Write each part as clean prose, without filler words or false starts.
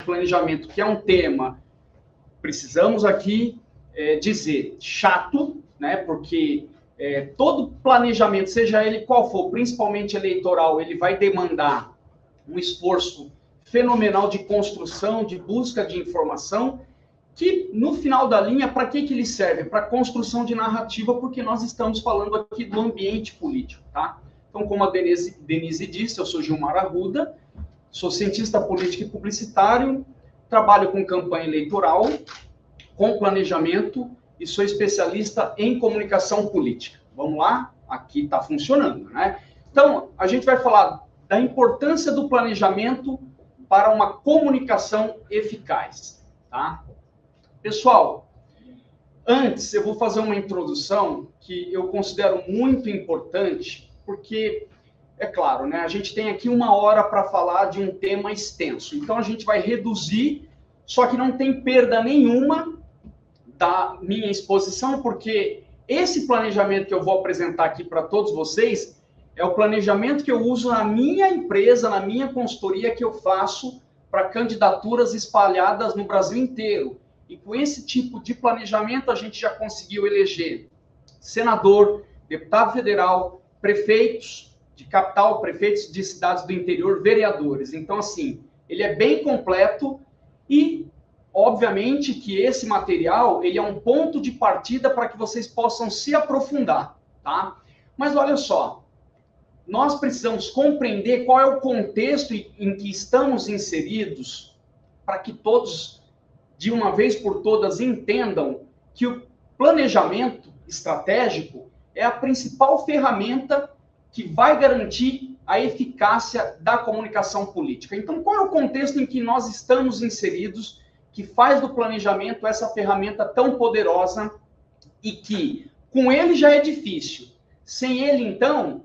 planejamento, que é um tema, precisamos aqui dizer, chato, né? Porque todo planejamento, seja ele qual for, principalmente eleitoral, ele vai demandar um esforço fenomenal de construção, de busca de informação, que, no final da linha, para que ele serve? Para construção de narrativa, porque nós estamos falando aqui do ambiente político, tá? Então, como a Denise disse, eu sou Gilmar Arruda, sou cientista político e publicitário, trabalho com campanha eleitoral, com planejamento e sou especialista em comunicação política. Vamos lá? Aqui está funcionando, né? Então, a gente vai falar da importância do planejamento para uma comunicação eficaz, tá? Pessoal, antes eu vou fazer uma introdução que eu considero muito importante, porque, é claro, né, a gente tem aqui 1 hora para falar de um tema extenso, então a gente vai reduzir, só que não tem perda nenhuma da minha exposição, porque esse planejamento que eu vou apresentar aqui para todos vocês é o planejamento que eu uso na minha empresa, na minha consultoria que eu faço para candidaturas espalhadas no Brasil inteiro. E com esse tipo de planejamento, a gente já conseguiu eleger senador, deputado federal, prefeitos de capital, prefeitos de cidades do interior, vereadores. Então, assim, ele é bem completo e, obviamente, que esse material, ele é um ponto de partida para que vocês possam se aprofundar, tá? Mas olha só, nós precisamos compreender qual é o contexto em que estamos inseridos para que todos, de uma vez por todas, entendam que o planejamento estratégico é a principal ferramenta que vai garantir a eficácia da comunicação política. Então, qual é o contexto em que nós estamos inseridos que faz do planejamento essa ferramenta tão poderosa e que, com ele, já é difícil. Sem ele, então,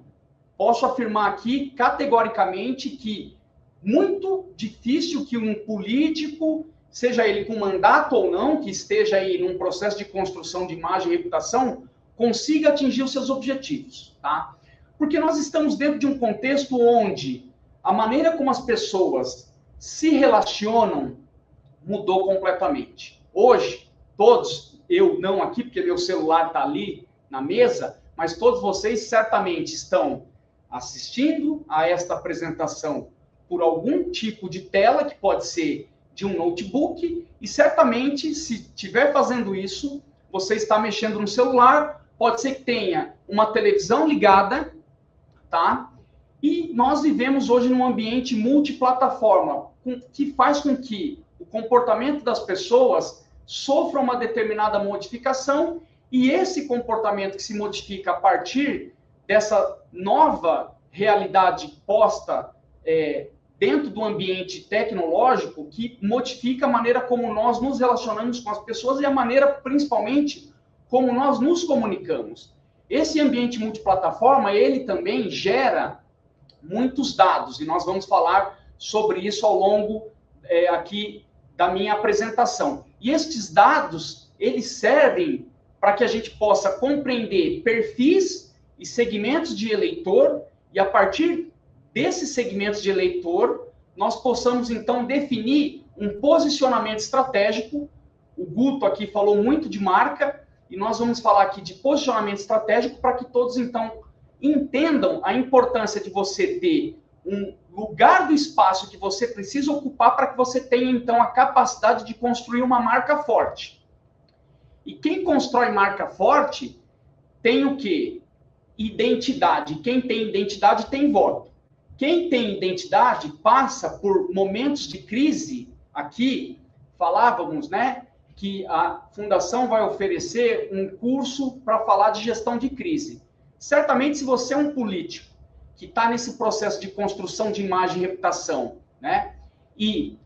posso afirmar aqui, categoricamente, que muito difícil que um político, seja ele com mandato ou não, que esteja aí num processo de construção de imagem e reputação, consiga atingir os seus objetivos, tá? Porque nós estamos dentro de um contexto onde a maneira como as pessoas se relacionam mudou completamente. Hoje, todos, eu não aqui, porque meu celular está ali na mesa, mas todos vocês certamente estão assistindo a esta apresentação por algum tipo de tela, que pode ser de um notebook, e certamente, se estiver fazendo isso, você está mexendo no celular, pode ser que tenha uma televisão ligada, tá? E nós vivemos hoje num ambiente multiplataforma, que faz com que o comportamento das pessoas sofra uma determinada modificação, e esse comportamento que se modifica a partir dessa nova realidade posta dentro do ambiente tecnológico, que modifica a maneira como nós nos relacionamos com as pessoas e a maneira, principalmente, como nós nos comunicamos. Esse ambiente multiplataforma, ele também gera muitos dados, e nós vamos falar sobre isso ao longo aqui da minha apresentação. E estes dados, eles servem para que a gente possa compreender perfis e segmentos de eleitor, e a partir desses segmentos de eleitor, nós possamos, então, definir um posicionamento estratégico. O Guto aqui falou muito de marca, e nós vamos falar aqui de posicionamento estratégico para que todos, então, entendam a importância de você ter um lugar do espaço que você precisa ocupar para que você tenha, então, a capacidade de construir uma marca forte. E quem constrói marca forte tem o quê? Identidade. Quem tem identidade tem voto. Quem tem identidade passa por momentos de crise. Aqui falávamos, né, que a Fundação vai oferecer um curso para falar de gestão de crise. Certamente, se você é um político que está nesse processo de construção de imagem e reputação, né, e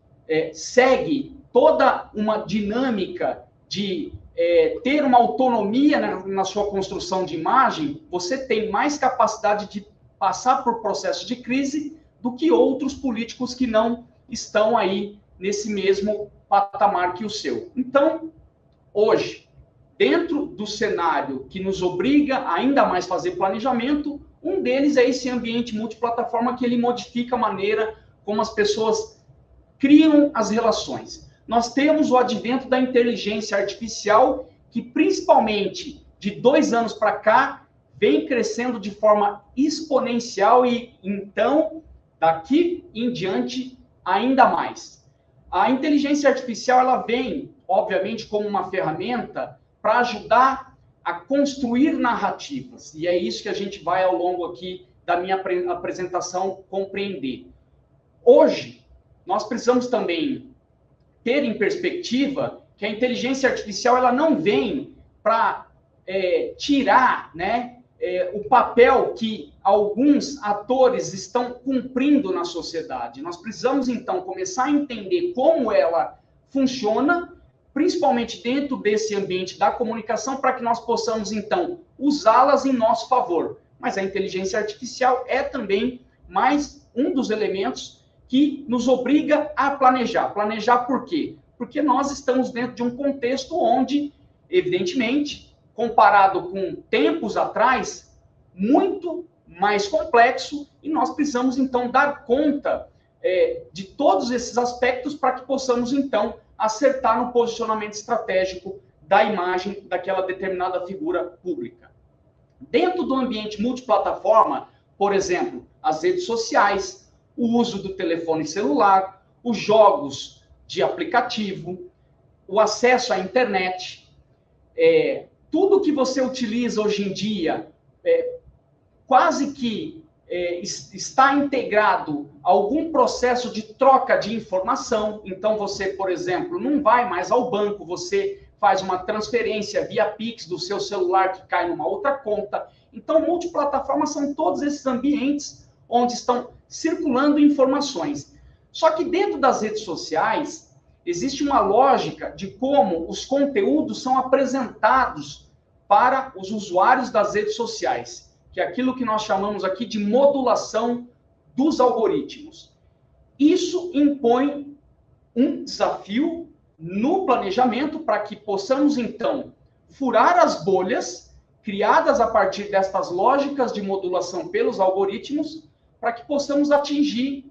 segue toda uma dinâmica de ter uma autonomia na sua construção de imagem, você tem mais capacidade de passar por processos de crise do que outros políticos que não estão aí nesse mesmo patamar que o seu. Então, hoje, dentro do cenário que nos obriga a ainda mais fazer planejamento, um deles é esse ambiente multiplataforma que ele modifica a maneira como as pessoas criam as relações. Nós temos o advento da inteligência artificial, que principalmente de 2 anos para cá, vem crescendo de forma exponencial e, então, daqui em diante, ainda mais. A inteligência artificial, ela vem, obviamente, como uma ferramenta para ajudar a construir narrativas. E é isso que a gente vai, ao longo aqui da minha apresentação, compreender. Hoje, nós precisamos também ter em perspectiva que a inteligência artificial, ela não vem para tirar, né, o papel que alguns atores estão cumprindo na sociedade. Nós precisamos, então, começar a entender como ela funciona, principalmente dentro desse ambiente da comunicação, para que nós possamos, então, usá-las em nosso favor. Mas a inteligência artificial é também mais um dos elementos que nos obriga a planejar. Planejar por quê? Porque nós estamos dentro de um contexto onde, evidentemente, comparado com tempos atrás, muito mais complexo, e nós precisamos, então, dar conta de todos esses aspectos para que possamos, então, acertar no posicionamento estratégico da imagem daquela determinada figura pública. Dentro do ambiente multiplataforma, por exemplo, as redes sociais, o uso do telefone celular, os jogos de aplicativo, o acesso à internet, tudo que você utiliza hoje em dia, quase que está integrado a algum processo de troca de informação. Então, você, por exemplo, não vai mais ao banco, você faz uma transferência via Pix do seu celular que cai numa outra conta. Então, multiplataforma são todos esses ambientes onde estão circulando informações. Só que dentro das redes sociais, existe uma lógica de como os conteúdos são apresentados para os usuários das redes sociais, que é aquilo que nós chamamos aqui de modulação dos algoritmos. Isso impõe um desafio no planejamento para que possamos, então, furar as bolhas criadas a partir destas lógicas de modulação pelos algoritmos, para que possamos atingir,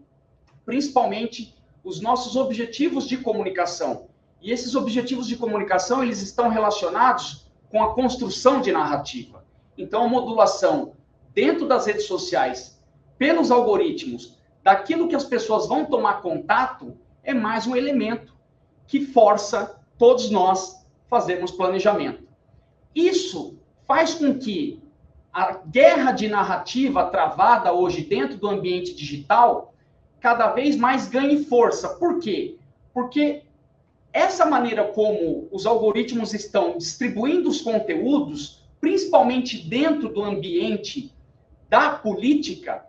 principalmente, os nossos objetivos de comunicação. E esses objetivos de comunicação, eles estão relacionados com a construção de narrativa. Então, a modulação dentro das redes sociais, pelos algoritmos, daquilo que as pessoas vão tomar contato, é mais um elemento que força todos nós fazermos planejamento. Isso faz com que a guerra de narrativa travada hoje dentro do ambiente digital cada vez mais ganhe força. Por quê? Porque essa maneira como os algoritmos estão distribuindo os conteúdos, principalmente dentro do ambiente da política,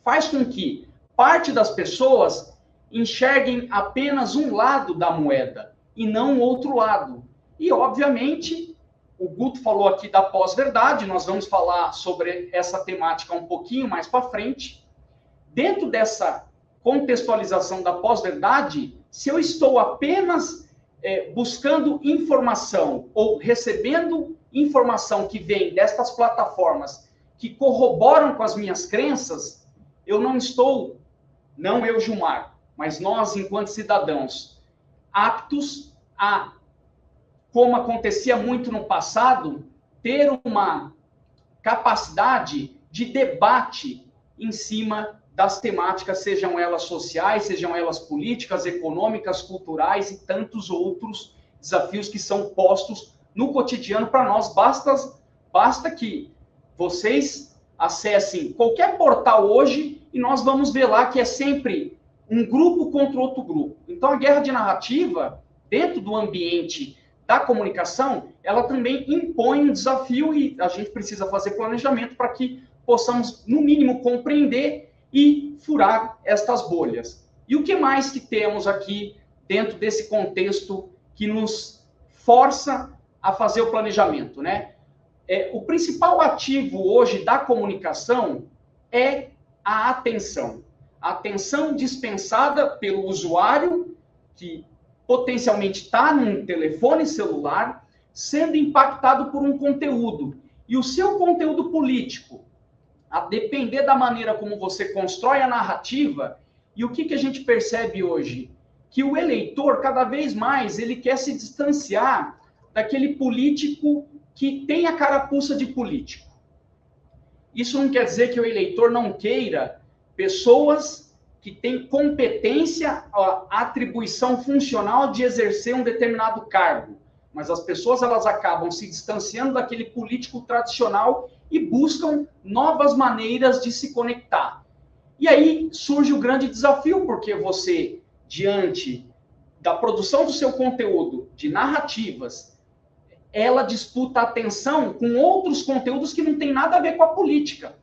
faz com que parte das pessoas enxerguem apenas um lado da moeda e não o outro lado. E, obviamente, o Guto falou aqui da pós-verdade, nós vamos falar sobre essa temática um pouquinho mais para frente. Dentro dessa contextualização da pós-verdade, se eu estou apenas buscando informação ou recebendo informação que vem destas plataformas que corroboram com as minhas crenças, eu não estou, não eu, Gilmar, mas nós, enquanto cidadãos, aptos a, como acontecia muito no passado, ter uma capacidade de debate em cima das temáticas, sejam elas sociais, sejam elas políticas, econômicas, culturais e tantos outros desafios que são postos no cotidiano para nós. Basta que vocês acessem qualquer portal hoje e nós vamos ver lá que é sempre um grupo contra outro grupo. Então, a guerra de narrativa, dentro do ambiente da comunicação, ela também impõe um desafio e a gente precisa fazer planejamento para que possamos, no mínimo, compreender e furar estas bolhas. E o que mais que temos aqui dentro desse contexto que nos força a fazer o planejamento, né? O principal ativo hoje da comunicação é a atenção. A atenção dispensada pelo usuário, que potencialmente está num telefone celular, sendo impactado por um conteúdo. E o seu conteúdo político, a depender da maneira como você constrói a narrativa, e o que a gente percebe hoje? que o eleitor, cada vez mais, ele quer se distanciar daquele político que tem a carapuça de político. Isso não quer dizer que o eleitor não queira pessoas que têm competência, atribuição funcional de exercer um determinado cargo. Mas as pessoas, elas acabam se distanciando daquele político tradicional e buscam novas maneiras de se conectar. E aí surge o grande desafio, porque você, diante da produção do seu conteúdo, de narrativas, ela disputa a atenção com outros conteúdos que não tem nada a ver com a política.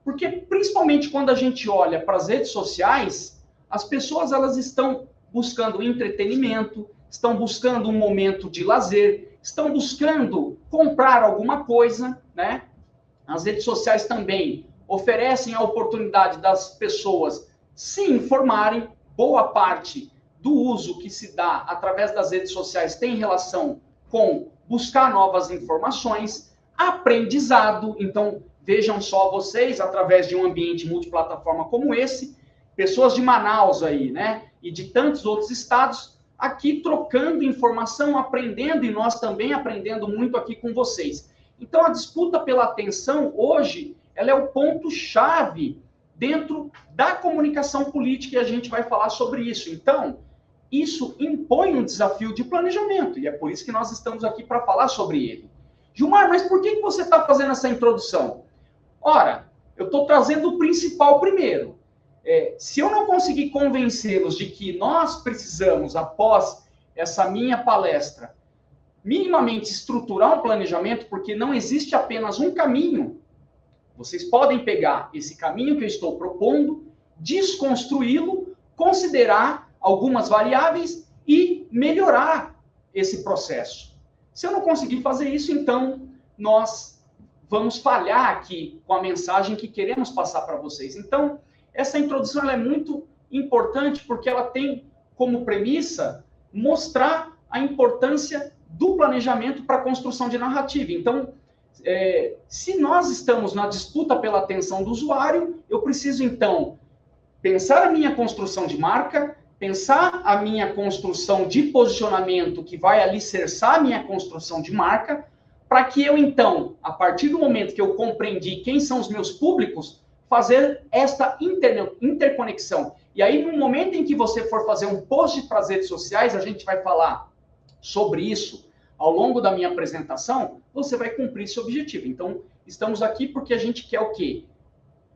Porque, principalmente quando a gente olha para as redes sociais, as pessoas, elas estão buscando entretenimento, estão buscando um momento de lazer, estão buscando comprar alguma coisa, né? As redes sociais também oferecem a oportunidade das pessoas se informarem. Boa parte do uso que se dá através das redes sociais tem relação com buscar novas informações, aprendizado. Então, vejam só vocês, através de um ambiente multiplataforma como esse, pessoas de Manaus aí, né? E de tantos outros estados, aqui trocando informação, aprendendo, e nós também aprendendo muito aqui com vocês. Então, a disputa pela atenção, hoje, ela é o ponto-chave dentro da comunicação política, e a gente vai falar sobre isso. Então, isso impõe um desafio de planejamento, e é por isso que nós estamos aqui para falar sobre ele. Gilmar, mas por que você está fazendo essa introdução? Ora, eu estou trazendo o principal primeiro. Se eu não conseguir convencê-los de que nós precisamos, após essa minha palestra, minimamente estruturar um planejamento, porque não existe apenas um caminho. Vocês podem pegar esse caminho que eu estou propondo, desconstruí-lo, considerar algumas variáveis e melhorar esse processo. Se eu não conseguir fazer isso, então nós vamos falhar aqui com a mensagem que queremos passar para vocês. Então, essa introdução ela é muito importante porque ela tem como premissa mostrar a importância do planejamento para a construção de narrativa. Então, se nós estamos na disputa pela atenção do usuário, eu preciso, então, pensar a minha construção de marca, pensar a minha construção de posicionamento que vai alicerçar a minha construção de marca, para que eu, então, a partir do momento que eu compreendi quem são os meus públicos, fazer esta interconexão. E aí, no momento em que você for fazer um post para as redes sociais, a gente vai falar sobre isso ao longo da minha apresentação, você vai cumprir esse objetivo. Então, estamos aqui porque a gente quer o quê?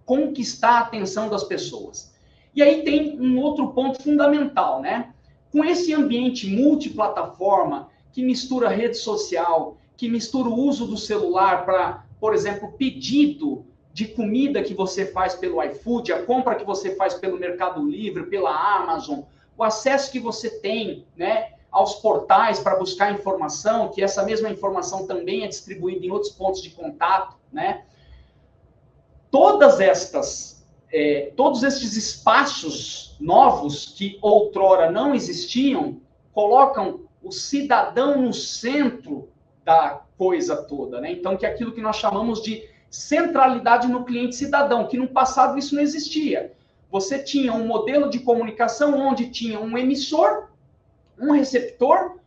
Conquistar a atenção das pessoas. E aí tem um outro ponto fundamental, né? Com esse ambiente multiplataforma, que mistura rede social, que mistura o uso do celular para, por exemplo, pedido de comida que você faz pelo iFood, a compra que você faz pelo Mercado Livre, pela Amazon, o acesso que você tem, né, aos portais para buscar informação, que essa mesma informação também é distribuída em outros pontos de contato, né? Todos estes espaços novos que outrora não existiam, colocam o cidadão no centro da coisa toda, né? Então, que é aquilo que nós chamamos de centralidade no cliente cidadão, que no passado isso não existia. Você tinha um modelo de comunicação onde tinha um emissor, um receptor,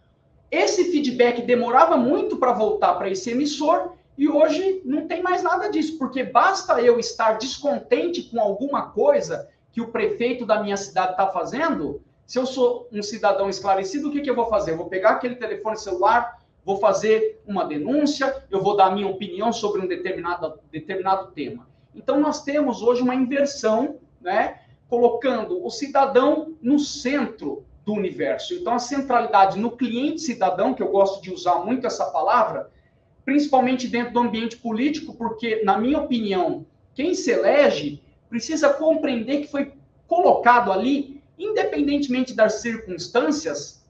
esse feedback demorava muito para voltar para esse emissor, e hoje não tem mais nada disso, porque basta eu estar descontente com alguma coisa que o prefeito da minha cidade está fazendo. Se eu sou um cidadão esclarecido, o que eu vou fazer? Eu vou pegar aquele telefone celular, vou fazer uma denúncia, eu vou dar a minha opinião sobre um determinado tema. Então, nós temos hoje uma inversão, né, colocando o cidadão no centro do universo. Então, a centralidade no cliente cidadão, que eu gosto de usar muito essa palavra, principalmente dentro do ambiente político, porque, na minha opinião, quem se elege precisa compreender que foi colocado ali, independentemente das circunstâncias,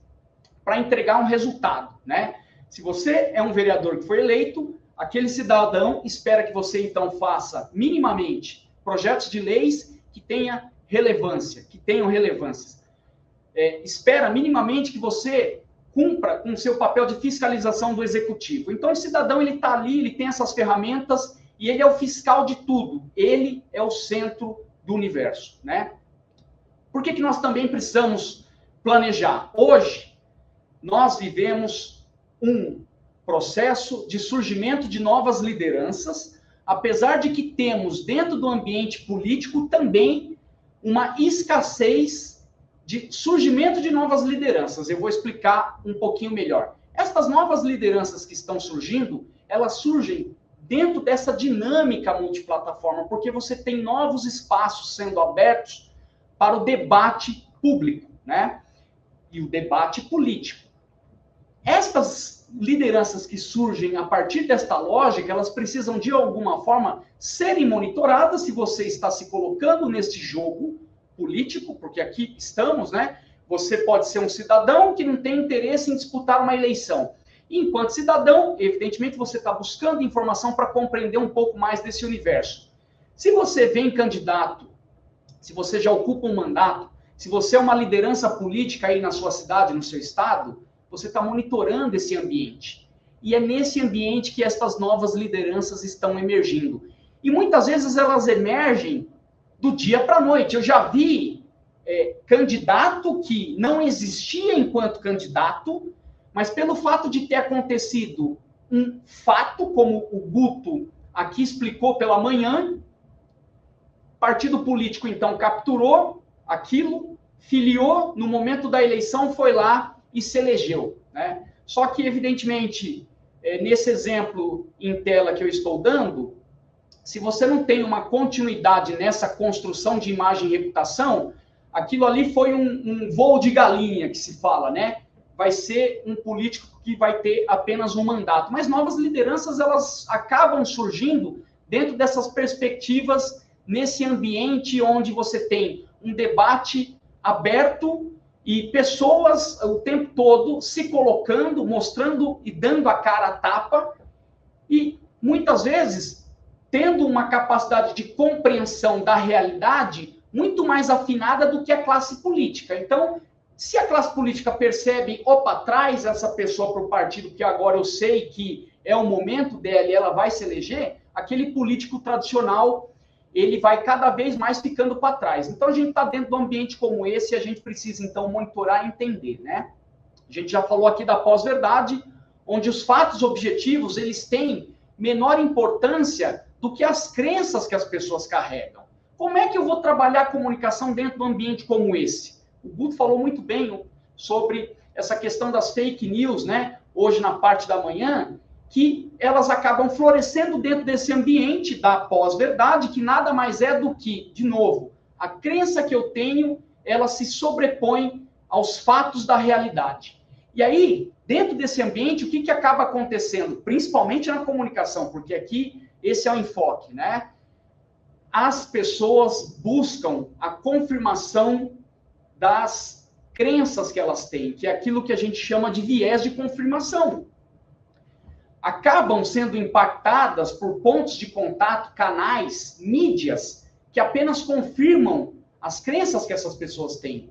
para entregar um resultado, né? Se você é um vereador que foi eleito, aquele cidadão espera que você, então, faça minimamente projetos de leis que tenham relevância, espera minimamente que você cumpra com o seu papel de fiscalização do executivo. Então, o cidadão, ele está ali, ele tem essas ferramentas e ele é o fiscal de tudo. Ele é o centro do universo, né? Por que nós também precisamos planejar. Hoje, nós vivemos um processo de surgimento de novas lideranças, apesar de que temos dentro do ambiente político também uma escassez de surgimento de novas lideranças. Eu vou explicar um pouquinho melhor. Estas novas lideranças que estão surgindo, elas surgem dentro dessa dinâmica multiplataforma, porque você tem novos espaços sendo abertos para o debate público, né? E o debate político. Estas lideranças que surgem a partir desta lógica, elas precisam, de alguma forma, serem monitoradas se você está se colocando neste jogo político, porque aqui estamos, né? Você pode ser um cidadão que não tem interesse em disputar uma eleição. E, enquanto cidadão, evidentemente, você está buscando informação para compreender um pouco mais desse universo. Se você vem candidato, se você já ocupa um mandato, se você é uma liderança política aí na sua cidade, no seu estado, você está monitorando esse ambiente. E é nesse ambiente que estas novas lideranças estão emergindo. E muitas vezes elas emergem do dia para a noite. Eu já vi candidato que não existia enquanto candidato, mas pelo fato de ter acontecido um fato, como o Guto aqui explicou pela manhã, o partido político, então, capturou aquilo, filiou, no momento da eleição, foi lá e se elegeu, né? Só que, evidentemente, nesse exemplo em tela que eu estou dando, se você não tem uma continuidade nessa construção de imagem e reputação, aquilo ali foi um voo de galinha, que se fala, né? Vai ser um político que vai ter apenas um mandato. Mas novas lideranças, elas acabam surgindo dentro dessas perspectivas, nesse ambiente onde você tem um debate aberto e pessoas o tempo todo se colocando, mostrando e dando a cara a tapa, e muitas vezes tendo uma capacidade de compreensão da realidade muito mais afinada do que a classe política. Então, se a classe política percebe, opa, traz essa pessoa para o partido, que agora eu sei que é o momento dela e ela vai se eleger, aquele político tradicional, ele vai cada vez mais ficando para trás. Então, a gente está dentro de um ambiente como esse e a gente precisa, então, monitorar e entender, né? A gente já falou aqui da pós-verdade, onde os fatos objetivos, eles têm menor importância do que as crenças que as pessoas carregam. Como é que eu vou trabalhar a comunicação dentro de um ambiente como esse? O Guto falou muito bem sobre essa questão das fake news, né? Hoje, na parte da manhã, que elas acabam florescendo dentro desse ambiente da pós-verdade, que nada mais é do que, de novo, a crença que eu tenho, ela se sobrepõe aos fatos da realidade. E aí, dentro desse ambiente, o que acaba acontecendo? Principalmente na comunicação, porque aqui esse é o enfoque, né? As pessoas buscam a confirmação das crenças que elas têm, que é aquilo que a gente chama de viés de confirmação. Acabam sendo impactadas por pontos de contato, canais, mídias, que apenas confirmam as crenças que essas pessoas têm.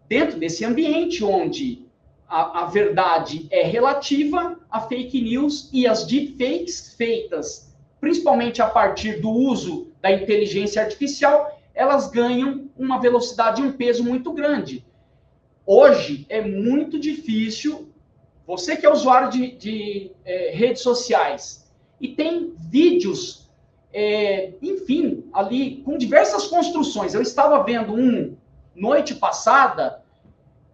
Dentro desse ambiente onde a verdade é relativa, a fake news e as deepfakes feitas principalmente a partir do uso da inteligência artificial, elas ganham uma velocidade e um peso muito grande. Hoje é muito difícil, você que é usuário de redes sociais e tem vídeos, enfim, ali com diversas construções. Eu estava vendo noite passada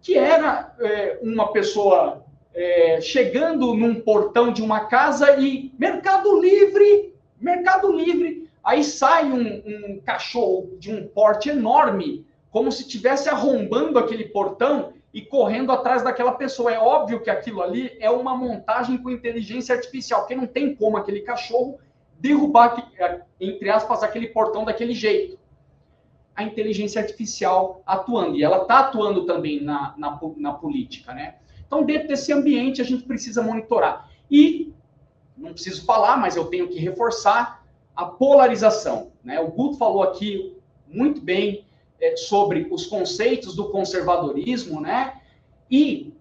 que era uma pessoa chegando num portão de uma casa e Mercado Livre, aí sai um cachorro de um porte enorme, como se estivesse arrombando aquele portão e correndo atrás daquela pessoa. É óbvio que aquilo ali é uma montagem com inteligência artificial, porque não tem como aquele cachorro derrubar, entre aspas, aquele portão daquele jeito. A inteligência artificial atuando, e ela está atuando também na política, né? Então, dentro desse ambiente, a gente precisa monitorar. E, não preciso falar, mas eu tenho que reforçar a polarização, né? O Guto falou aqui muito bem sobre os conceitos do conservadorismo, né? E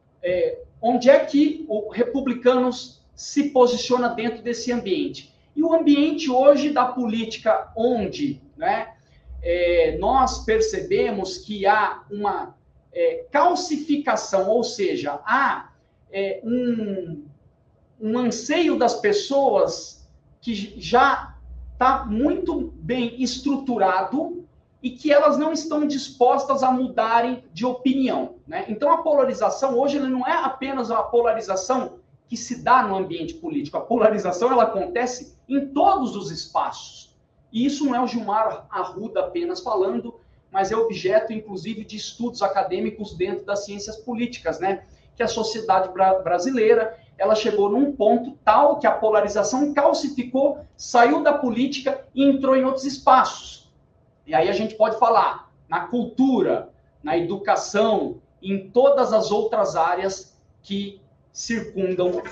onde é que o Republicanos se posiciona dentro desse ambiente? E o ambiente hoje da política, onde, né, nós percebemos que há uma calcificação, ou seja, há um anseio das pessoas que já está muito bem estruturado e que elas não estão dispostas a mudarem de opinião, né? Então, a polarização hoje não é apenas a polarização que se dá no ambiente político. A polarização ela acontece em todos os espaços. E isso não é o Gilmar Arruda apenas falando, mas é objeto, inclusive, de estudos acadêmicos dentro das ciências políticas, né? Que a sociedade brasileira ela chegou num ponto tal que a polarização calcificou, saiu da política e entrou em outros espaços. E aí a gente pode falar na cultura, na educação, em todas as outras áreas que circundam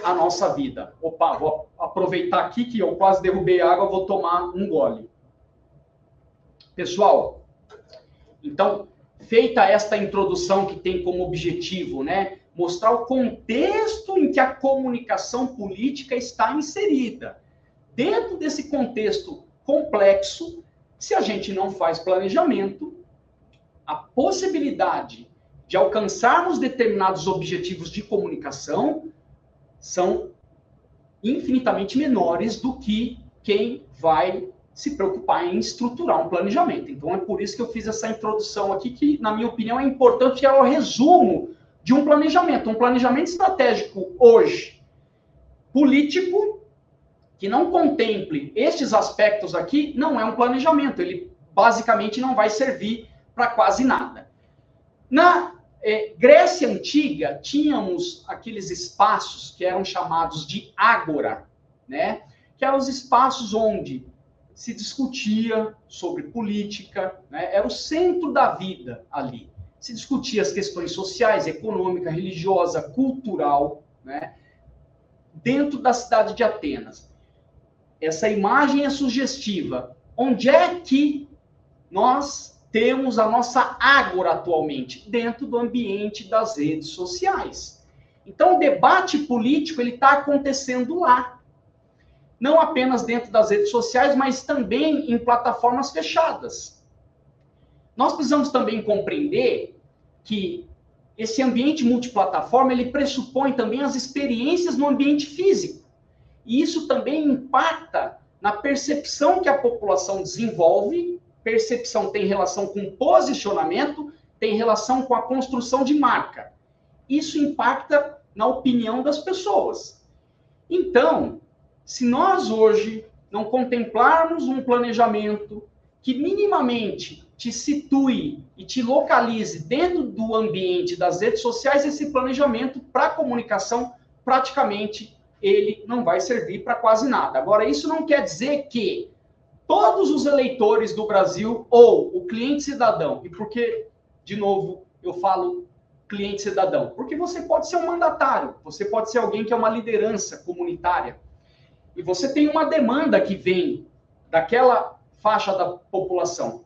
a nossa vida. Opa, vou aproveitar aqui que eu quase derrubei a água, vou tomar um gole. Pessoal, então, feita esta introdução que tem como objetivo, né, mostrar o contexto em que a comunicação política está inserida. Dentro desse contexto complexo, se a gente não faz planejamento, a possibilidade de alcançarmos determinados objetivos de comunicação são infinitamente menores do que quem vai se preocupar em estruturar um planejamento. Então, é por isso que eu fiz essa introdução aqui, que, na minha opinião, é importante, que é o resumo de um planejamento estratégico hoje, político, que não contemple estes aspectos aqui, não é um planejamento. Ele, basicamente, não vai servir para quase nada. Na Grécia Antiga, tínhamos aqueles espaços que eram chamados de ágora, né? Que eram os espaços onde se discutia sobre política, né? Era o centro da vida ali. Se discutia as questões sociais, econômica, religiosa, cultural, né? Dentro da cidade de Atenas. Essa imagem é sugestiva. Onde é que nós temos a nossa ágora atualmente? Dentro do ambiente das redes sociais. Então, o debate político ele está acontecendo lá. Não apenas dentro das redes sociais, mas também em plataformas fechadas. Nós precisamos também compreender que esse ambiente multiplataforma, ele pressupõe também as experiências no ambiente físico. E isso também impacta na percepção que a população desenvolve. Percepção tem relação com posicionamento, tem relação com a construção de marca. Isso impacta na opinião das pessoas. Então, se nós hoje não contemplarmos um planejamento que minimamente te situe e te localize dentro do ambiente das redes sociais, esse planejamento para comunicação, praticamente, ele não vai servir para quase nada. Agora, isso não quer dizer que todos os eleitores do Brasil, ou o cliente cidadão, e por que, de novo, eu falo cliente cidadão? Porque você pode ser um mandatário, você pode ser alguém que é uma liderança comunitária, e você tem uma demanda que vem daquela faixa da população.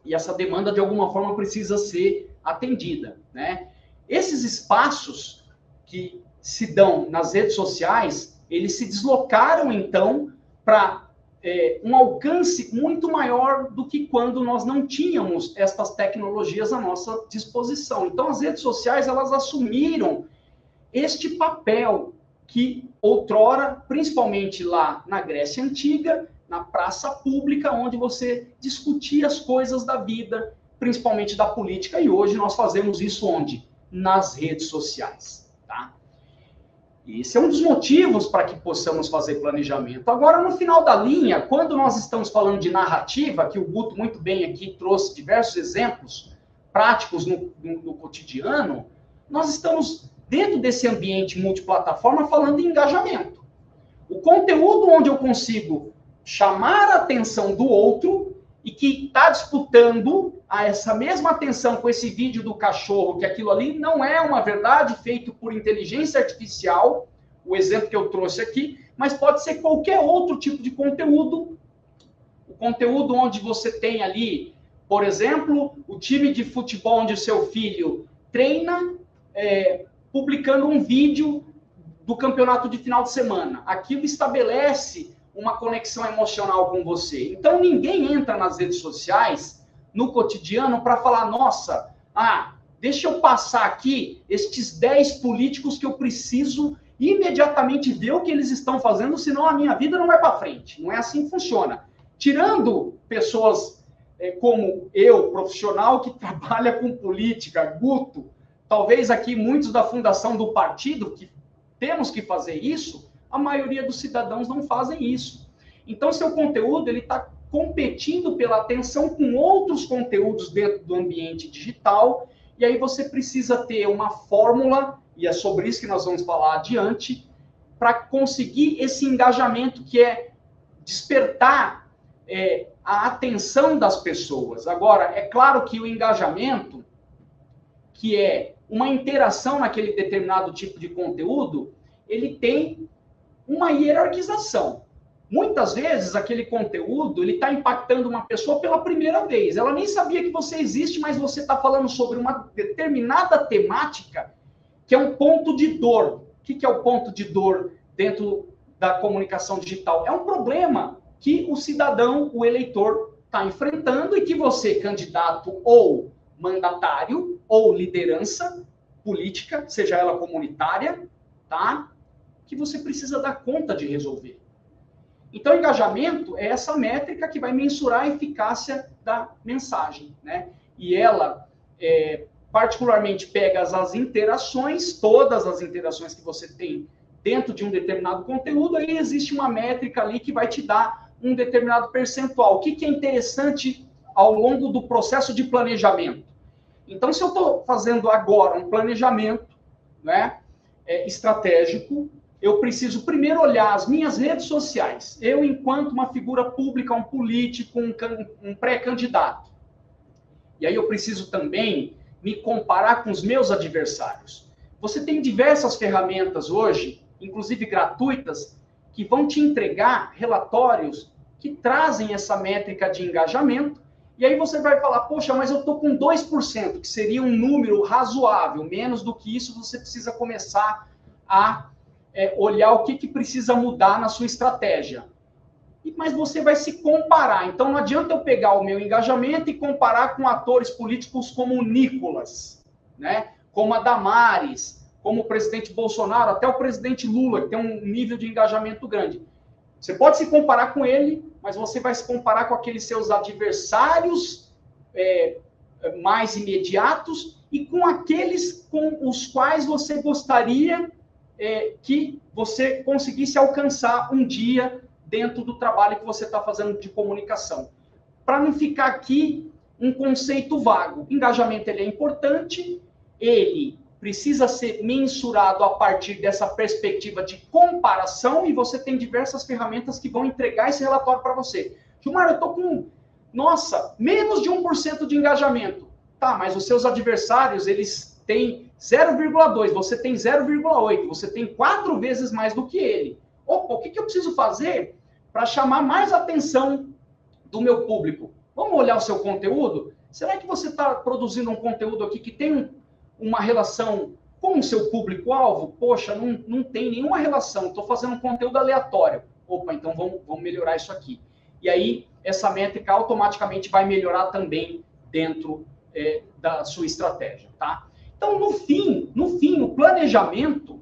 E essa demanda, de alguma forma, precisa ser atendida, né? Esses espaços que se dão nas redes sociais, eles se deslocaram, então, para um alcance muito maior do que quando nós não tínhamos estas tecnologias à nossa disposição. Então, as redes sociais, elas assumiram este papel que outrora, principalmente lá na Grécia Antiga, na praça pública, onde você discutia as coisas da vida, principalmente da política, e hoje nós fazemos isso onde? Nas redes sociais, tá? Esse é um dos motivos para que possamos fazer planejamento. Agora, no final da linha, quando nós estamos falando de narrativa, que o Guto muito bem aqui trouxe diversos exemplos práticos no cotidiano, nós estamos dentro desse ambiente multiplataforma falando de engajamento. O conteúdo onde eu consigo chamar a atenção do outro e que está disputando essa mesma atenção com esse vídeo do cachorro, que aquilo ali não é uma verdade feito por inteligência artificial, o exemplo que eu trouxe aqui, mas pode ser qualquer outro tipo de conteúdo. O conteúdo onde você tem ali, por exemplo, o time de futebol onde o seu filho treina, publicando um vídeo do campeonato de final de semana. Aquilo estabelece uma conexão emocional com você. Então, ninguém entra nas redes sociais, no cotidiano, para falar, nossa, deixa eu passar aqui estes 10 políticos que eu preciso imediatamente ver o que eles estão fazendo, senão a minha vida não vai para frente. Não é assim que funciona. Tirando pessoas como eu, profissional, que trabalha com política, Guto, talvez aqui muitos da fundação do partido, que temos que fazer isso, a maioria dos cidadãos não fazem isso. Então, seu conteúdo ele está competindo pela atenção com outros conteúdos dentro do ambiente digital, e aí você precisa ter uma fórmula, e é sobre isso que nós vamos falar adiante, para conseguir esse engajamento que é despertar a atenção das pessoas. Agora, é claro que o engajamento, que é uma interação naquele determinado tipo de conteúdo, ele tem uma hierarquização. Muitas vezes, aquele conteúdo, ele está impactando uma pessoa pela primeira vez. Ela nem sabia que você existe, mas você está falando sobre uma determinada temática que é um ponto de dor. O que é o ponto de dor dentro da comunicação digital? É um problema que o cidadão, o eleitor, está enfrentando e que você, candidato ou mandatário ou liderança política, seja ela comunitária, tá? Que você precisa dar conta de resolver. Então, engajamento é essa métrica que vai mensurar a eficácia da mensagem, né? E ela, particularmente, pega as interações, todas as interações que você tem dentro de um determinado conteúdo, aí existe uma métrica ali que vai te dar um determinado percentual. O que é interessante ao longo do processo de planejamento? Então, se eu estou fazendo agora um planejamento, né, estratégico, eu preciso primeiro olhar as minhas redes sociais. Eu, enquanto uma figura pública, um político, um pré-candidato. E aí eu preciso também me comparar com os meus adversários. Você tem diversas ferramentas hoje, inclusive gratuitas, que vão te entregar relatórios que trazem essa métrica de engajamento. E aí você vai falar, poxa, mas eu estou com 2%, que seria um número razoável. Menos do que isso, você precisa começar a olhar o que precisa mudar na sua estratégia. Mas você vai se comparar. Então, não adianta eu pegar o meu engajamento e comparar com atores políticos como o Nicolas, né? Como a Damares, como o presidente Bolsonaro, até o presidente Lula, que tem um nível de engajamento grande. Você pode se comparar com ele, mas você vai se comparar com aqueles seus adversários mais imediatos e com aqueles com os quais você gostaria que você conseguisse alcançar um dia dentro do trabalho que você está fazendo de comunicação. Para não ficar aqui um conceito vago. Engajamento ele é importante, ele precisa ser mensurado a partir dessa perspectiva de comparação e você tem diversas ferramentas que vão entregar esse relatório para você. Gilmar, eu estou com, menos de 1% de engajamento. Tá, mas os seus adversários, eles têm 0,2, você tem 0,8, você tem 4 vezes mais do que ele. Opa, o que eu preciso fazer para chamar mais atenção do meu público? Vamos olhar o seu conteúdo? Será que você está produzindo um conteúdo aqui que tem uma relação com o seu público-alvo? Poxa, não tem nenhuma relação, estou fazendo um conteúdo aleatório. Opa, então vamos melhorar isso aqui. E aí, essa métrica automaticamente vai melhorar também dentro da sua estratégia, tá? Então, no fim, o planejamento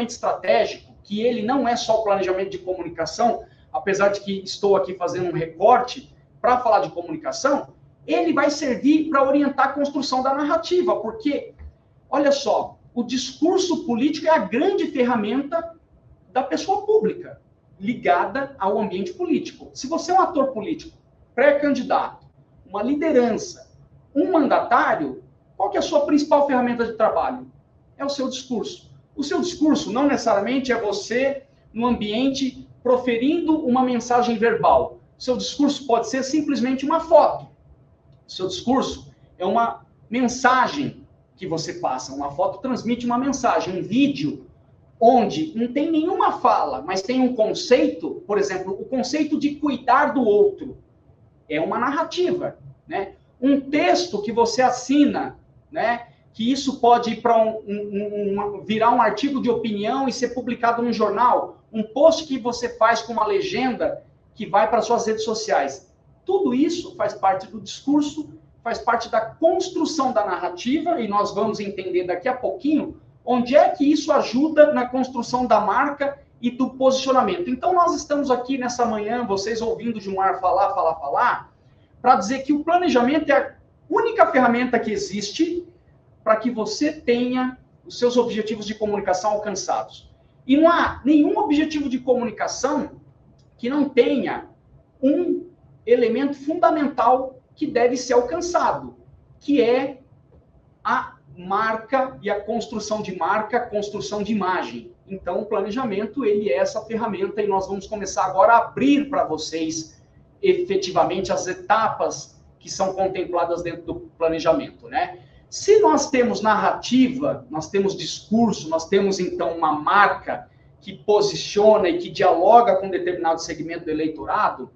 estratégico, que ele não é só o planejamento de comunicação, apesar de que estou aqui fazendo um recorte para falar de comunicação, ele vai servir para orientar a construção da narrativa, porque, olha só, o discurso político é a grande ferramenta da pessoa pública, ligada ao ambiente político. Se você é um ator político, pré-candidato, uma liderança, um mandatário, qual que é a sua principal ferramenta de trabalho? É o seu discurso. O seu discurso não necessariamente é você no ambiente proferindo uma mensagem verbal. O seu discurso pode ser simplesmente uma foto. O seu discurso é uma mensagem que você passa. Uma foto transmite uma mensagem. Um vídeo onde não tem nenhuma fala, mas tem um conceito, por exemplo, o conceito de cuidar do outro. É uma narrativa, né? Um texto que você assina, né? Que isso pode ir para virar um artigo de opinião e ser publicado num jornal, um post que você faz com uma legenda que vai para suas redes sociais. Tudo isso faz parte do discurso faz parte da construção da narrativa, e nós vamos entender daqui a pouquinho onde é que isso ajuda na construção da marca e do posicionamento. Então, nós estamos aqui nessa manhã, vocês ouvindo o Gilmar falar, para dizer que o planejamento é a única ferramenta que existe para que você tenha os seus objetivos de comunicação alcançados. E não há nenhum objetivo de comunicação que não tenha um elemento fundamental que deve ser alcançado, que é a marca e a construção de marca, a construção de imagem. Então, o planejamento, ele é essa ferramenta, e nós vamos começar agora a abrir para vocês, efetivamente, as etapas que são contempladas dentro do planejamento, né? Se nós temos narrativa, nós temos discurso, nós temos, então, uma marca que posiciona e que dialoga com determinado segmento do eleitorado,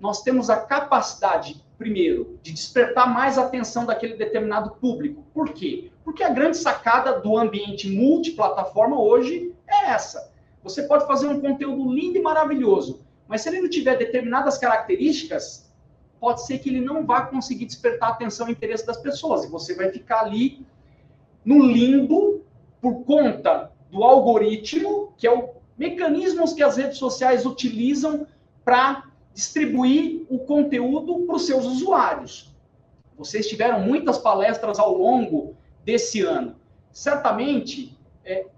nós temos a capacidade, primeiro, de despertar mais a atenção daquele determinado público. Por quê? Porque a grande sacada do ambiente multiplataforma hoje é essa. Você pode fazer um conteúdo lindo e maravilhoso, mas se ele não tiver determinadas características, pode ser que ele não vá conseguir despertar a atenção e interesse das pessoas, e você vai ficar ali no limbo por conta do algoritmo, que é o mecanismo que as redes sociais utilizam para distribuir o conteúdo para os seus usuários. Vocês tiveram muitas palestras ao longo desse ano. Certamente,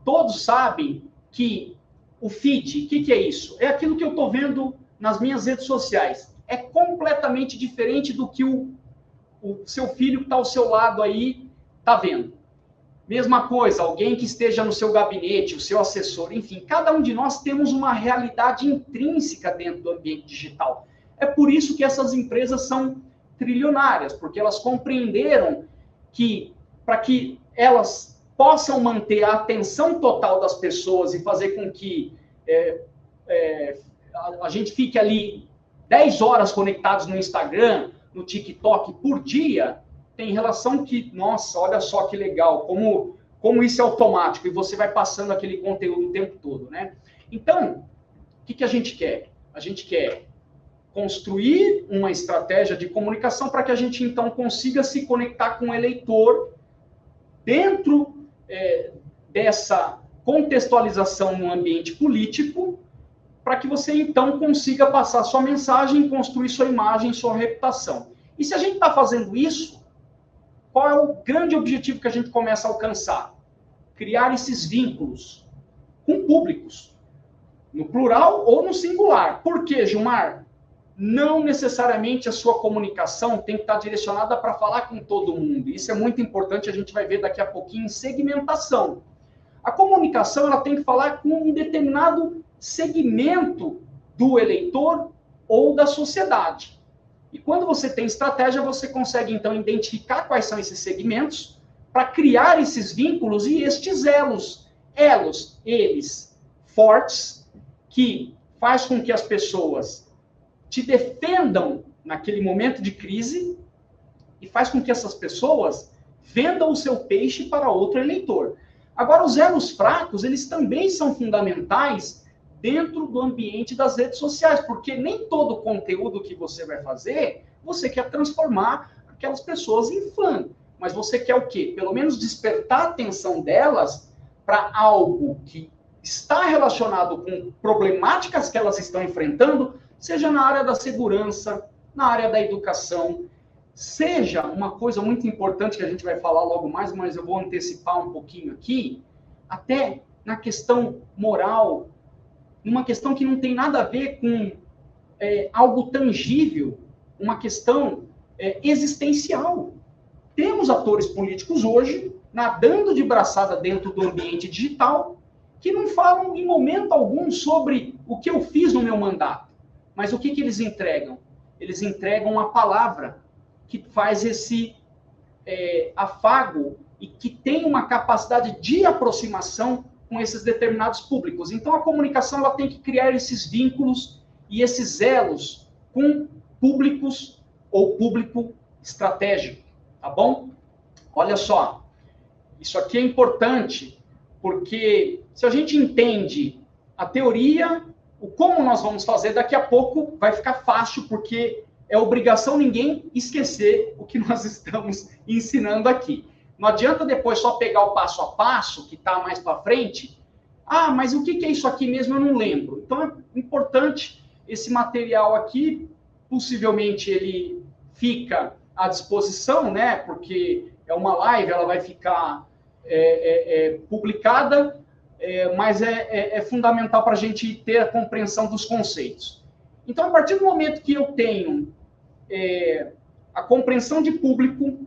todos sabem que o feed, o que é isso? É aquilo que eu estou vendo nas minhas redes sociais. É completamente diferente do que o seu filho que está ao seu lado aí está vendo. Mesma coisa, alguém que esteja no seu gabinete, o seu assessor, enfim, cada um de nós temos uma realidade intrínseca dentro do ambiente digital. É por isso que essas empresas são trilionárias, porque elas compreenderam que, para que elas possam manter a atenção total das pessoas e fazer com que a gente fique ali 10 horas conectados no Instagram, no TikTok por dia, tem relação que, nossa, olha só que legal, como isso é automático, e você vai passando aquele conteúdo o tempo todo, né? Então, o que a gente quer? A gente quer construir uma estratégia de comunicação para que a gente, então, consiga se conectar com o eleitor dentro dessa contextualização no ambiente político, para que você, então, consiga passar sua mensagem, construir sua imagem, sua reputação. E se a gente está fazendo isso, qual é o grande objetivo que a gente começa a alcançar? Criar esses vínculos com públicos, no plural ou no singular. Por quê, Gilmar? Não necessariamente a sua comunicação tem que estar direcionada para falar com todo mundo. Isso é muito importante, a gente vai ver daqui a pouquinho em segmentação. A comunicação, ela tem que falar com um determinado segmento do eleitor ou da sociedade. E quando você tem estratégia, você consegue, então, identificar quais são esses segmentos para criar esses vínculos e estes elos. Elos, eles, fortes, que faz com que as pessoas te defendam naquele momento de crise e faz com que essas pessoas vendam o seu peixe para outro eleitor. Agora, os elos fracos, eles também são fundamentais dentro do ambiente das redes sociais, porque nem todo conteúdo que você vai fazer, você quer transformar aquelas pessoas em fã. Mas você quer o quê? Pelo menos despertar a atenção delas para algo que está relacionado com problemáticas que elas estão enfrentando, seja na área da segurança, na área da educação, seja uma coisa muito importante que a gente vai falar logo mais, mas eu vou antecipar um pouquinho aqui, até na questão moral, uma questão que não tem nada a ver com algo tangível, uma questão existencial. Temos atores políticos hoje, nadando de braçada dentro do ambiente digital, que não falam em momento algum sobre o que eu fiz no meu mandato. Mas o que eles entregam? Eles entregam a palavra que faz esse afago e que tem uma capacidade de aproximação com esses determinados públicos. Então, a comunicação ela tem que criar esses vínculos e esses elos com públicos ou público estratégico, tá bom? Olha só, isso aqui é importante, porque se a gente entende a teoria, o como nós vamos fazer, daqui a pouco vai ficar fácil, porque é obrigação ninguém esquecer o que nós estamos ensinando aqui. Não adianta depois só pegar o passo a passo, que está mais para frente. Ah, mas o que é isso aqui mesmo? Eu não lembro. Então, é importante esse material aqui. Possivelmente, ele fica à disposição, né? Porque é uma live, ela vai ficar publicada, mas é fundamental para a gente ter a compreensão dos conceitos. Então, a partir do momento que eu tenho a compreensão de público,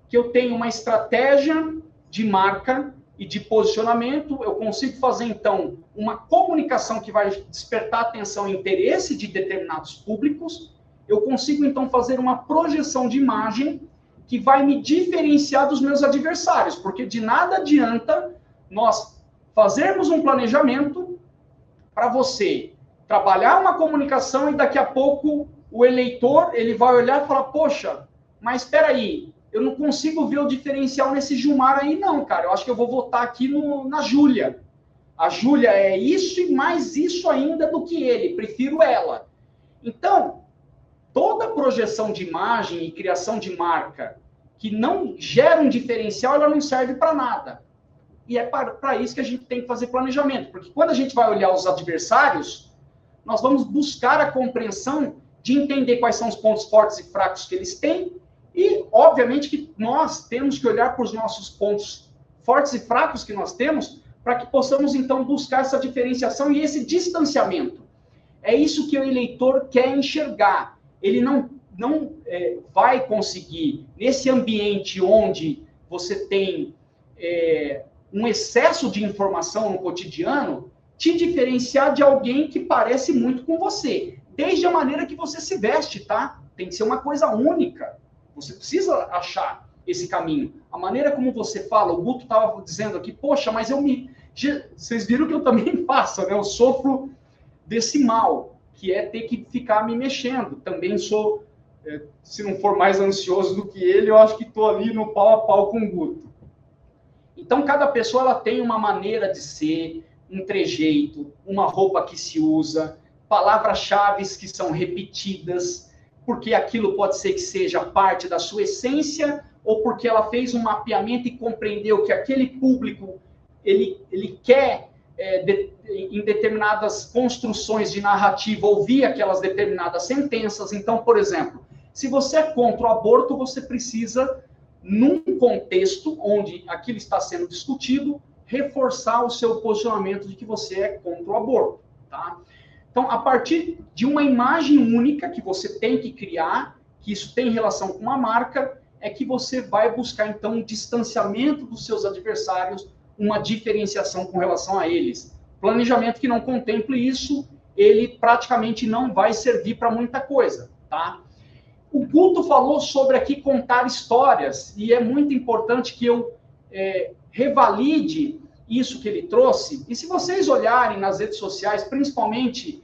que eu tenho uma estratégia de marca e de posicionamento, eu consigo fazer, então, uma comunicação que vai despertar atenção e interesse de determinados públicos, eu consigo, então, fazer uma projeção de imagem que vai me diferenciar dos meus adversários, porque de nada adianta nós fazermos um planejamento para você trabalhar uma comunicação e daqui a pouco o eleitor ele vai olhar e falar, poxa, mas espera aí, eu não consigo ver o diferencial nesse Gilmar aí não, cara, eu acho que eu vou votar aqui na Júlia. A Júlia é isso e mais isso ainda do que ele, prefiro ela. Então, toda projeção de imagem e criação de marca que não gera um diferencial, ela não serve para nada. E é para isso que a gente tem que fazer planejamento, porque quando a gente vai olhar os adversários, nós vamos buscar a compreensão de entender quais são os pontos fortes e fracos que eles têm e, obviamente, que nós temos que olhar para os nossos pontos fortes e fracos que nós temos para que possamos, então, buscar essa diferenciação e esse distanciamento. É isso que o eleitor quer enxergar. Ele não vai conseguir, nesse ambiente onde você tem um excesso de informação no cotidiano, te diferenciar de alguém que parece muito com você. Desde a maneira que você se veste, tá? Tem que ser uma coisa única. Você precisa achar esse caminho. A maneira como você fala, o Guto estava dizendo aqui, poxa, mas vocês viram que eu também faço, né? Eu sofro desse mal, que é ter que ficar me mexendo. Também sou, se não for mais ansioso do que ele, eu acho que estou ali no pau a pau com o Guto. Então, cada pessoa ela tem uma maneira de ser, um trejeito, uma roupa que se usa, palavras-chave que são repetidas, porque aquilo pode ser que seja parte da sua essência, ou porque ela fez um mapeamento e compreendeu que aquele público ele quer, em determinadas construções de narrativa, ouvir aquelas determinadas sentenças. Então, por exemplo, se você é contra o aborto, você precisa, num contexto onde aquilo está sendo discutido, reforçar o seu posicionamento de que você é contra o aborto, tá? Então, a partir de uma imagem única que você tem que criar, que isso tem relação com uma marca, é que você vai buscar, então, um distanciamento dos seus adversários, uma diferenciação com relação a eles. Planejamento que não contemple isso, ele praticamente não vai servir para muita coisa, tá? O Guto falou sobre aqui contar histórias, e é muito importante que eu revalide isso que ele trouxe. E se vocês olharem nas redes sociais, principalmente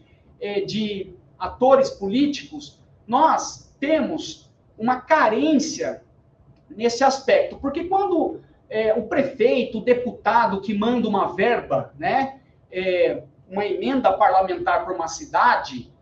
de atores políticos, nós temos uma carência nesse aspecto. Porque quando o prefeito, o deputado que manda uma verba, né, uma emenda parlamentar para uma cidade,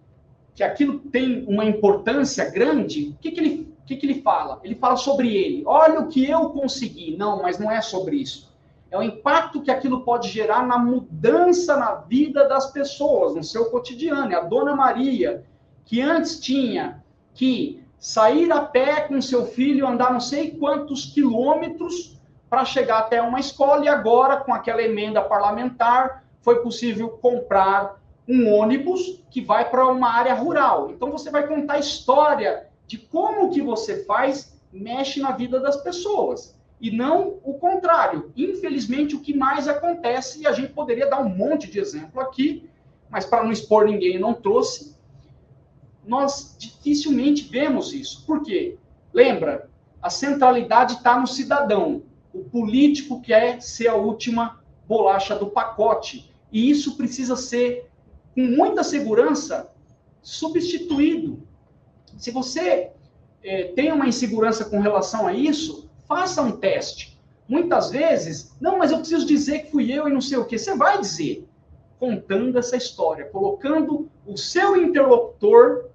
que aquilo tem uma importância grande, o que ele fala? Ele fala sobre ele. Olha o que eu consegui. Não, mas não é sobre isso. É o impacto que aquilo pode gerar na mudança na vida das pessoas, no seu cotidiano. É a Dona Maria, que antes tinha que sair a pé com seu filho, andar não sei quantos quilômetros para chegar até uma escola, e agora, com aquela emenda parlamentar, foi possível comprar um ônibus que vai para uma área rural. Então, você vai contar a história de como o que você faz mexe na vida das pessoas. E não o contrário. Infelizmente, o que mais acontece, e a gente poderia dar um monte de exemplo aqui, mas para não expor ninguém, não trouxe, nós dificilmente vemos isso. Por quê? Lembra, a centralidade está no cidadão. O político quer ser a última bolacha do pacote. E isso precisa ser, com muita segurança, substituído. Se você tem uma insegurança com relação a isso, faça um teste. Muitas vezes, não, mas eu preciso dizer que fui eu e não sei o quê. Você vai dizer, contando essa história, colocando o seu interlocutor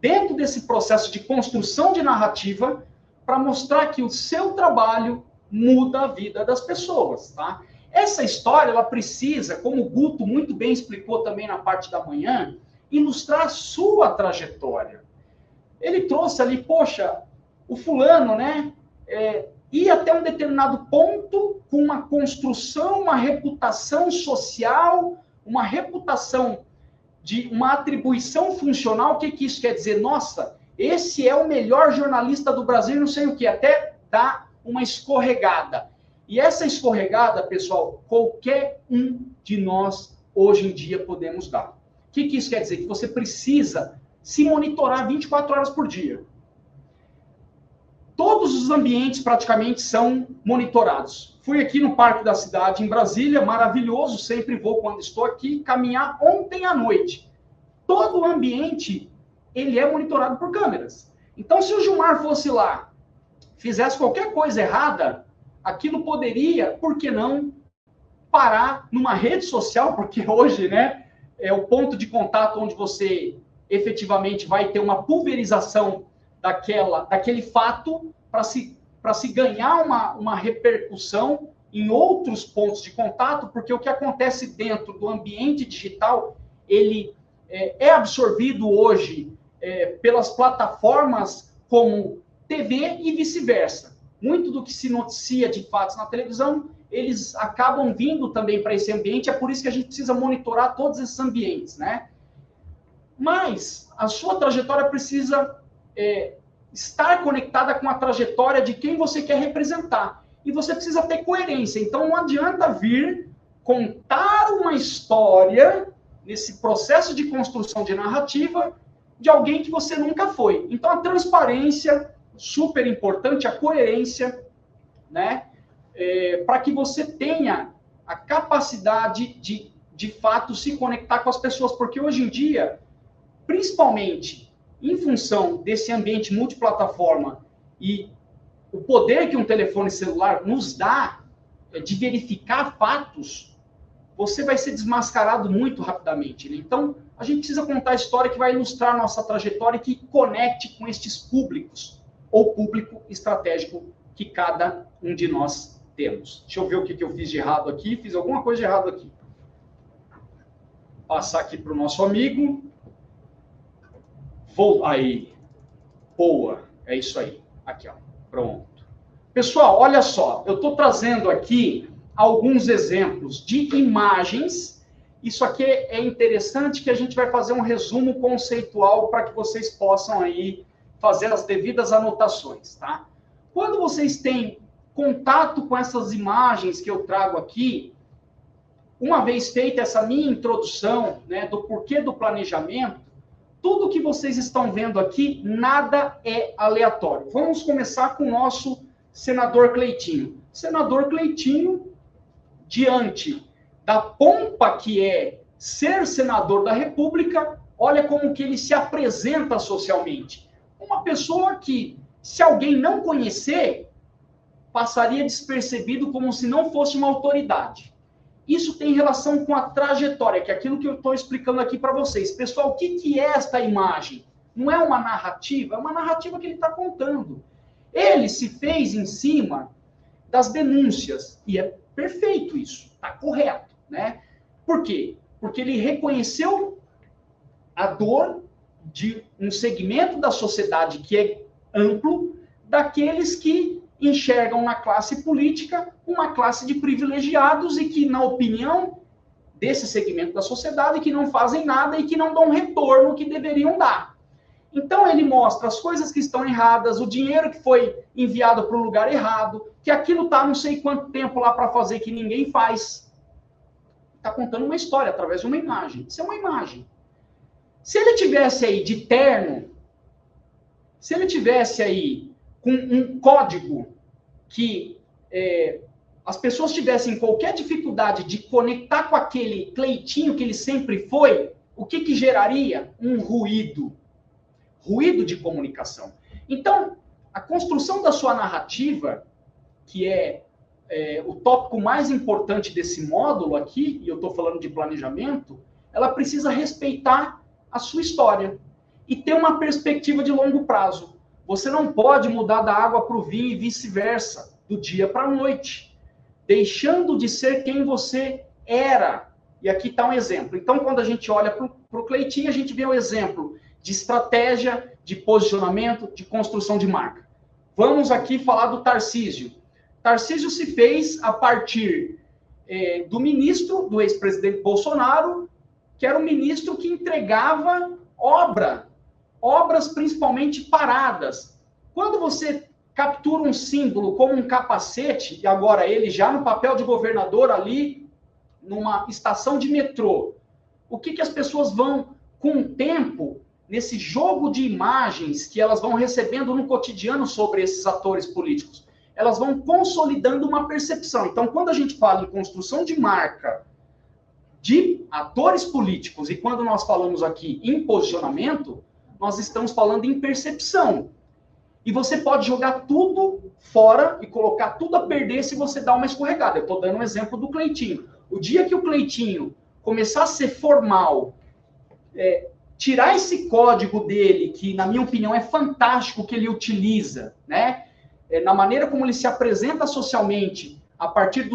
dentro desse processo de construção de narrativa para mostrar que o seu trabalho muda a vida das pessoas, tá? Essa história, ela precisa, como o Guto muito bem explicou também na parte da manhã, ilustrar a sua trajetória. Ele trouxe ali, poxa, o fulano, né, ia até um determinado ponto com uma construção, uma reputação social, uma reputação de uma atribuição funcional. O que isso quer dizer? Nossa, esse é o melhor jornalista do Brasil, não sei o que, até dá uma escorregada. E essa escorregada, pessoal, qualquer um de nós, hoje em dia, podemos dar. O que isso quer dizer? Que você precisa se monitorar 24 horas por dia. Todos os ambientes praticamente são monitorados. Fui aqui no Parque da Cidade, em Brasília, maravilhoso, sempre vou quando estou aqui, caminhar ontem à noite. Todo o ambiente, ele é monitorado por câmeras. Então, se o Gilmar fosse lá, fizesse qualquer coisa errada, aquilo poderia, por que não, parar numa rede social, porque hoje, né, é o ponto de contato onde você efetivamente vai ter uma pulverização daquele fato para se ganhar uma repercussão em outros pontos de contato, porque o que acontece dentro do ambiente digital, ele é absorvido hoje pelas plataformas como TV e vice-versa. Muito do que se noticia de fatos na televisão, eles acabam vindo também para esse ambiente, é por isso que a gente precisa monitorar todos esses ambientes, né? Mas a sua trajetória precisa estar conectada com a trajetória de quem você quer representar. E você precisa ter coerência. Então, não adianta vir contar uma história nesse processo de construção de narrativa de alguém que você nunca foi. Então, a transparência, super importante, a coerência, né? Para que você tenha a capacidade de fato, se conectar com as pessoas. Porque hoje em dia, principalmente em função desse ambiente multiplataforma e o poder que um telefone celular nos dá de verificar fatos, você vai ser desmascarado muito rapidamente, né? Então, a gente precisa contar a história que vai ilustrar a nossa trajetória e que conecte com estes públicos, ou público estratégico que cada um de nós temos. Deixa eu ver o que eu fiz de errado aqui. Fiz alguma coisa de errado aqui. Passar aqui para o nosso amigo. Aí. Boa. É isso aí. Aqui, ó. Pronto. Pessoal, olha só. Eu estou trazendo aqui alguns exemplos de imagens. Isso aqui é interessante, que a gente vai fazer um resumo conceitual para que vocês possam aí fazer as devidas anotações, tá? Quando vocês têm contato com essas imagens que eu trago aqui, uma vez feita essa minha introdução, né, do porquê do planejamento, tudo que vocês estão vendo aqui, nada é aleatório. Vamos começar com o nosso senador Cleitinho. Senador Cleitinho, diante da pompa que é ser senador da República, olha como que ele se apresenta socialmente. Uma pessoa que, se alguém não conhecer, passaria despercebido como se não fosse uma autoridade. Isso tem relação com a trajetória, que é aquilo que eu estou explicando aqui para vocês. Pessoal, o que é esta imagem? Não é uma narrativa, é uma narrativa que ele está contando. Ele se fez em cima das denúncias, e é perfeito isso, está correto, né? Por quê? Porque ele reconheceu a dor de um segmento da sociedade que é amplo, daqueles que enxergam na classe política uma classe de privilegiados e que, na opinião desse segmento da sociedade, que não fazem nada e que não dão retorno que deveriam dar. Então, ele mostra as coisas que estão erradas, o dinheiro que foi enviado para o lugar errado, que aquilo está não sei quanto tempo lá para fazer que ninguém faz. Está contando uma história através de uma imagem. Isso é uma imagem. Se ele tivesse aí de terno, se ele tivesse aí com um código que as pessoas tivessem qualquer dificuldade de conectar com aquele Cleitinho que ele sempre foi, o que geraria? Um ruído. Ruído de comunicação. Então, a construção da sua narrativa, que é o tópico mais importante desse módulo aqui, e eu estou falando de planejamento, ela precisa respeitar a sua história. e ter uma perspectiva de longo prazo. Você não pode mudar da água para o vinho e vice-versa, do dia para a noite, deixando de ser quem você era. E aqui está um exemplo. Então, quando a gente olha para o Cleitinho, a gente vê o exemplo de estratégia, de posicionamento, de construção de marca. Vamos aqui falar do Tarcísio. Tarcísio se fez a partir do ministro, do ex-presidente Bolsonaro, que era um ministro que entregava obras principalmente paradas. Quando você captura um símbolo como um capacete, e agora ele já no papel de governador ali, numa estação de metrô, o que as pessoas vão, com o tempo, nesse jogo de imagens que elas vão recebendo no cotidiano sobre esses atores políticos, elas vão consolidando uma percepção. Então, quando a gente fala em construção de marca de atores políticos, e quando nós falamos aqui em posicionamento, nós estamos falando em percepção. E você pode jogar tudo fora e colocar tudo a perder se você dá uma escorregada. Eu estou dando um exemplo do Cleitinho. O dia que o Cleitinho começar a ser formal, tirar esse código dele, que na minha opinião é fantástico que ele utiliza, né? Na maneira como ele se apresenta socialmente, a partir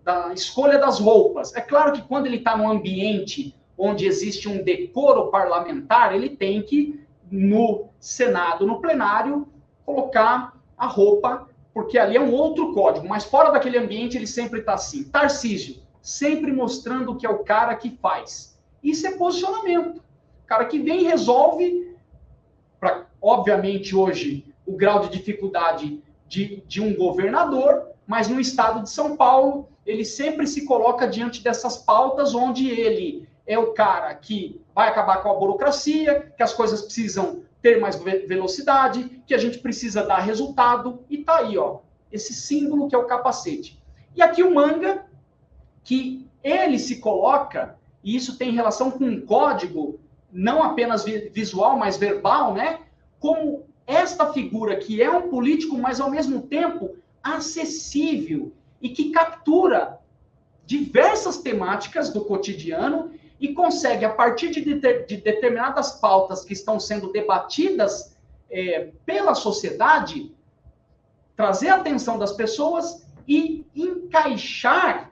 da escolha das roupas. É claro que quando ele está num ambiente onde existe um decoro parlamentar, ele tem que, no Senado, no plenário, colocar a roupa, porque ali é um outro código, mas fora daquele ambiente ele sempre está assim. Tarcísio, sempre mostrando que é o cara que faz. Isso é posicionamento. O cara que vem e resolve, obviamente hoje, o grau de dificuldade de um governador, mas no estado de São Paulo, ele sempre se coloca diante dessas pautas onde ele é o cara que vai acabar com a burocracia, que as coisas precisam ter mais velocidade, que a gente precisa dar resultado, e tá aí, ó, esse símbolo que é o capacete. E aqui o Manga, que ele se coloca, e isso tem relação com um código, não apenas visual, mas verbal, né? Como esta figura que é um político, mas ao mesmo tempo acessível e que captura diversas temáticas do cotidiano e consegue, a partir de determinadas pautas que estão sendo debatidas pela sociedade, trazer a atenção das pessoas e encaixar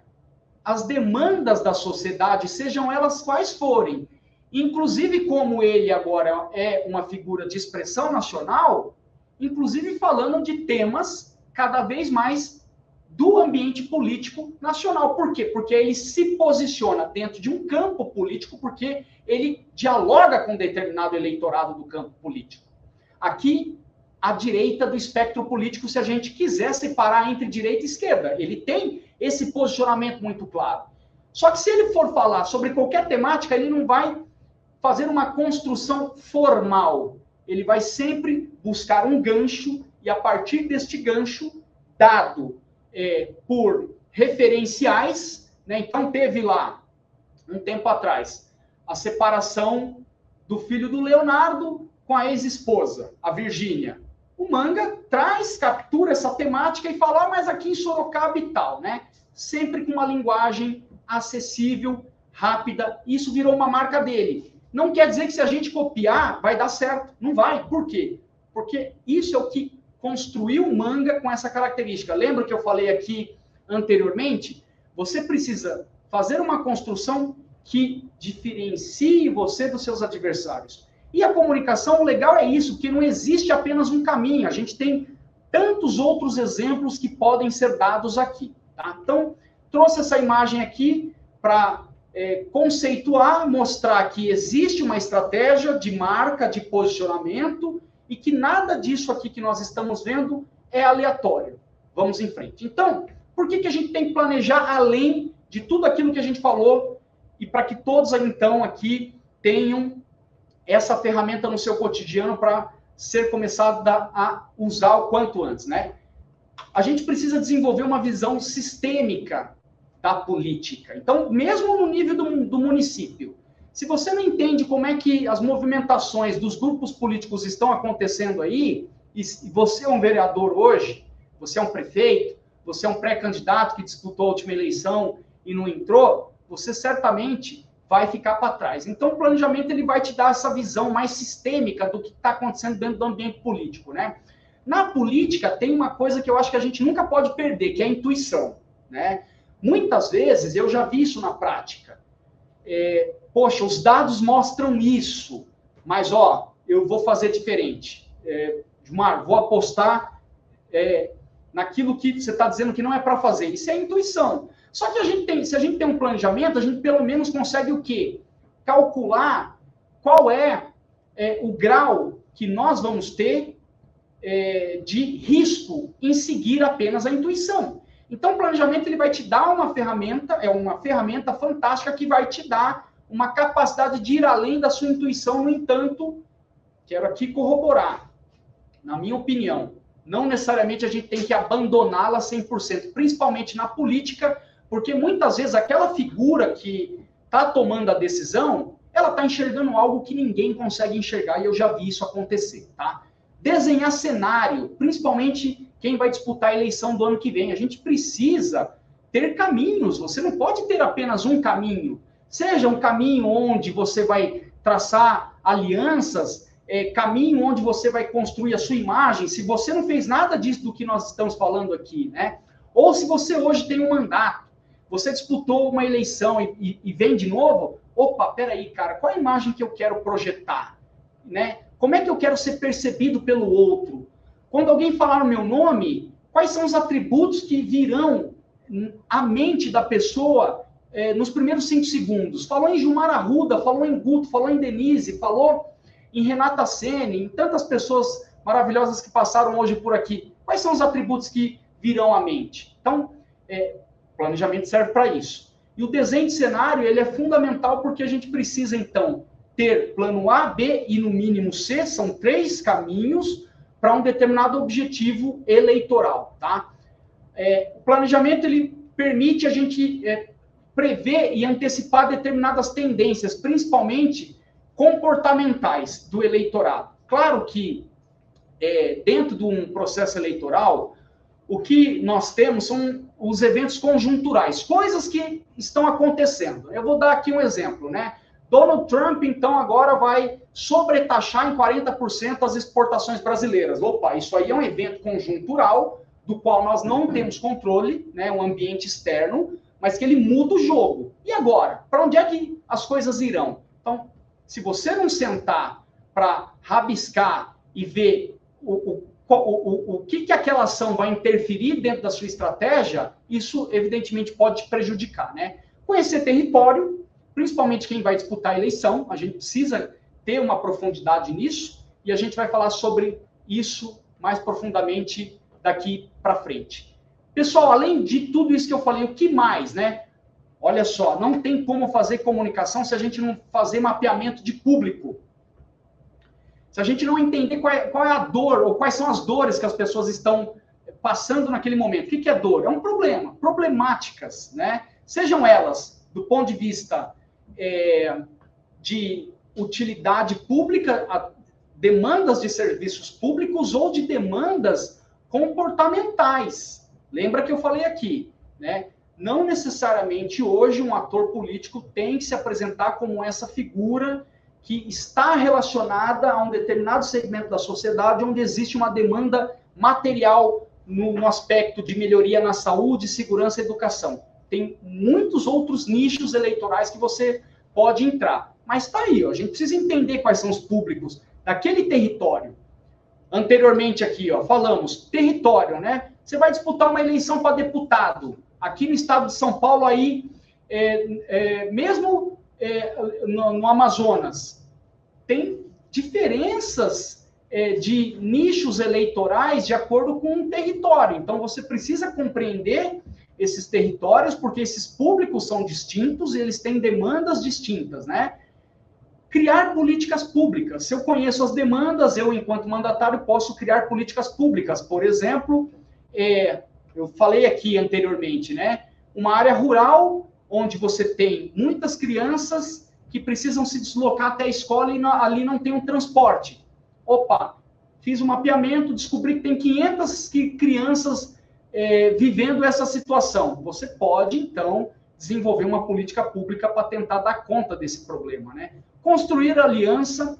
as demandas da sociedade, sejam elas quais forem. Inclusive, como ele agora é uma figura de expressão nacional, inclusive falando de temas cada vez mais do ambiente político nacional. Por quê? Porque ele se posiciona dentro de um campo político, porque ele dialoga com determinado eleitorado do campo político. Aqui, à direita do espectro político, se a gente quiser separar entre direita e esquerda, ele tem esse posicionamento muito claro. Só que se ele for falar sobre qualquer temática, ele não vai fazer uma construção formal. Ele vai sempre buscar um gancho e, a partir deste gancho, dado por referenciais, né? Então, teve lá, um tempo atrás, a separação do filho do Leonardo com a ex-esposa, a Virgínia. O Manga captura essa temática e fala, mas aqui em Sorocaba e tal, né? Sempre com uma linguagem acessível, rápida. Isso virou uma marca dele. Não quer dizer que se a gente copiar, vai dar certo. Não vai. Por quê? Porque isso é o que construiu o Manga com essa característica. Lembra que eu falei aqui anteriormente? Você precisa fazer uma construção que diferencie você dos seus adversários. E a comunicação, o legal é isso, que não existe apenas um caminho. A gente tem tantos outros exemplos que podem ser dados aqui. Tá? Então, trouxe essa imagem aqui para conceituar, mostrar que existe uma estratégia de marca, de posicionamento, e que nada disso aqui que nós estamos vendo é aleatório. Vamos em frente. Então, por que a gente tem que planejar além de tudo aquilo que a gente falou, e para que todos, então, aqui tenham essa ferramenta no seu cotidiano para ser começada a usar o quanto antes, né? A gente precisa desenvolver uma visão sistêmica da política. Então, mesmo no nível do município, se você não entende como é que as movimentações dos grupos políticos estão acontecendo aí, e você é um vereador hoje, você é um prefeito, você é um pré-candidato que disputou a última eleição e não entrou, você certamente vai ficar para trás. Então, o planejamento ele vai te dar essa visão mais sistêmica do que está acontecendo dentro do ambiente político, né? Na política, tem uma coisa que eu acho que a gente nunca pode perder, que é a intuição, né? Muitas vezes, eu já vi isso na prática. Poxa, os dados mostram isso, mas, ó, eu vou fazer diferente. Gilmar, vou apostar naquilo que você está dizendo que não é para fazer. Isso é intuição. Só que se a gente tem um planejamento, a gente pelo menos consegue o quê? Calcular qual é o grau que nós vamos ter de risco em seguir apenas a intuição. Então, o planejamento ele vai te dar uma ferramenta fantástica que vai te dar uma capacidade de ir além da sua intuição. No entanto, quero aqui corroborar, na minha opinião, não necessariamente a gente tem que abandoná-la 100%, principalmente na política, porque muitas vezes aquela figura que está tomando a decisão, ela está enxergando algo que ninguém consegue enxergar, e eu já vi isso acontecer, tá? Desenhar cenário, principalmente quem vai disputar a eleição do ano que vem. A gente precisa ter caminhos, você não pode ter apenas um caminho. Seja um caminho onde você vai traçar alianças, caminho onde você vai construir a sua imagem, se você não fez nada disso do que nós estamos falando aqui, né? Ou se você hoje tem um mandato, você disputou uma eleição e vem de novo, opa, peraí, cara, qual a imagem que eu quero projetar, né? Como é que eu quero ser percebido pelo outro? Quando alguém falar o meu nome, quais são os atributos que virão à mente da pessoa nos primeiros 5 segundos? Falou em Gilmar Arruda, falou em Guto, falou em Denise, falou em Renata Sene, em tantas pessoas maravilhosas que passaram hoje por aqui. Quais são os atributos que virão à mente? Então, planejamento serve para isso. E o desenho de cenário, ele é fundamental porque a gente precisa, então, ter plano A, B e, no mínimo, C, são 3 caminhos para um determinado objetivo eleitoral, tá? O planejamento, ele permite a gente prever e antecipar determinadas tendências, principalmente comportamentais do eleitorado. Claro que, dentro de um processo eleitoral, o que nós temos são os eventos conjunturais, coisas que estão acontecendo. Eu vou dar aqui um exemplo, né? Donald Trump, então, agora vai sobretaxar em 40% as exportações brasileiras. Opa, isso aí é um evento conjuntural, do qual nós não temos controle, né? Um ambiente externo, mas que ele muda o jogo. E agora? Para onde é que as coisas irão? Então, se você não sentar para rabiscar e ver o que aquela ação vai interferir dentro da sua estratégia, isso, evidentemente, pode te prejudicar, né? Conhecer território, principalmente quem vai disputar a eleição, a gente precisa ter uma profundidade nisso, e a gente vai falar sobre isso mais profundamente daqui para frente. Pessoal, além de tudo isso que eu falei, o que mais, né? Olha só, não tem como fazer comunicação se a gente não fazer mapeamento de público. Se a gente não entender qual é a dor, ou quais são as dores que as pessoas estão passando naquele momento. O que é dor? É um problema, problemáticas, né? Sejam elas do ponto de vista de utilidade pública, demandas de serviços públicos ou de demandas comportamentais. Lembra que eu falei aqui, né? Não necessariamente hoje um ator político tem que se apresentar como essa figura que está relacionada a um determinado segmento da sociedade onde existe uma demanda material no aspecto de melhoria na saúde, segurança e educação. Tem muitos outros nichos eleitorais que você pode entrar. Mas está aí, ó, a gente precisa entender quais são os públicos daquele território. Anteriormente aqui, ó, falamos território, né? Você vai disputar uma eleição para deputado. Aqui no estado de São Paulo, aí, mesmo no Amazonas, tem diferenças de nichos eleitorais de acordo com o território. Então, você precisa compreender esses territórios, porque esses públicos são distintos e eles têm demandas distintas, né? Criar políticas públicas. Se eu conheço as demandas, eu, enquanto mandatário, posso criar políticas públicas. Por exemplo, eu falei aqui anteriormente, né? Uma área rural, onde você tem muitas crianças que precisam se deslocar até a escola e ali não tem um transporte. Opa, fiz um mapeamento, descobri que tem 500 crianças vivendo essa situação. Você pode, então, desenvolver uma política pública para tentar dar conta desse problema, né? Construir aliança,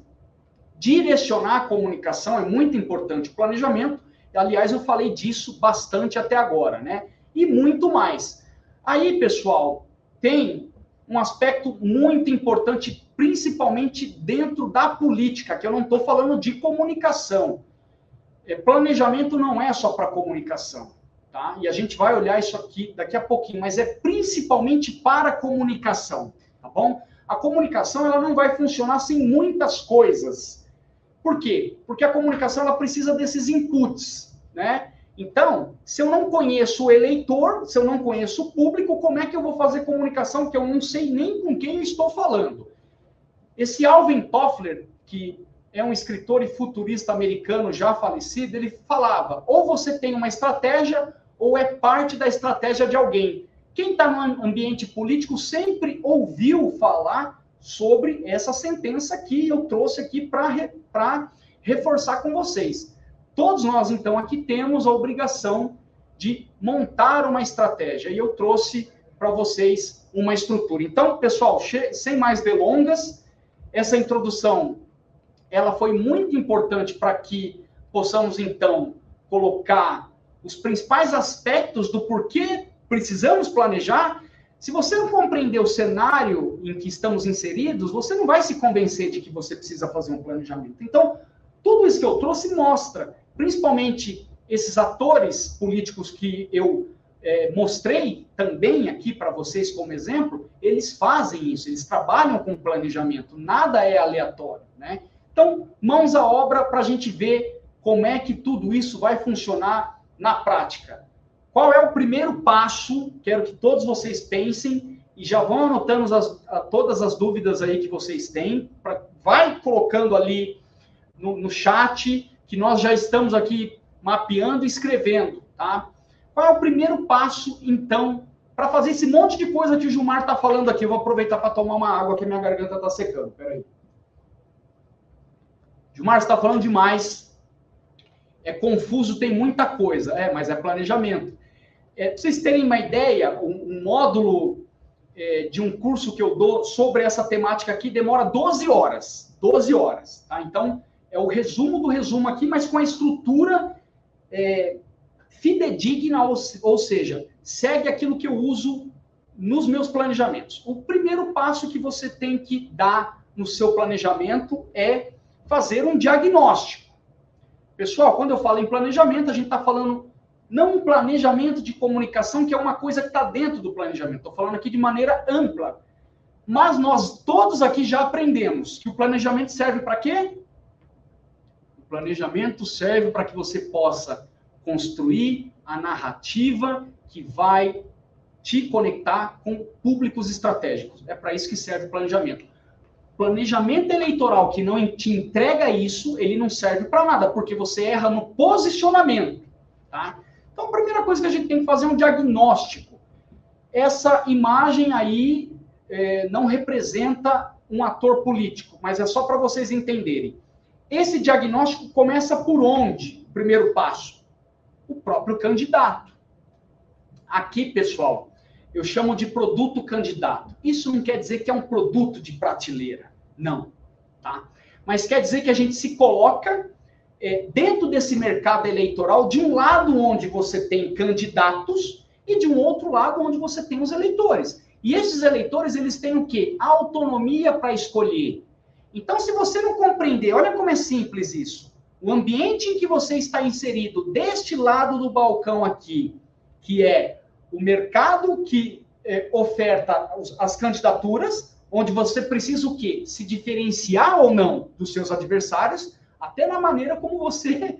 direcionar a comunicação, é muito importante o planejamento, aliás, eu falei disso bastante até agora, né? E muito mais. Aí, pessoal, tem um aspecto muito importante, principalmente dentro da política, que eu não estou falando de comunicação. Planejamento não é só para comunicação, tá? E a gente vai olhar isso aqui daqui a pouquinho, mas é principalmente para a comunicação, tá bom? A comunicação, ela não vai funcionar sem muitas coisas. Por quê? Porque a comunicação, ela precisa desses inputs, né? Então, se eu não conheço o eleitor, se eu não conheço o público, como é que eu vou fazer comunicação que eu não sei nem com quem eu estou falando? Esse Alvin Toffler, que é um escritor e futurista americano já falecido, ele falava, ou você tem uma estratégia, ou é parte da estratégia de alguém. Quem está no ambiente político sempre ouviu falar sobre essa sentença que eu trouxe aqui para reforçar com vocês. Todos nós, então, aqui temos a obrigação de montar uma estratégia. E eu trouxe para vocês uma estrutura. Então, pessoal, sem mais delongas, essa introdução ela foi muito importante para que possamos, então, colocar os principais aspectos do porquê precisamos planejar. Se você não compreender o cenário em que estamos inseridos, você não vai se convencer de que você precisa fazer um planejamento. Então, tudo isso que eu trouxe mostra, principalmente esses atores políticos que eu mostrei também aqui para vocês como exemplo, eles fazem isso, eles trabalham com planejamento, nada é aleatório, né? Então, mãos à obra para a gente ver como é que tudo isso vai funcionar na prática. Qual é o primeiro passo? Quero que todos vocês pensem e já vão anotando todas as dúvidas aí que vocês têm. Vai colocando ali no chat, que nós já estamos aqui mapeando e escrevendo, tá? Qual é o primeiro passo, então, para fazer esse monte de coisa que o Gilmar está falando aqui? Eu vou aproveitar para tomar uma água, que minha garganta está secando. Peraí. Gilmar, você está falando demais. É confuso, tem muita coisa. Mas é planejamento. Para vocês terem uma ideia, um módulo de um curso que eu dou sobre essa temática aqui demora 12 horas. 12 horas, tá? Então, é o resumo do resumo aqui, mas com a estrutura fidedigna, ou seja, segue aquilo que eu uso nos meus planejamentos. O primeiro passo que você tem que dar no seu planejamento é fazer um diagnóstico. Pessoal, quando eu falo em planejamento, a gente está falando não um planejamento de comunicação, que é uma coisa que está dentro do planejamento. Estou falando aqui de maneira ampla. Mas nós todos aqui já aprendemos que o planejamento serve para quê? O planejamento serve para que você possa construir a narrativa que vai te conectar com públicos estratégicos. É para isso que serve o planejamento. Planejamento eleitoral que não te entrega isso, ele não serve para nada, porque você erra no posicionamento, tá? Então, a primeira coisa que a gente tem que fazer é um diagnóstico. Essa imagem aí não representa um ator político, mas é só para vocês entenderem. Esse diagnóstico começa por onde? O primeiro passo. O próprio candidato. Aqui, pessoal, eu chamo de produto candidato. Isso não quer dizer que é um produto de prateleira. Não. Tá? Mas quer dizer que a gente se coloca dentro desse mercado eleitoral, de um lado onde você tem candidatos e de um outro lado onde você tem os eleitores. E esses eleitores, eles têm o quê? A autonomia para escolher. Então, se você não compreender, olha como é simples isso. O ambiente em que você está inserido, deste lado do balcão aqui, que é o mercado que oferta as candidaturas, onde você precisa o quê? Se diferenciar ou não dos seus adversários, até na maneira como você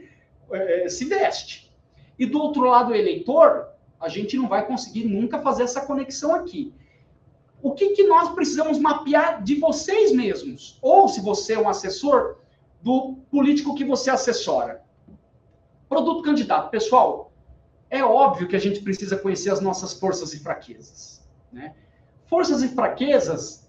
se veste. E do outro lado, o eleitor, a gente não vai conseguir nunca fazer essa conexão aqui. O que nós precisamos mapear de vocês mesmos? Ou, se você é um assessor, do político que você assessora. Produto candidato. Pessoal, é óbvio que a gente precisa conhecer as nossas forças e fraquezas, né? Forças e fraquezas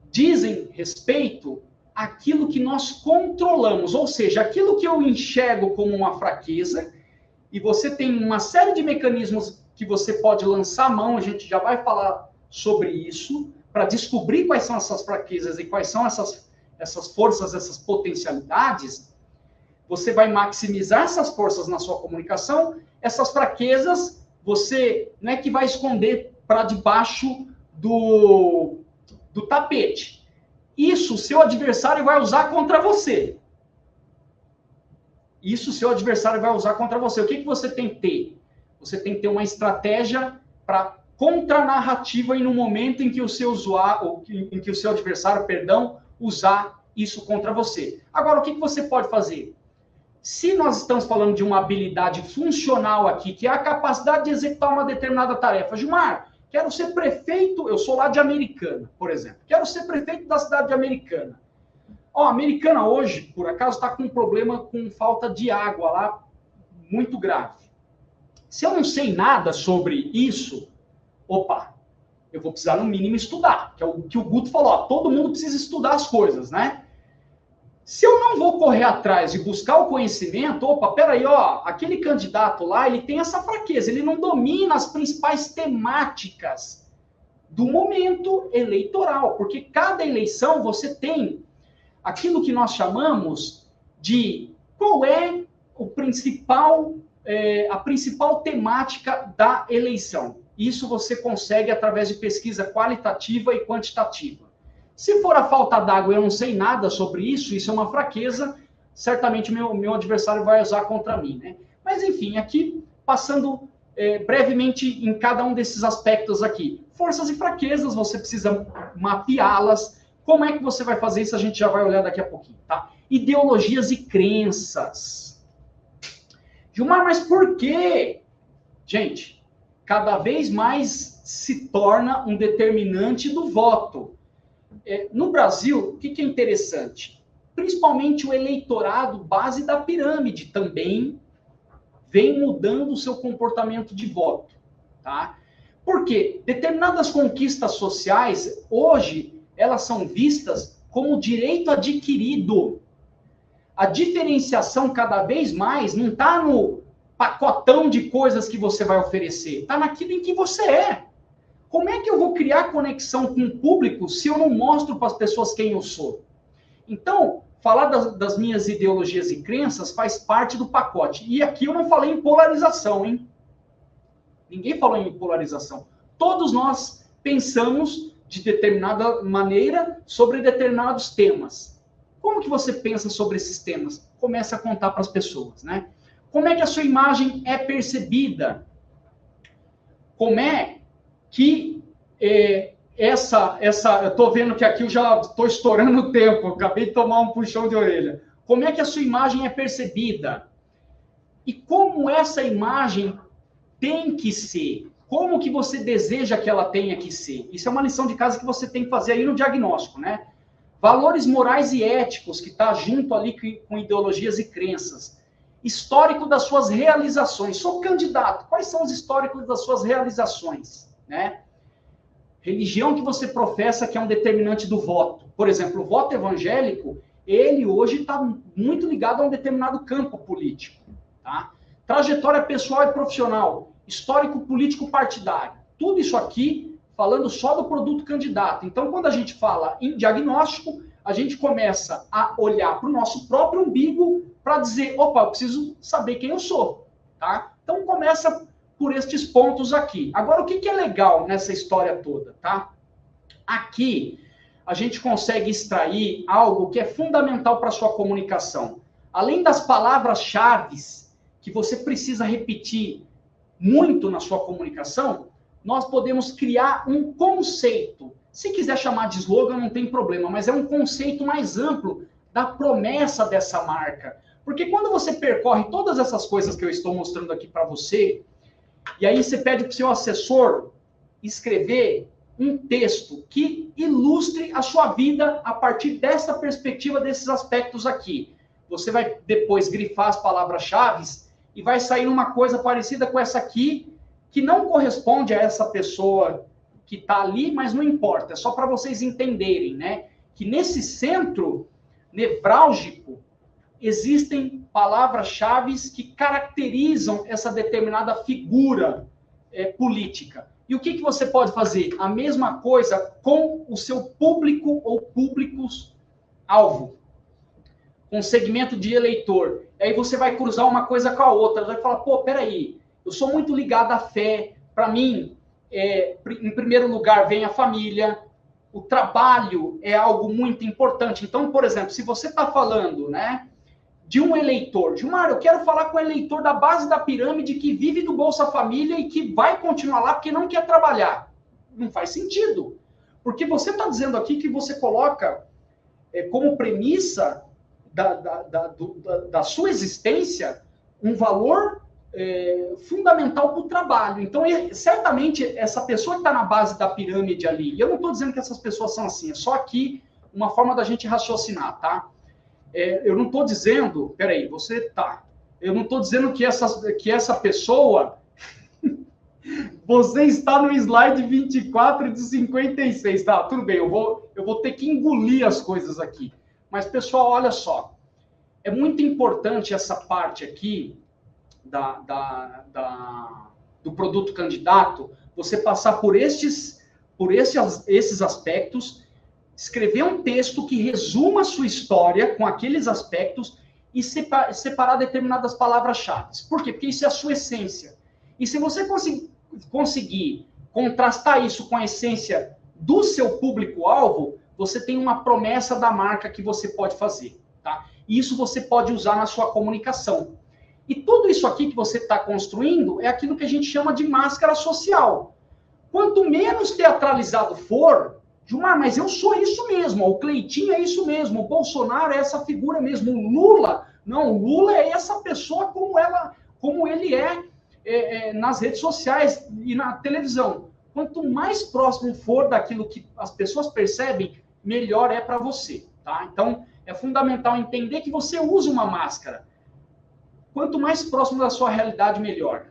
dizem respeito àquilo que nós controlamos, ou seja, aquilo que eu enxergo como uma fraqueza, e você tem uma série de mecanismos que você pode lançar a mão, a gente já vai falar sobre isso, para descobrir quais são essas fraquezas e quais são essas forças, essas potencialidades, você vai maximizar essas forças na sua comunicação, essas fraquezas você não é que vai esconder para debaixo do tapete. Isso o seu adversário vai usar contra você. Isso o seu adversário vai usar contra você. O que você tem que ter? Você tem que ter uma estratégia para contra-narrativa e no momento em que o seu adversário, usar isso contra você. Agora, o que você pode fazer? Se nós estamos falando de uma habilidade funcional aqui, que é a capacidade de executar uma determinada tarefa. Gilmar, quero ser prefeito, eu sou lá de Americana, por exemplo. Quero ser prefeito da cidade de Americana. Ó, Americana hoje, por acaso, está com um problema com falta de água lá, muito grave. Se eu não sei nada sobre isso, opa, eu vou precisar no mínimo estudar, que é o que o Guto falou, ó, todo mundo precisa estudar as coisas, né? Se eu não vou correr atrás e buscar o conhecimento, opa, peraí, ó, aquele candidato lá, ele tem essa fraqueza, ele não domina as principais temáticas do momento eleitoral, porque cada eleição você tem aquilo que nós chamamos de qual é a principal temática da eleição. Isso você consegue através de pesquisa qualitativa e quantitativa. Se for a falta d'água e eu não sei nada sobre isso, isso é uma fraqueza, certamente meu adversário vai usar contra mim, né? Mas, enfim, aqui, passando brevemente em cada um desses aspectos aqui. Forças e fraquezas, você precisa mapeá-las. Como é que você vai fazer isso? A gente já vai olhar daqui a pouquinho, tá? Ideologias e crenças. Gilmar, mas por quê? Gente, cada vez mais se torna um determinante do voto. No Brasil, o que é interessante? Principalmente o eleitorado base da pirâmide também vem mudando o seu comportamento de voto, tá? Porque determinadas conquistas sociais, hoje, elas são vistas como direito adquirido. A diferenciação cada vez mais não está no pacotão de coisas que você vai oferecer, está naquilo em que você é. Como é que eu vou criar conexão com o público se eu não mostro para as pessoas quem eu sou? Então, falar das minhas ideologias e crenças faz parte do pacote. E aqui eu não falei em polarização, hein? Ninguém falou em polarização. Todos nós pensamos de determinada maneira sobre determinados temas. Como que você pensa sobre esses temas? Começa a contar para as pessoas, né? Como é que a sua imagem é percebida? Como é que eu estou vendo que aqui eu já estou estourando o tempo, acabei de tomar um puxão de orelha. Como é que a sua imagem é percebida? E como essa imagem tem que ser? Como que você deseja que ela tenha que ser? Isso é uma lição de casa que você tem que fazer aí no diagnóstico, né? Valores morais e éticos, que está junto ali com ideologias e crenças. Histórico das suas realizações. Sou candidato. Quais são os históricos das suas realizações? Né? Religião que você professa que é um determinante do voto. Por exemplo, o voto evangélico, ele hoje está muito ligado a um determinado campo político. Tá? Trajetória pessoal e profissional. Histórico político partidário. Tudo isso aqui falando só do produto candidato. Então, quando a gente fala em diagnóstico, a gente começa a olhar para o nosso próprio umbigo para dizer, opa, eu preciso saber quem eu sou. Tá? Então, começa por estes pontos aqui. Agora, o que é legal nessa história toda, tá? Aqui, a gente consegue extrair algo que é fundamental para a sua comunicação. Além das palavras-chave que você precisa repetir muito na sua comunicação, nós podemos criar um conceito. Se quiser chamar de slogan, não tem problema, mas é um conceito mais amplo da promessa dessa marca. Porque quando você percorre todas essas coisas que eu estou mostrando aqui para você, e aí você pede para o seu assessor escrever um texto que ilustre a sua vida a partir dessa perspectiva, desses aspectos aqui. Você vai depois grifar as palavras-chave e vai sair uma coisa parecida com essa aqui, que não corresponde a essa pessoa que está ali, mas não importa. É só para vocês entenderem, né? Que nesse centro nevrálgico existem palavras-chave que caracterizam essa determinada figura política. E o que você pode fazer? A mesma coisa com o seu público ou públicos-alvo, com segmento de eleitor. E aí você vai cruzar uma coisa com a outra, vai falar, pô, peraí, eu sou muito ligado à fé, para mim, em primeiro lugar vem a família, o trabalho é algo muito importante. Então, por exemplo, se você está falando, né, de um eleitor, Gilmar, eu quero falar com o eleitor da base da pirâmide que vive do Bolsa Família e que vai continuar lá porque não quer trabalhar. Não faz sentido. Porque você está dizendo aqui que você coloca como premissa da sua existência um valor fundamental para o trabalho. Então, certamente, essa pessoa que está na base da pirâmide ali, e eu não estou dizendo que essas pessoas são assim, é só aqui uma forma da gente raciocinar, tá? Eu não estou dizendo, peraí, você tá. Eu não estou dizendo que essa pessoa. Você está no slide 24 de 56, tá? Tudo bem, eu vou ter que engolir as coisas aqui. Mas, pessoal, olha só. É muito importante essa parte aqui do produto candidato, você passar por esses aspectos, escrever um texto que resuma a sua história com aqueles aspectos e separar determinadas palavras-chave. Por quê? Porque isso é a sua essência. E se você conseguir contrastar isso com a essência do seu público-alvo, você tem uma promessa da marca que você pode fazer, tá? E isso você pode usar na sua comunicação. E tudo isso aqui que você está construindo é aquilo que a gente chama de máscara social. Quanto menos teatralizado for, Gilmar, mas eu sou isso mesmo, o Cleitinho é isso mesmo, o Bolsonaro é essa figura mesmo, o Lula, não, o Lula é essa pessoa como ele nas redes sociais e na televisão. Quanto mais próximo for daquilo que as pessoas percebem, melhor é para você, tá? Então, é fundamental entender que você usa uma máscara. Quanto mais próximo da sua realidade, melhor.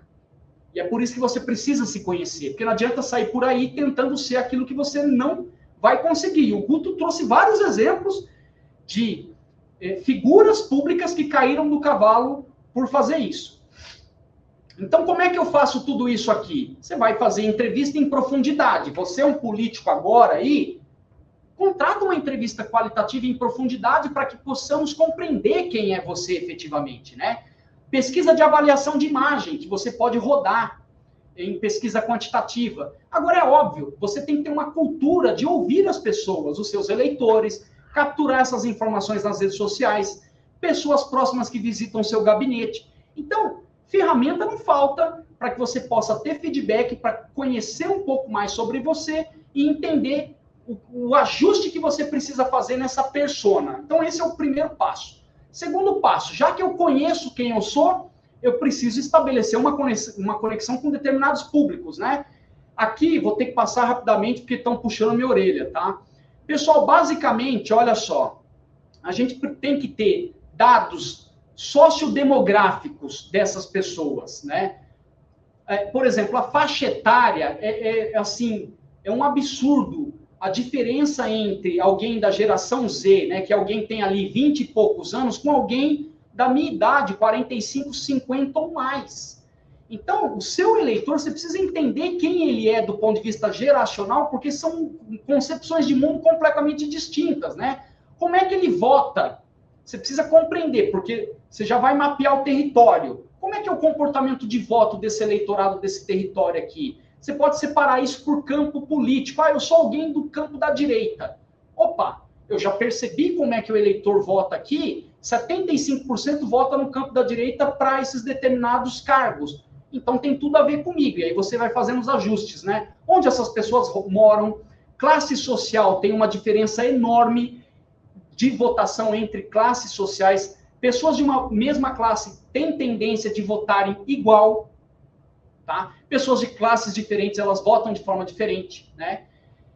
E é por isso que você precisa se conhecer, porque não adianta sair por aí tentando ser aquilo que você não vai conseguir. O Guto trouxe vários exemplos de figuras públicas que caíram do cavalo por fazer isso. Então, como é que eu faço tudo isso aqui? Você vai fazer entrevista em profundidade. Você é um político agora aí, contrata uma entrevista qualitativa em profundidade para que possamos compreender quem é você efetivamente, né? Pesquisa de avaliação de imagem, que você pode rodar em pesquisa quantitativa. Agora, é óbvio, você tem que ter uma cultura de ouvir as pessoas, os seus eleitores, capturar essas informações nas redes sociais, pessoas próximas que visitam o seu gabinete. Então, ferramenta não falta para que você possa ter feedback, para conhecer um pouco mais sobre você e entender o ajuste que você precisa fazer nessa persona. Então, esse é o primeiro passo. Segundo passo, já que eu conheço quem eu sou, eu preciso estabelecer uma conexão com determinados públicos, né? Aqui, vou ter que passar rapidamente, porque estão puxando a minha orelha, tá? Pessoal, basicamente, olha só, a gente tem que ter dados sociodemográficos dessas pessoas, né? Por exemplo, a faixa etária é um absurdo. A diferença entre alguém da geração Z, né, que alguém tem ali 20 e poucos anos, com alguém da minha idade, 45, 50 ou mais. Então, o seu eleitor, você precisa entender quem ele é do ponto de vista geracional, porque são concepções de mundo completamente distintas, né? Como é que ele vota? Você precisa compreender, porque você já vai mapear o território. Como é que é o comportamento de voto desse eleitorado, desse território aqui? Você pode separar isso por campo político. Eu sou alguém do campo da direita. Opa, eu já percebi como é que o eleitor vota aqui. 75% vota no campo da direita para esses determinados cargos. Então tem tudo a ver comigo. E aí você vai fazendo os ajustes, né? Onde essas pessoas moram, classe social tem uma diferença enorme de votação entre classes sociais. Pessoas de uma mesma classe têm tendência de votarem igual. Tá? Pessoas de classes diferentes, elas votam de forma diferente, né?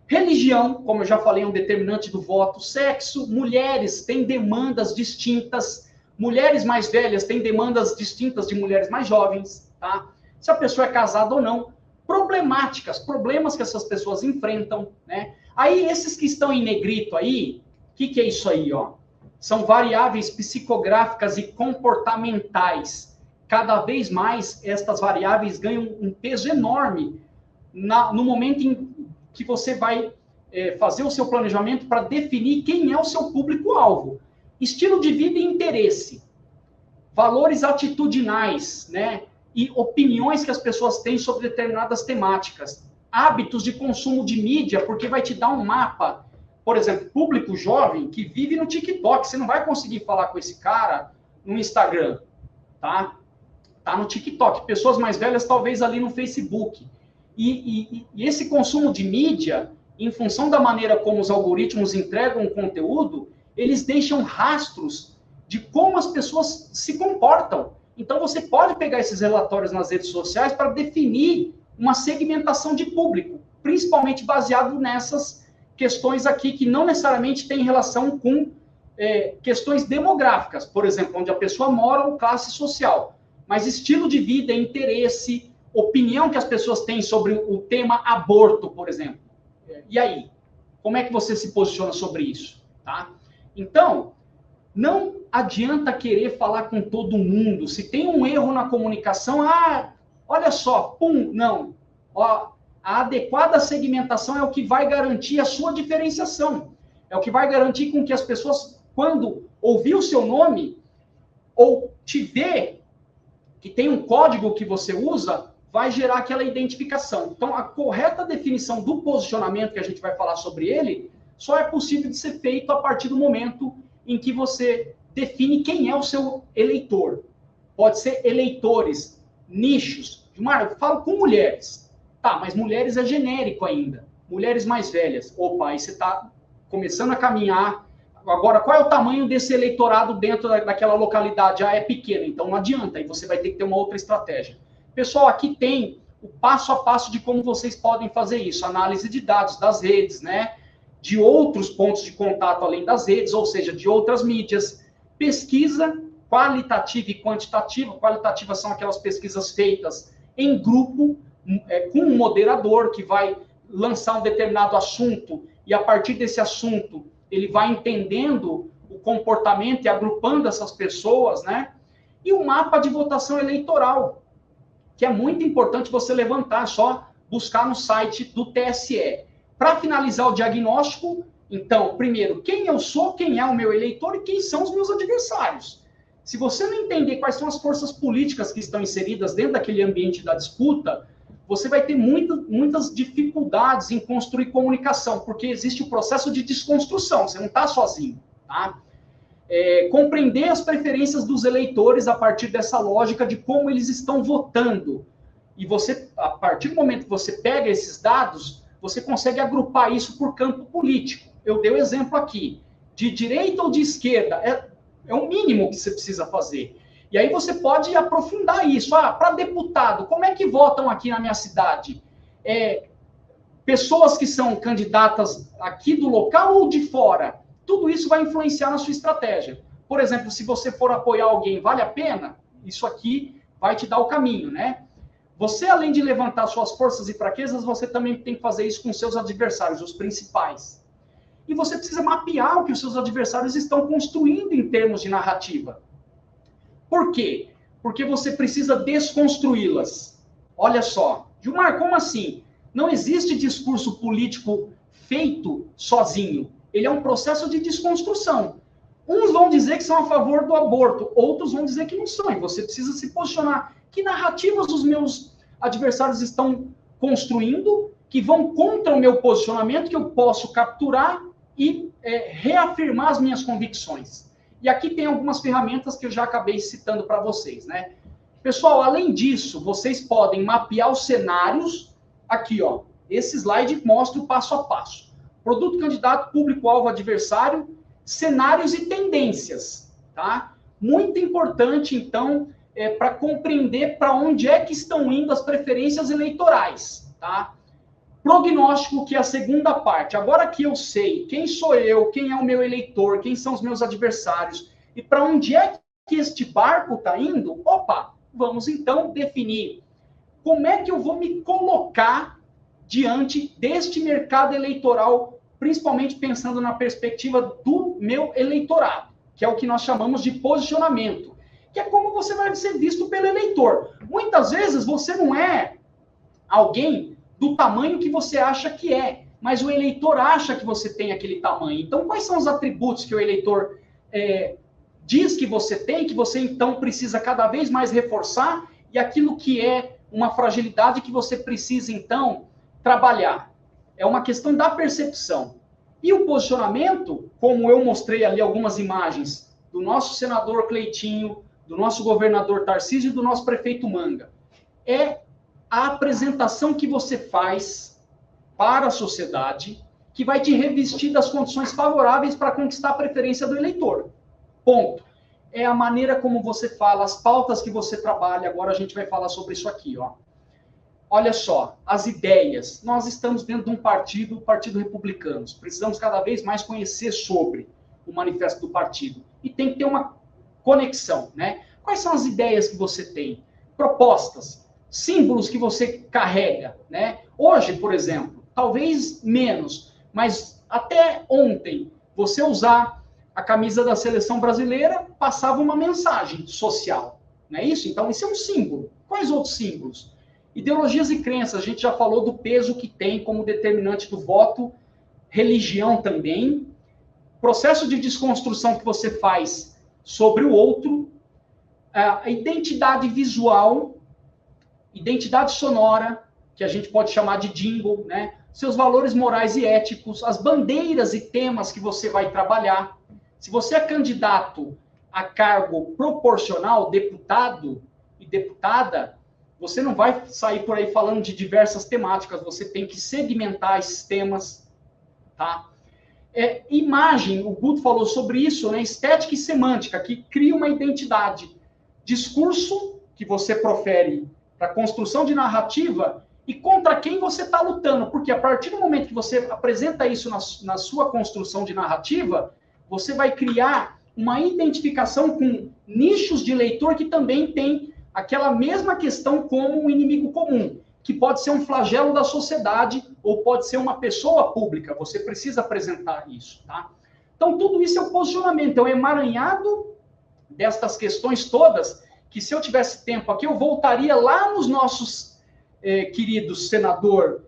Religião, como eu já falei, é um determinante do voto. Sexo, mulheres têm demandas distintas. Mulheres mais velhas têm demandas distintas de mulheres mais jovens, tá? Se a pessoa é casada ou não. Problemas que essas pessoas enfrentam, né? Aí, esses que estão em negrito aí, o que é isso aí, ó? São variáveis psicográficas e comportamentais. Cada vez mais, estas variáveis ganham um peso enorme no momento em que você vai fazer o seu planejamento para definir quem é o seu público-alvo. Estilo de vida e interesse. Valores atitudinais, né? E opiniões que as pessoas têm sobre determinadas temáticas. Hábitos de consumo de mídia, porque vai te dar um mapa. Por exemplo, público jovem que vive no TikTok. Você não vai conseguir falar com esse cara no Instagram, tá? Tá no TikTok. Pessoas mais velhas, talvez ali no Facebook. E esse consumo de mídia, em função da maneira como os algoritmos entregam o conteúdo, eles deixam rastros de como as pessoas se comportam. Então, você pode pegar esses relatórios nas redes sociais para definir uma segmentação de público, principalmente baseado nessas questões aqui, que não necessariamente têm relação com questões demográficas, por exemplo, onde a pessoa mora ou classe social, mas estilo de vida, interesse, opinião que as pessoas têm sobre o tema aborto, por exemplo. E aí? Como é que você se posiciona sobre isso? Tá? Então, não adianta querer falar com todo mundo. Se tem um erro na comunicação, olha só, pum, não. Ó, a adequada segmentação é o que vai garantir a sua diferenciação. É o que vai garantir com que as pessoas, quando ouvir o seu nome, ou te ver que tem um código que você usa, vai gerar aquela identificação. Então, a correta definição do posicionamento, que a gente vai falar sobre ele, só é possível de ser feito a partir do momento em que você define quem é o seu eleitor. Pode ser eleitores, nichos. Gilmar, eu falo com mulheres. Tá, mas mulheres é genérico ainda. Mulheres mais velhas. Opa, aí você está começando a caminhar. Agora, qual é o tamanho desse eleitorado dentro daquela localidade? É pequeno, então não adianta. Aí você vai ter que ter uma outra estratégia. Pessoal, aqui tem o passo a passo de como vocês podem fazer isso. Análise de dados das redes, né? De outros pontos de contato além das redes, ou seja, de outras mídias. Pesquisa qualitativa e quantitativa. Qualitativa são aquelas pesquisas feitas em grupo, com um moderador que vai lançar um determinado assunto e a partir desse assunto ele vai entendendo o comportamento e agrupando essas pessoas, né? E o mapa de votação eleitoral, que é muito importante você levantar, só buscar no site do TSE. Para finalizar o diagnóstico, então, primeiro, quem eu sou, quem é o meu eleitor e quem são os meus adversários. Se você não entender quais são as forças políticas que estão inseridas dentro daquele ambiente da disputa, você vai ter muitas dificuldades em construir comunicação, porque existe o processo de desconstrução, você não está sozinho, tá? Compreender as preferências dos eleitores a partir dessa lógica de como eles estão votando. E você, a partir do momento que você pega esses dados, você consegue agrupar isso por campo político. Eu dei o exemplo aqui, de direita ou de esquerda, é o mínimo que você precisa fazer. E aí você pode aprofundar isso. Para deputado, como é que votam aqui na minha cidade? Pessoas que são candidatas aqui do local ou de fora? Tudo isso vai influenciar na sua estratégia. Por exemplo, se você for apoiar alguém, vale a pena? Isso aqui vai te dar o caminho, né? Você, além de levantar suas forças e fraquezas, você também tem que fazer isso com seus adversários, os principais. E você precisa mapear o que os seus adversários estão construindo em termos de narrativa. Por quê? Porque você precisa desconstruí-las. Olha só. Gilmar, como assim? Não existe discurso político feito sozinho. Ele é um processo de desconstrução. Uns vão dizer que são a favor do aborto, outros vão dizer que não são. E você precisa se posicionar. Que narrativas os meus adversários estão construindo que vão contra o meu posicionamento, que eu posso capturar e reafirmar as minhas convicções. E aqui tem algumas ferramentas que eu já acabei citando para vocês, né? Pessoal, além disso, vocês podem mapear os cenários. Aqui, ó. Esse slide mostra o passo a passo. Produto, candidato, público-alvo, adversário, cenários e tendências, tá? Muito importante, então, para compreender para onde é que estão indo as preferências eleitorais, tá? Prognóstico, que é a segunda parte. Agora que eu sei quem sou eu, quem é o meu eleitor, quem são os meus adversários e para onde é que este barco está indo, vamos então definir como é que eu vou me colocar diante deste mercado eleitoral, principalmente pensando na perspectiva do meu eleitorado, que é o que nós chamamos de posicionamento, que é como você vai ser visto pelo eleitor. Muitas vezes você não é alguém do tamanho que você acha que é, mas o eleitor acha que você tem aquele tamanho. Então, quais são os atributos que o eleitor diz que você então precisa cada vez mais reforçar, e aquilo que é uma fragilidade que você precisa, então, trabalhar? É uma questão da percepção. E o posicionamento, como eu mostrei ali algumas imagens do nosso senador Cleitinho, do nosso governador Tarcísio e do nosso prefeito Manga, é a apresentação que você faz para a sociedade que vai te revestir das condições favoráveis para conquistar a preferência do eleitor. Ponto. É a maneira como você fala, as pautas que você trabalha. Agora a gente vai falar sobre isso aqui, ó. Olha só, as ideias. Nós estamos dentro de um partido, o Partido Republicano. Precisamos cada vez mais conhecer sobre o manifesto do partido. E tem que ter uma conexão, né? Quais são as ideias que você tem? Propostas, símbolos que você carrega, né? Hoje, por exemplo, talvez menos, mas até ontem, você usar a camisa da seleção brasileira passava uma mensagem social, não é isso? Então, isso é um símbolo. Quais outros símbolos? Ideologias e crenças, a gente já falou do peso que tem como determinante do voto, religião também, processo de desconstrução que você faz sobre o outro, a identidade visual, identidade sonora, que a gente pode chamar de jingle, né? Seus valores morais e éticos, as bandeiras e temas que você vai trabalhar. Se você é candidato a cargo proporcional, deputado e deputada, você não vai sair por aí falando de diversas temáticas, você tem que segmentar esses temas, tá? Imagem, o Guto falou sobre isso, né? Estética e semântica, que cria uma identidade. Discurso, que você profere para construção de narrativa, e contra quem você está lutando, porque a partir do momento que você apresenta isso na sua construção de narrativa, você vai criar uma identificação com nichos de leitor que também tem aquela mesma questão como um inimigo comum, que pode ser um flagelo da sociedade ou pode ser uma pessoa pública. Você precisa apresentar isso, tá? Então, tudo isso é o posicionamento, é um emaranhado destas questões todas, que se eu tivesse tempo aqui, eu voltaria lá nos nossos queridos senador,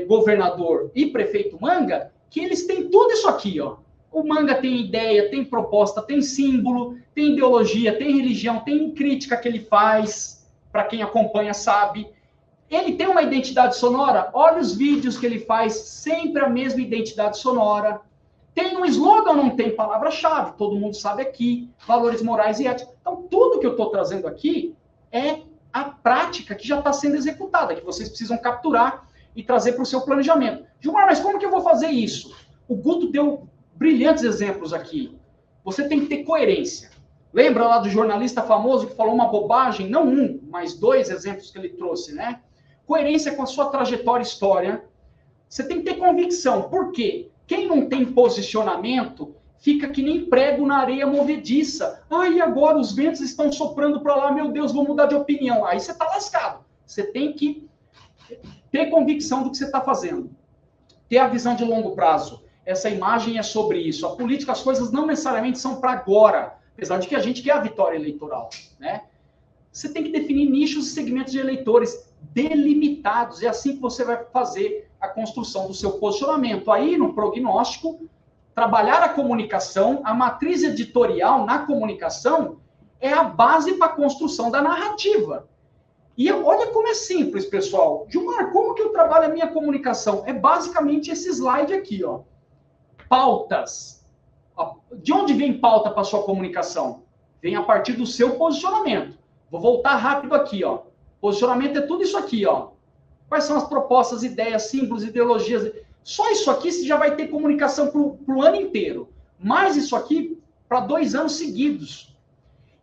governador e prefeito Manga, que eles têm tudo isso aqui, ó. O Manga tem ideia, tem proposta, tem símbolo, tem ideologia, tem religião, tem crítica que ele faz, para quem acompanha sabe. Ele tem uma identidade sonora, olha os vídeos que ele faz, sempre a mesma identidade sonora. Tem um slogan, não tem palavra-chave, todo mundo sabe aqui, valores morais e éticos. Então, tudo que eu estou trazendo aqui é a prática que já está sendo executada, que vocês precisam capturar e trazer para o seu planejamento. Gilmar, mas como que eu vou fazer isso? O Guto deu brilhantes exemplos aqui. Você tem que ter coerência. Lembra lá do jornalista famoso que falou uma bobagem? Não um, mas 2 exemplos que ele trouxe, né? Coerência com a sua trajetória e história. Você tem que ter convicção. Por quê? Quem não tem posicionamento fica que nem prego na areia movediça. E agora os ventos estão soprando para lá, meu Deus, vou mudar de opinião. Aí você está lascado. Você tem que ter convicção do que você está fazendo. Ter a visão de longo prazo. Essa imagem é sobre isso. A política, as coisas não necessariamente são para agora, apesar de que a gente quer a vitória eleitoral, né? Você tem que definir nichos e segmentos de eleitores delimitados. É assim que você vai fazer a construção do seu posicionamento. Aí, no prognóstico, trabalhar a comunicação, a matriz editorial na comunicação é a base para a construção da narrativa. E olha como é simples, pessoal. Gilmar, como que eu trabalho a minha comunicação? É basicamente esse slide aqui, ó. Pautas. De onde vem pauta para a sua comunicação? Vem a partir do seu posicionamento. Vou voltar rápido aqui, ó. Posicionamento é tudo isso aqui, ó. Quais são as propostas, ideias, símbolos, ideologias? Só isso aqui você já vai ter comunicação para o ano inteiro. Mais isso aqui para 2 anos seguidos.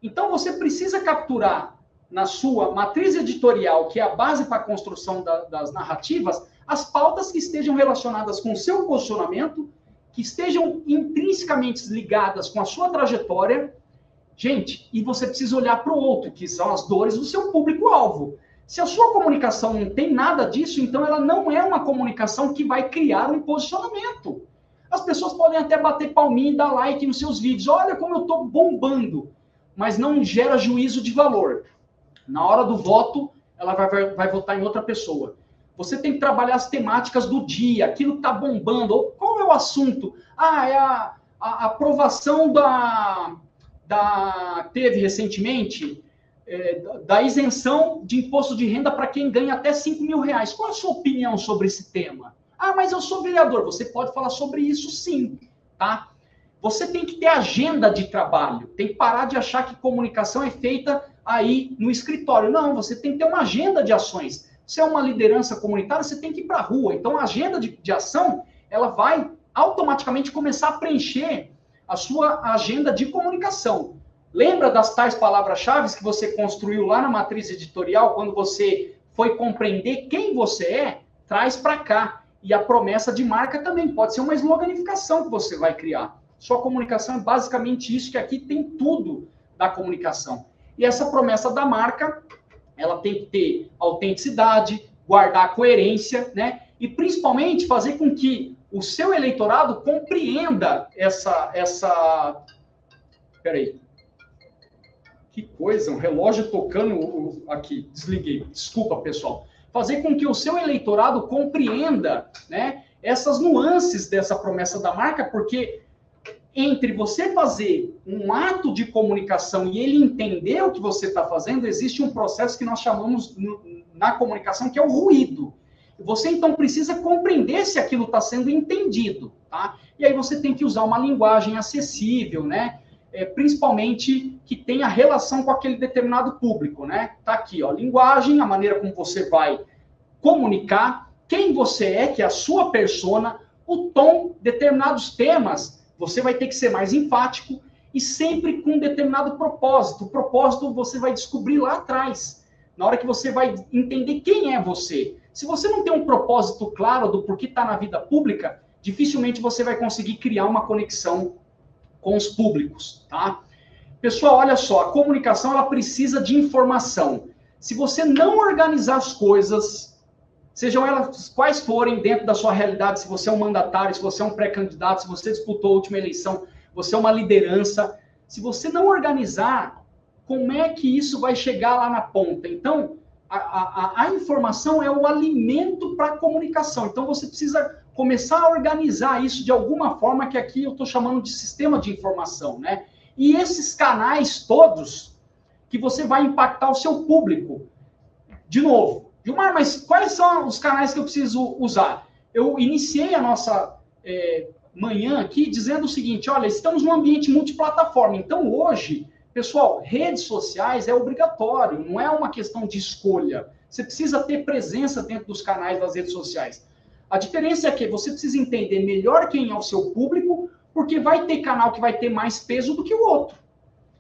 Então, você precisa capturar na sua matriz editorial, que é a base para a construção das narrativas, as pautas que estejam relacionadas com o seu posicionamento, que estejam intrinsecamente ligadas com a sua trajetória. Gente, e você precisa olhar para o outro, que são as dores do seu público-alvo. Se a sua comunicação não tem nada disso, então ela não é uma comunicação que vai criar um posicionamento. As pessoas podem até bater palminha e dar like nos seus vídeos. Olha como eu estou bombando. Mas não gera juízo de valor. Na hora do voto, ela vai votar em outra pessoa. Você tem que trabalhar as temáticas do dia, aquilo que está bombando. Ou qual é o assunto? É a aprovação teve recentemente da isenção de imposto de renda para quem ganha até 5 mil reais. Qual a sua opinião sobre esse tema? Mas eu sou vereador. Você pode falar sobre isso sim, tá? Você tem que ter agenda de trabalho. Tem que parar de achar que comunicação é feita aí no escritório. Não, você tem que ter uma agenda de ações. Se é uma liderança comunitária, você tem que ir para a rua. Então, a agenda de ação, ela vai automaticamente começar a preencher a sua agenda de comunicação. Lembra das tais palavras-chave que você construiu lá na matriz editorial, quando você foi compreender quem você é? Traz para cá. E a promessa de marca também pode ser uma sloganificação que você vai criar. Sua comunicação é basicamente isso, que aqui tem tudo da comunicação. E essa promessa da marca, ela tem que ter autenticidade, guardar a coerência, né? E principalmente fazer com que o seu eleitorado compreenda essa... Peraí. Que coisa, um relógio tocando aqui. Desliguei. Desculpa, pessoal. Fazer com que o seu eleitorado compreenda, né, essas nuances dessa promessa da marca, porque entre você fazer um ato de comunicação e ele entender o que você está fazendo, existe um processo que nós chamamos na comunicação, que é o ruído. Você, então, precisa compreender se aquilo está sendo entendido, tá? E aí você tem que usar uma linguagem acessível, né? Principalmente que tenha relação com aquele determinado público, né? Tá aqui, ó, linguagem, a maneira como você vai comunicar, quem você é, que é a sua persona, o tom, determinados temas, você vai ter que ser mais enfático e sempre com um determinado propósito. O propósito você vai descobrir lá atrás, na hora que você vai entender quem é você. Se você não tem um propósito claro do porquê está na vida pública, dificilmente você vai conseguir criar uma conexão com os públicos, tá? Pessoal, olha só, a comunicação ela precisa de informação. Se você não organizar as coisas, sejam elas quais forem dentro da sua realidade, se você é um mandatário, se você é um pré-candidato, se você disputou a última eleição, você é uma liderança, se você não organizar, como é que isso vai chegar lá na ponta? Então, a informação é o alimento para a comunicação. Então, você precisa começar a organizar isso de alguma forma, que aqui eu estou chamando de sistema de informação, né? E esses canais todos que você vai impactar o seu público. De novo, Gilmar, mas quais são os canais que eu preciso usar? Eu iniciei a nossa manhã aqui dizendo o seguinte, olha, estamos num ambiente multiplataforma. Então, hoje, pessoal, redes sociais é obrigatório, não é uma questão de escolha. Você precisa ter presença dentro dos canais das redes sociais. A diferença é que você precisa entender melhor quem é o seu público, porque vai ter canal que vai ter mais peso do que o outro.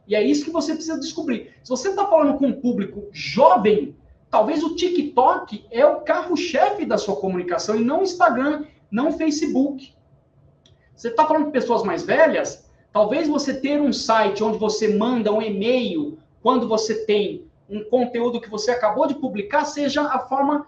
E é isso que você precisa descobrir. Se você está falando com um público jovem, talvez o TikTok é o carro-chefe da sua comunicação e não o Instagram, não o Facebook. Você está falando com pessoas mais velhas, talvez você ter um site onde você manda um e-mail quando você tem um conteúdo que você acabou de publicar, seja a forma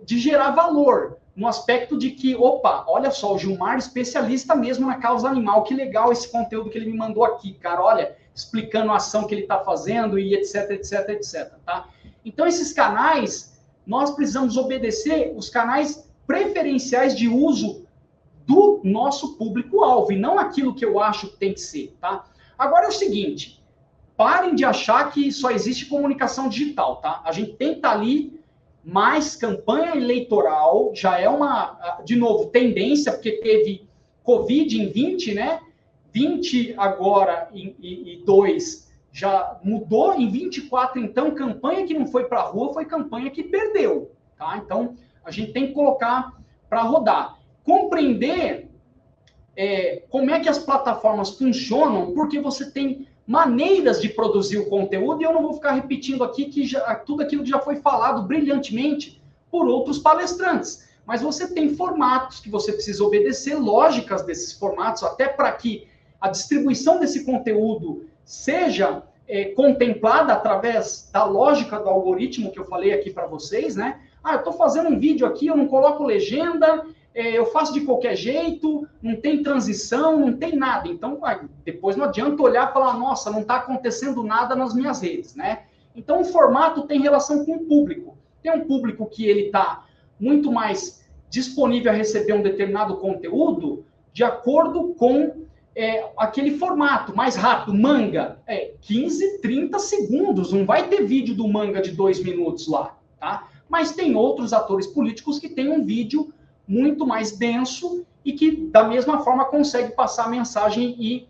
de gerar valor. No aspecto de que, opa, olha só, o Gilmar, especialista mesmo na causa animal, que legal esse conteúdo que ele me mandou aqui, cara, olha, explicando a ação que ele está fazendo e etc, etc, etc, tá? Então, esses canais, nós precisamos obedecer os canais preferenciais de uso do nosso público-alvo, e não aquilo que eu acho que tem que ser, tá? Agora é o seguinte, parem de achar que só existe comunicação digital, tá? A gente tem que estar ali, mas campanha eleitoral já é uma, de novo, tendência, porque teve Covid em 20, né? 20 agora e 2 já mudou, em 24, então, campanha que não foi para a rua foi campanha que perdeu, tá? Então, a gente tem que colocar para rodar. Compreender como é que as plataformas funcionam, porque você tem maneiras de produzir o conteúdo, e eu não vou ficar repetindo aqui que tudo aquilo que já foi falado brilhantemente por outros palestrantes. Mas você tem formatos que você precisa obedecer, lógicas desses formatos, até para que a distribuição desse conteúdo seja contemplada através da lógica do algoritmo que eu falei aqui para vocês, né? Eu estou fazendo um vídeo aqui, eu não coloco legenda, eu faço de qualquer jeito, não tem transição, não tem nada. Então, depois não adianta olhar e falar, nossa, não está acontecendo nada nas minhas redes, né? Então, o formato tem relação com o público. Tem um público que ele está muito mais disponível a receber um determinado conteúdo de acordo com aquele formato mais rápido. Manga, 15, 30 segundos, não vai ter vídeo do manga de 2 minutos lá, tá? Mas tem outros atores políticos que têm um vídeo muito mais denso e que, da mesma forma, consegue passar a mensagem e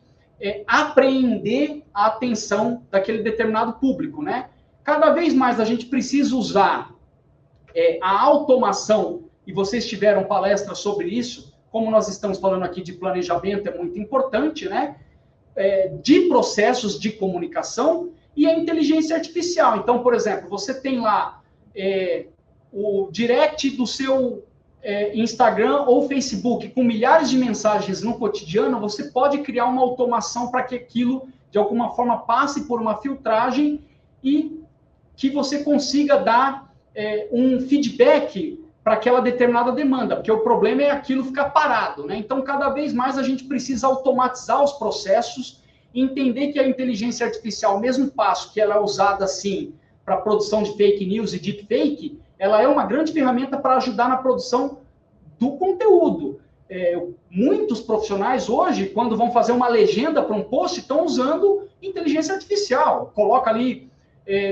apreender a atenção daquele determinado público, né? Cada vez mais a gente precisa usar a automação, e vocês tiveram palestras sobre isso, como nós estamos falando aqui de planejamento, é muito importante, né? De processos de comunicação e a inteligência artificial. Então, por exemplo, você tem lá o direct do seu Instagram ou Facebook com milhares de mensagens no cotidiano, você pode criar uma automação para que aquilo, de alguma forma, passe por uma filtragem e que você consiga dar um feedback para aquela determinada demanda, porque o problema é aquilo ficar parado, né? Então, cada vez mais a gente precisa automatizar os processos e entender que a inteligência artificial, ao mesmo passo que ela é usada, assim, para a produção de fake news e deepfake, ela é uma grande ferramenta para ajudar na produção do conteúdo. Muitos profissionais hoje, quando vão fazer uma legenda para um post, estão usando inteligência artificial. Coloca ali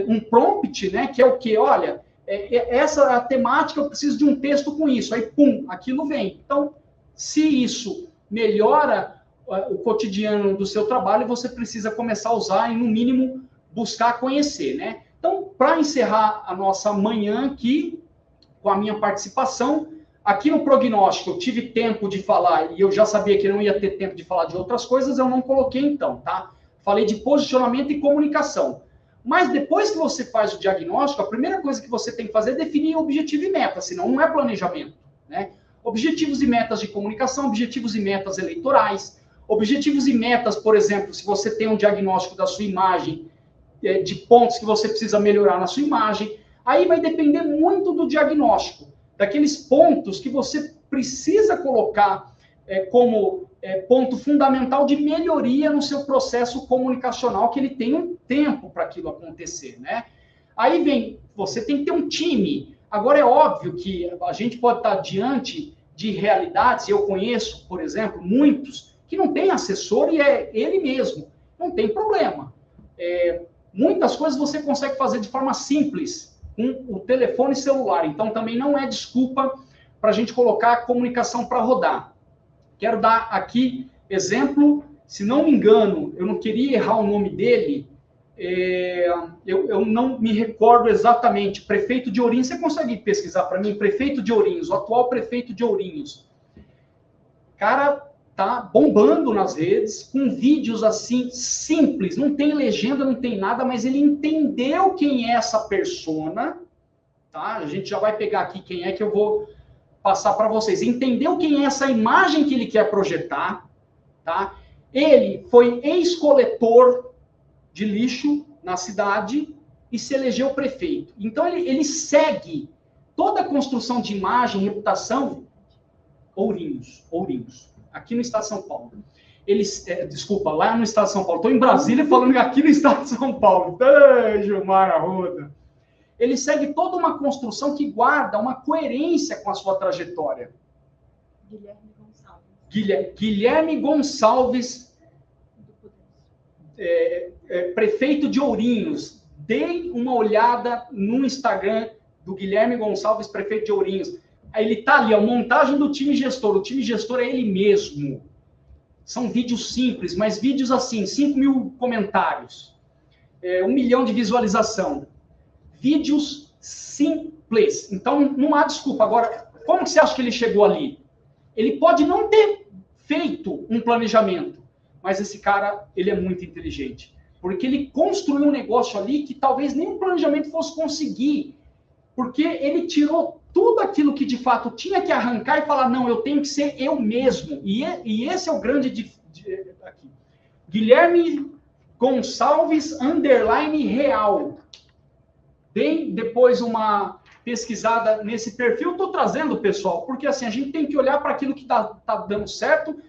um prompt, né, que é o quê? Olha, essa é a temática, eu preciso de um texto com isso. Aí, pum, aquilo vem. Então, se isso melhora o cotidiano do seu trabalho, você precisa começar a usar e, no mínimo, buscar conhecer, né? Então, para encerrar a nossa manhã aqui, com a minha participação, aqui no prognóstico eu tive tempo de falar, e eu já sabia que não ia ter tempo de falar de outras coisas, eu não coloquei então, tá? Falei de posicionamento e comunicação. Mas depois que você faz o diagnóstico, a primeira coisa que você tem que fazer é definir objetivo e meta, senão não é planejamento, né? Objetivos e metas de comunicação, objetivos e metas eleitorais, objetivos e metas, por exemplo, se você tem um diagnóstico da sua imagem, de pontos que você precisa melhorar na sua imagem, aí vai depender muito do diagnóstico, daqueles pontos que você precisa colocar como ponto fundamental de melhoria no seu processo comunicacional, que ele tem um tempo para aquilo acontecer, né? Aí vem, você tem que ter um time. Agora, é óbvio que a gente pode estar diante de realidades, eu conheço, por exemplo, muitos que não tem assessor e é ele mesmo, não tem problema. Muitas coisas você consegue fazer de forma simples, com o telefone celular, então também não é desculpa para a gente colocar a comunicação para rodar. Quero dar aqui exemplo, se não me engano, eu não queria errar o nome dele, eu não me recordo exatamente, prefeito de Ourinhos, você consegue pesquisar para mim? Prefeito de Ourinhos, o atual prefeito de Ourinhos. Cara, tá bombando nas redes, com vídeos assim, simples, não tem legenda, não tem nada, mas ele entendeu quem é essa persona, tá? A gente já vai pegar aqui quem é que eu vou passar para vocês. Entendeu quem é essa imagem que ele quer projetar, tá? Ele foi ex-coletor de lixo na cidade e se elegeu prefeito. Então, ele segue toda a construção de imagem, reputação, Ourinhos, aqui no estado de São Paulo. Desculpa, lá no estado de São Paulo. Estou em Brasília falando aqui no estado de São Paulo. Gilmar Arruda. Ele segue toda uma construção que guarda uma coerência com a sua trajetória. Guilherme Gonçalves, prefeito de Ourinhos. Dei uma olhada no Instagram do Guilherme Gonçalves, prefeito de Ourinhos. Ele está ali, a montagem do time gestor. O time gestor é ele mesmo. São vídeos simples, mas vídeos assim, 5.000 comentários, 1 milhão de visualização. Vídeos simples. Então, não há desculpa. Agora, como que você acha que ele chegou ali? Ele pode não ter feito um planejamento, mas esse cara, ele é muito inteligente. Porque ele construiu um negócio ali que talvez nem um planejamento fosse conseguir. Porque ele tirou tudo aquilo que de fato tinha que arrancar e falar, não, eu tenho que ser eu mesmo. E esse é o grande... aqui. Guilherme Gonçalves, _real. Deem depois uma pesquisada nesse perfil. Estou trazendo, pessoal, porque assim, a gente tem que olhar para aquilo que está dando certo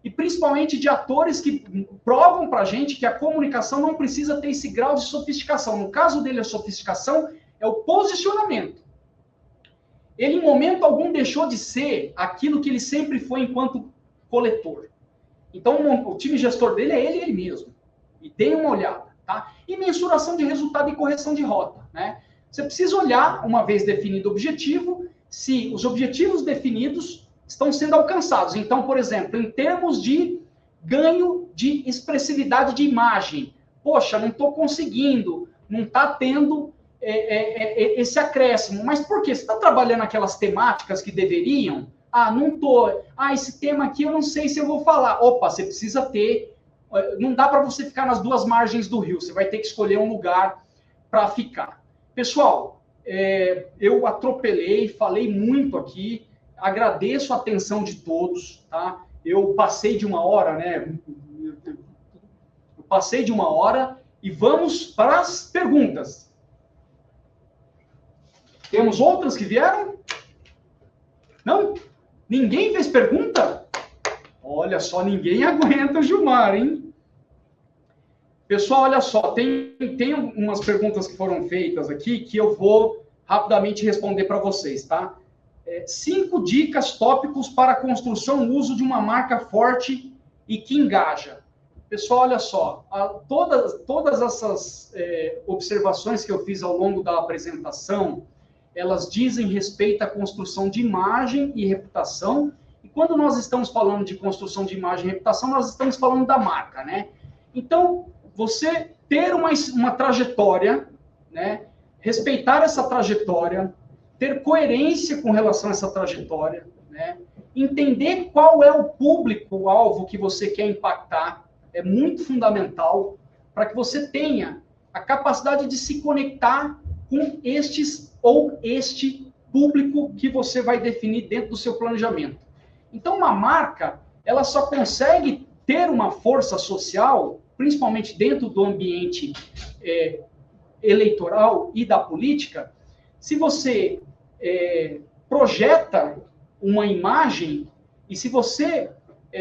e principalmente de atores que provam para a gente que a comunicação não precisa ter esse grau de sofisticação. No caso dele, a sofisticação é o posicionamento. ele em momento algum deixou de ser aquilo que ele sempre foi enquanto coletor. Então, o time gestor dele é ele mesmo. E dê uma olhada, tá? E mensuração de resultado e correção de rota, né? Você precisa olhar, uma vez definido o objetivo, se os objetivos definidos estão sendo alcançados. Então, por exemplo, em termos de ganho de expressividade de imagem, poxa, não estou conseguindo, não está tendo esse acréscimo. Mas por quê? Você está trabalhando aquelas temáticas que deveriam? Ah, não estou. Ah, esse tema aqui eu não sei se eu vou falar. Opa, você precisa ter. Não dá para você ficar nas duas margens do rio. Você vai ter que escolher um lugar para ficar. Pessoal, eu atropelei, falei muito aqui. Agradeço a atenção de todos, tá? Eu passei de uma hora, né? Eu passei de uma hora e vamos para as perguntas. Temos outras que vieram? Não? Ninguém fez pergunta? Olha só, ninguém aguenta o Gilmar, hein? Pessoal, olha só, tem umas perguntas que foram feitas aqui que eu vou rapidamente responder para vocês, tá? 5 dicas, tópicos para a construção e uso de uma marca forte e que engaja. Pessoal, olha só, todas essas observações que eu fiz ao longo da apresentação, elas dizem respeito à construção de imagem e reputação. E quando nós estamos falando de construção de imagem e reputação, nós estamos falando da marca, né? Então, você ter uma trajetória, né? Respeitar essa trajetória, ter coerência com relação a essa trajetória, né? Entender qual é o público-alvo que você quer impactar, é muito fundamental para que você tenha a capacidade de se conectar com este público que você vai definir dentro do seu planejamento. Então, uma marca, ela só consegue ter uma força social, principalmente dentro do ambiente eleitoral e da política, se você projeta uma imagem e se você,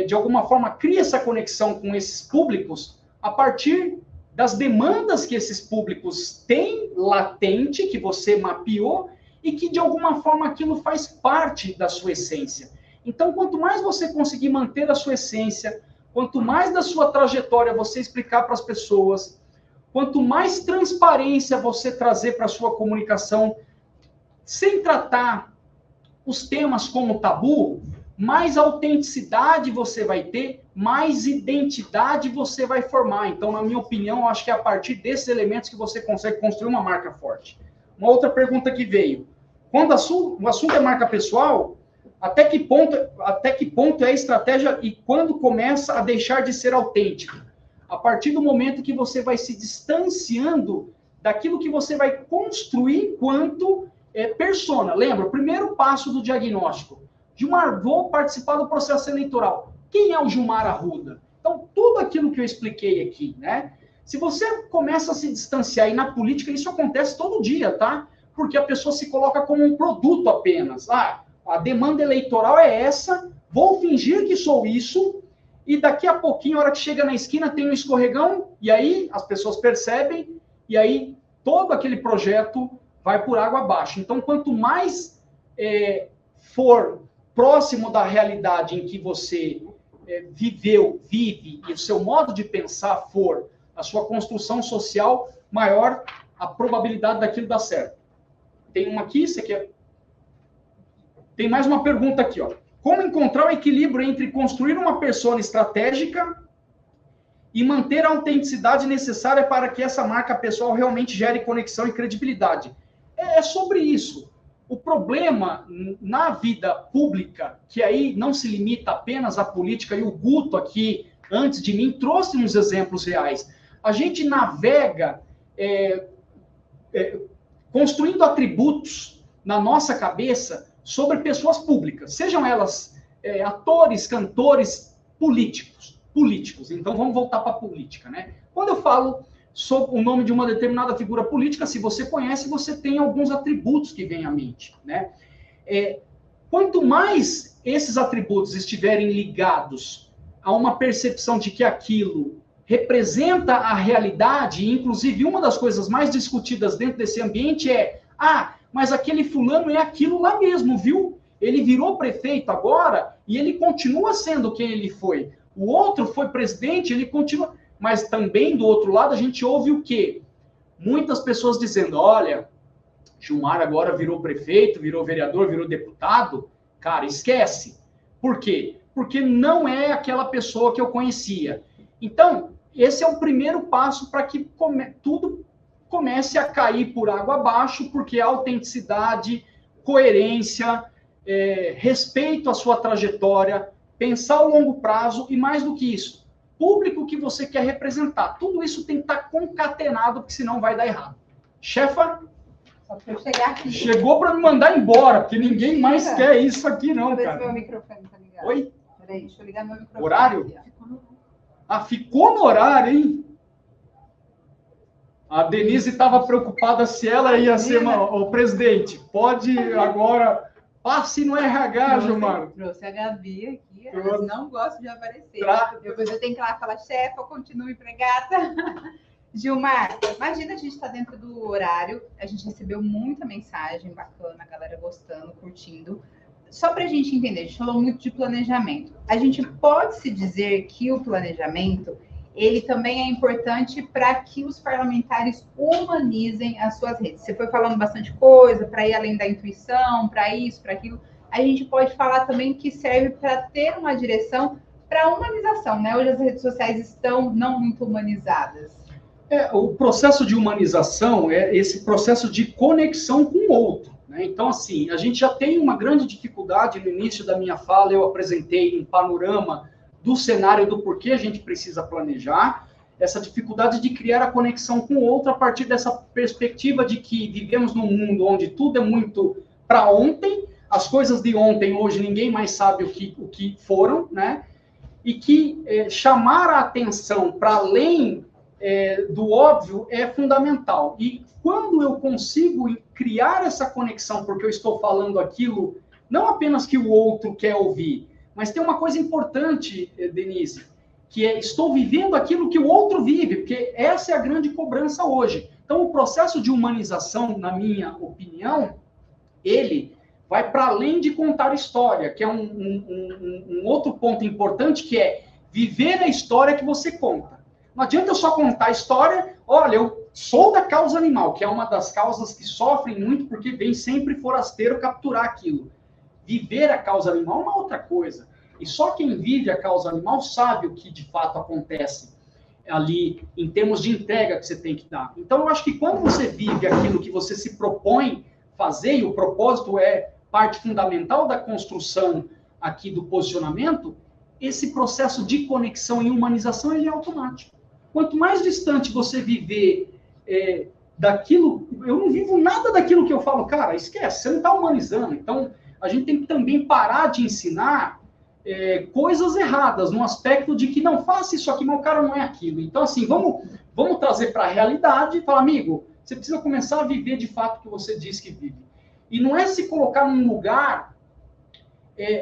de alguma forma, cria essa conexão com esses públicos a partir das demandas que esses públicos têm latente, que você mapeou, e que, de alguma forma, aquilo faz parte da sua essência. Então, quanto mais você conseguir manter a sua essência, quanto mais da sua trajetória você explicar para as pessoas, quanto mais transparência você trazer para a sua comunicação, sem tratar os temas como tabu, mais autenticidade você vai ter, mais identidade você vai formar. Então, na minha opinião, eu acho que é a partir desses elementos que você consegue construir uma marca forte. Uma outra pergunta que veio. Quando o assunto é marca pessoal, até que ponto é a estratégia e quando começa a deixar de ser autêntico? A partir do momento que você vai se distanciando daquilo que você vai construir enquanto persona. Lembra, o primeiro passo do diagnóstico. Gilmar, vou participar do processo eleitoral. Quem é o Gilmar Arruda? Então, tudo aquilo que eu expliquei aqui, né? Se você começa a se distanciar, e na política isso acontece todo dia, tá? Porque a pessoa se coloca como um produto apenas. Ah, a demanda eleitoral é essa, vou fingir que sou isso, e daqui a pouquinho, a hora que chega na esquina, tem um escorregão, e aí as pessoas percebem, e aí todo aquele projeto vai por água abaixo. Então, quanto mais for próximo da realidade em que você vive, e o seu modo de pensar for a sua construção social, maior a probabilidade daquilo dar certo. Tem uma aqui, você quer... Tem mais uma pergunta aqui, ó. Como encontrar o equilíbrio entre construir uma persona estratégica e manter a autenticidade necessária para que essa marca pessoal realmente gere conexão e credibilidade? É sobre isso. O problema na vida pública, que aí não se limita apenas à política, e o Guto aqui, antes de mim, trouxe uns exemplos reais. A gente navega construindo atributos na nossa cabeça sobre pessoas públicas, sejam elas atores, cantores, políticos. Então, vamos voltar para a política, né? Quando eu falo sobre o nome de uma determinada figura política, se você conhece, você tem alguns atributos que vêm à mente, né? Quanto mais esses atributos estiverem ligados a uma percepção de que aquilo representa a realidade, e inclusive uma das coisas mais discutidas dentro desse ambiente mas aquele fulano é aquilo lá mesmo, viu? Ele virou prefeito agora e ele continua sendo quem ele foi. O outro foi presidente, ele continua... Mas também, do outro lado, a gente ouve o quê? Muitas pessoas dizendo, olha, Gilmar agora virou prefeito, virou vereador, virou deputado. Cara, esquece. Por quê? Porque não é aquela pessoa que eu conhecia. Então, esse é o primeiro passo para que tudo comece a cair por água abaixo, porque autenticidade, coerência, respeito à sua trajetória, pensar ao longo prazo e, mais do que isso, público que você quer representar. Tudo isso tem que estar concatenado, porque senão vai dar errado. Chefa, chegou para me mandar embora, porque ninguém mais quer isso aqui, não, cara. Deixa eu ver se meu microfone tá ligado. Oi? Peraí, deixa eu ligar meu microfone. Horário? Ah, ficou no horário, hein? A Denise estava preocupada se ela ia ser o presidente. Pode agora... Passe no RH, Gilmar. Trouxe a Gabi aqui, ela não gosta de aparecer. Depois eu tenho que ir lá falar, chefe, eu continuo empregada. Gilmar, imagina a gente estar dentro do horário, a gente recebeu muita mensagem bacana, a galera gostando, curtindo. Só para a gente entender, a gente falou muito de planejamento. A gente pode se dizer que o planejamento, ele também é importante para que os parlamentares humanizem as suas redes. Você foi falando bastante coisa, para ir além da intuição, para isso, para aquilo. A gente pode falar também que serve para ter uma direção para a humanização, né? Hoje as redes sociais estão não muito humanizadas. O processo de humanização é esse processo de conexão com o outro, né? Então, assim, a gente já tem uma grande dificuldade. No início da minha fala, eu apresentei um panorama do cenário do porquê a gente precisa planejar, essa dificuldade de criar a conexão com o outro a partir dessa perspectiva de que vivemos num mundo onde tudo é muito para ontem, as coisas de ontem, hoje, ninguém mais sabe o que foram, né? E que chamar a atenção para além do óbvio é fundamental. E quando eu consigo criar essa conexão, porque eu estou falando aquilo, não apenas que o outro quer ouvir, mas tem uma coisa importante, Denise, que é estou vivendo aquilo que o outro vive, porque essa é a grande cobrança hoje. Então, o processo de humanização, na minha opinião, ele vai para além de contar história, que é um outro ponto importante, que é viver a história que você conta. Não adianta eu só contar a história, olha, eu sou da causa animal, que é uma das causas que sofrem muito, porque vem sempre forasteiro capturar aquilo. Viver a causa animal é uma outra coisa. E só quem vive a causa animal sabe o que de fato acontece ali em termos de entrega que você tem que dar. Então, eu acho que quando você vive aquilo que você se propõe fazer, e o propósito é parte fundamental da construção aqui do posicionamento, esse processo de conexão e humanização ele é automático. Quanto mais distante você viver daquilo... Eu não vivo nada daquilo que eu falo, cara, esquece, você não está humanizando. Então, a gente tem que também parar de ensinar coisas erradas, no aspecto de que não faça isso aqui, mas o cara não é aquilo. Então, assim, vamos trazer para a realidade e falar, amigo, você precisa começar a viver de fato o que você diz que vive. E não é se colocar num lugar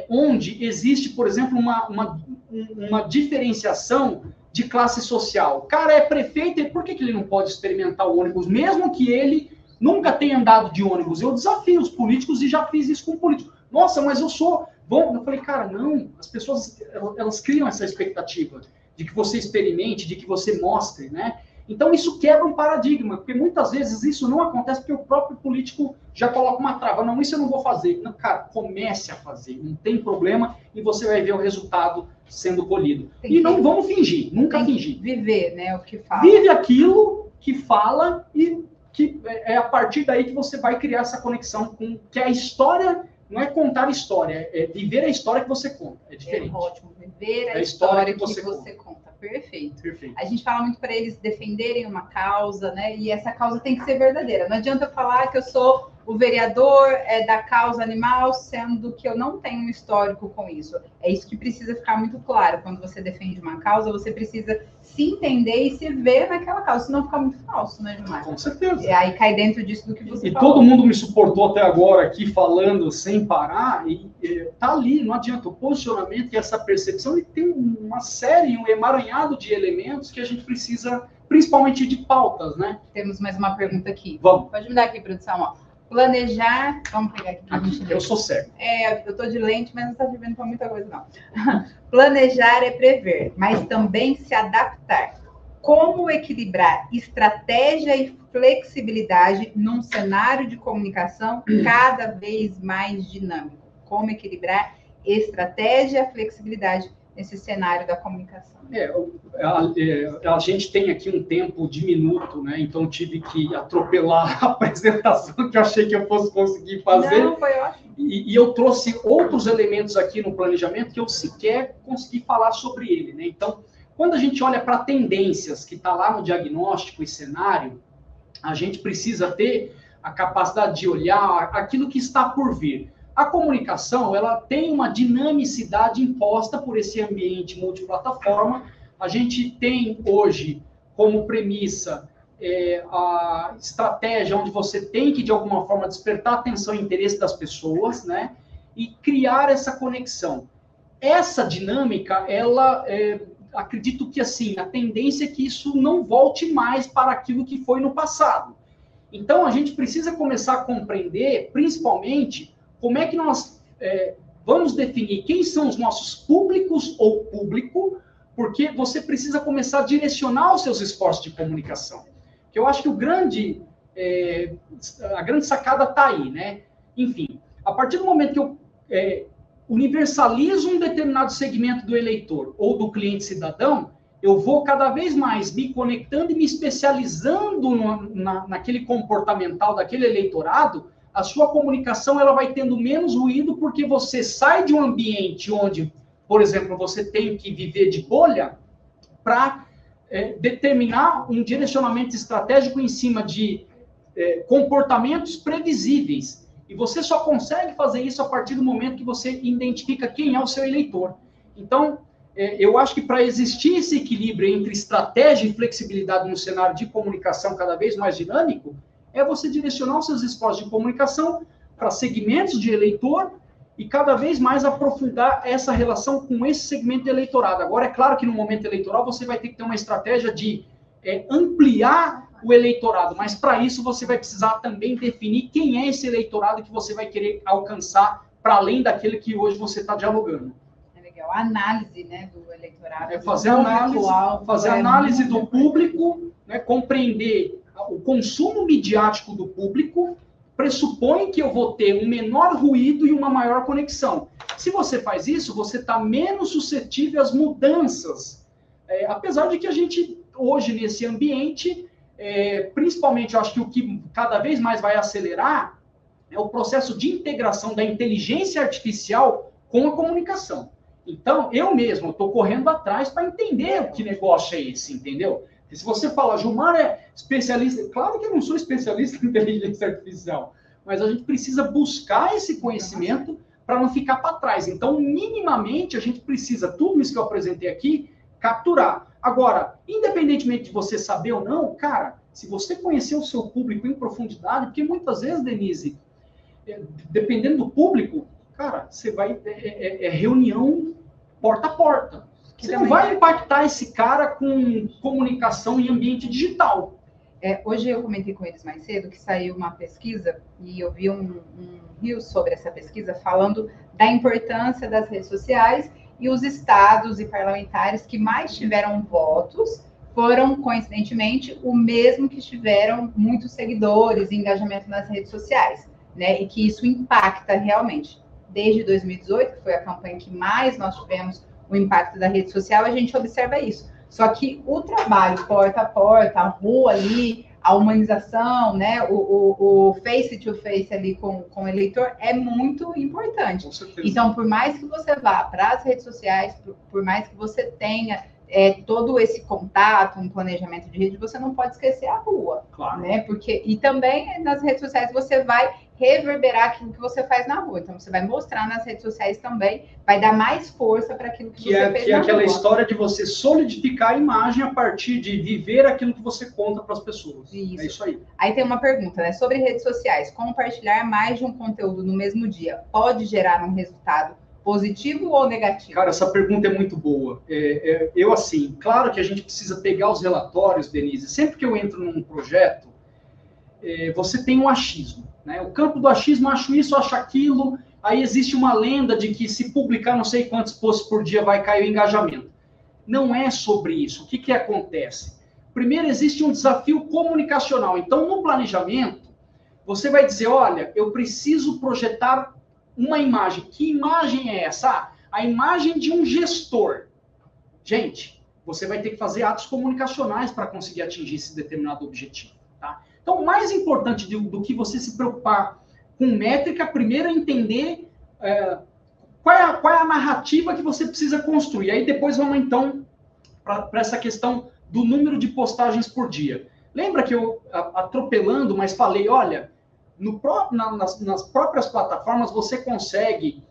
onde existe, por exemplo, uma diferenciação de classe social. O cara é prefeito, e por que ele não pode experimentar o ônibus, mesmo que ele nunca tenha andado de ônibus? Eu desafio os políticos e já fiz isso com políticos. Nossa, mas eu sou bom. Eu falei, cara, não. As pessoas, elas criam essa expectativa de que você experimente, de que você mostre, né? Então, isso quebra um paradigma, porque muitas vezes isso não acontece porque o próprio político já coloca uma trava. Não, isso eu não vou fazer. Não, cara, comece a fazer. Não tem problema e você vai ver o resultado sendo colhido. E não vamos fingir, nunca fingir. Viver, né, o que fala. Vive aquilo que fala e que é a partir daí que você vai criar essa conexão com que a história não é contar história, é viver a história que você conta. É diferente. É ótimo, viver a história que você conta. Perfeito. Perfeito. A gente fala muito para eles defenderem uma causa, né? E essa causa tem que ser verdadeira. Não adianta eu falar que eu sou o vereador da causa animal, sendo que eu não tenho um histórico com isso. É isso que precisa ficar muito claro. Quando você defende uma causa, você precisa se entender e se ver naquela causa, senão fica muito falso, né, Gilmar? Com certeza. E aí cai dentro disso do que você falou. E todo mundo me suportou até agora aqui falando sem parar, e tá ali, não adianta. O posicionamento e essa percepção, ele tem uma série, um emaranhado de elementos que a gente precisa, principalmente de pautas, né? Temos mais uma pergunta aqui. Vamos. Pode me dar aqui, produção, ó. Planejar, vamos pegar aqui. Aqui eu sou cego. Eu estou de lente, mas não está servindo para muita coisa, não. Planejar é prever, mas também se adaptar. Como equilibrar estratégia e flexibilidade num cenário de comunicação cada vez mais dinâmico? Como equilibrar estratégia e flexibilidade nesse cenário da comunicação? A gente tem aqui um tempo diminuto, né? Então tive que atropelar a apresentação que eu achei que eu fosse conseguir fazer. Não, foi ótimo. E eu trouxe outros elementos aqui no planejamento que eu sequer consegui falar sobre ele, né? Então, quando a gente olha para tendências que está lá no diagnóstico e cenário, a gente precisa ter a capacidade de olhar aquilo que está por vir. A comunicação, ela tem uma dinamicidade imposta por esse ambiente multiplataforma. A gente tem hoje como premissa a estratégia onde você tem que, de alguma forma, despertar a atenção e interesse das pessoas, né? E criar essa conexão. Essa dinâmica, ela, acredito que, assim, a tendência é que isso não volte mais para aquilo que foi no passado. Então, a gente precisa começar a compreender, principalmente, como é que nós vamos definir quem são os nossos públicos ou público, porque você precisa começar a direcionar os seus esforços de comunicação. Que eu acho que a grande sacada está aí, né? Enfim, a partir do momento que eu universalizo um determinado segmento do eleitor ou do cliente cidadão, eu vou cada vez mais me conectando e me especializando naquele comportamental daquele eleitorado. A sua comunicação ela vai tendo menos ruído porque você sai de um ambiente onde, por exemplo, você tem que viver de bolha para determinar um direcionamento estratégico em cima de comportamentos previsíveis. E você só consegue fazer isso a partir do momento que você identifica quem é o seu eleitor. Então, eu acho que para existir esse equilíbrio entre estratégia e flexibilidade no cenário de comunicação cada vez mais dinâmico, é você direcionar os seus esforços de comunicação para segmentos de eleitor e cada vez mais aprofundar essa relação com esse segmento de eleitorado. Agora, é claro que no momento eleitoral você vai ter que ter uma estratégia de ampliar o eleitorado, mas para isso você vai precisar também definir quem é esse eleitorado que você vai querer alcançar para além daquele que hoje você está dialogando. É legal. A análise, né, do eleitorado. Fazer análise do público, né, compreender o consumo midiático do público pressupõe que eu vou ter um menor ruído e uma maior conexão. Se você faz isso, você está menos suscetível às mudanças. Apesar de que a gente, hoje, nesse ambiente, principalmente, eu acho que o que cada vez mais vai acelerar é o processo de integração da inteligência artificial com a comunicação. Então, eu mesmo estou correndo atrás para entender que negócio é esse, entendeu? E se você fala, Gilmar é especialista, claro que eu não sou especialista em inteligência artificial, mas a gente precisa buscar esse conhecimento para não ficar para trás. Então, minimamente, a gente precisa, tudo isso que eu apresentei aqui, capturar. Agora, independentemente de você saber ou não, cara, se você conhecer o seu público em profundidade, porque muitas vezes, Denise, dependendo do público, cara, você vai, reunião porta a porta. Você não vai impactar esse cara com comunicação em ambiente digital. Hoje eu comentei com eles mais cedo que saiu uma pesquisa e eu vi um reel sobre essa pesquisa falando da importância das redes sociais e os estados e parlamentares que mais tiveram votos foram, coincidentemente, o mesmo que tiveram muitos seguidores e engajamento nas redes sociais, né? E que isso impacta realmente. Desde 2018, que foi a campanha que mais nós tivemos o impacto da rede social, a gente observa isso. Só que o trabalho porta a porta, a rua ali, a humanização, né, o face to face ali com o eleitor é muito importante. Então, por mais que você vá para as redes sociais, por mais que você tenha todo esse contato, um planejamento de rede, você não pode esquecer a rua, claro, né? E também nas redes sociais você vai reverberar aquilo que você faz na rua. Então, você vai mostrar nas redes sociais também, vai dar mais força para aquilo que você fez na rua. Que é aquela história de você solidificar a imagem a partir de viver aquilo que você conta para as pessoas. Isso. É isso aí. Aí tem uma pergunta, né? Sobre redes sociais. Compartilhar mais de um conteúdo no mesmo dia pode gerar um resultado positivo ou negativo? Cara, essa pergunta é muito boa. Eu, assim, claro que a gente precisa pegar os relatórios, Denise. Sempre que eu entro num projeto, você tem um achismo, né? O campo do achismo, acho isso, acho aquilo, aí existe uma lenda de que se publicar não sei quantos posts por dia vai cair o engajamento. Não é sobre isso. O que acontece? Primeiro, existe um desafio comunicacional. Então, no planejamento, você vai dizer, olha, eu preciso projetar uma imagem. Que imagem é essa? A imagem de um gestor. Gente, você vai ter que fazer atos comunicacionais para conseguir atingir esse determinado objetivo. Tá? Então, o mais importante do que você se preocupar com métrica, primeiro é entender qual é a narrativa que você precisa construir. Aí depois vamos, então, para essa questão do número de postagens por dia. Lembra que eu, atropelando, mas falei, olha, nas próprias plataformas você consegue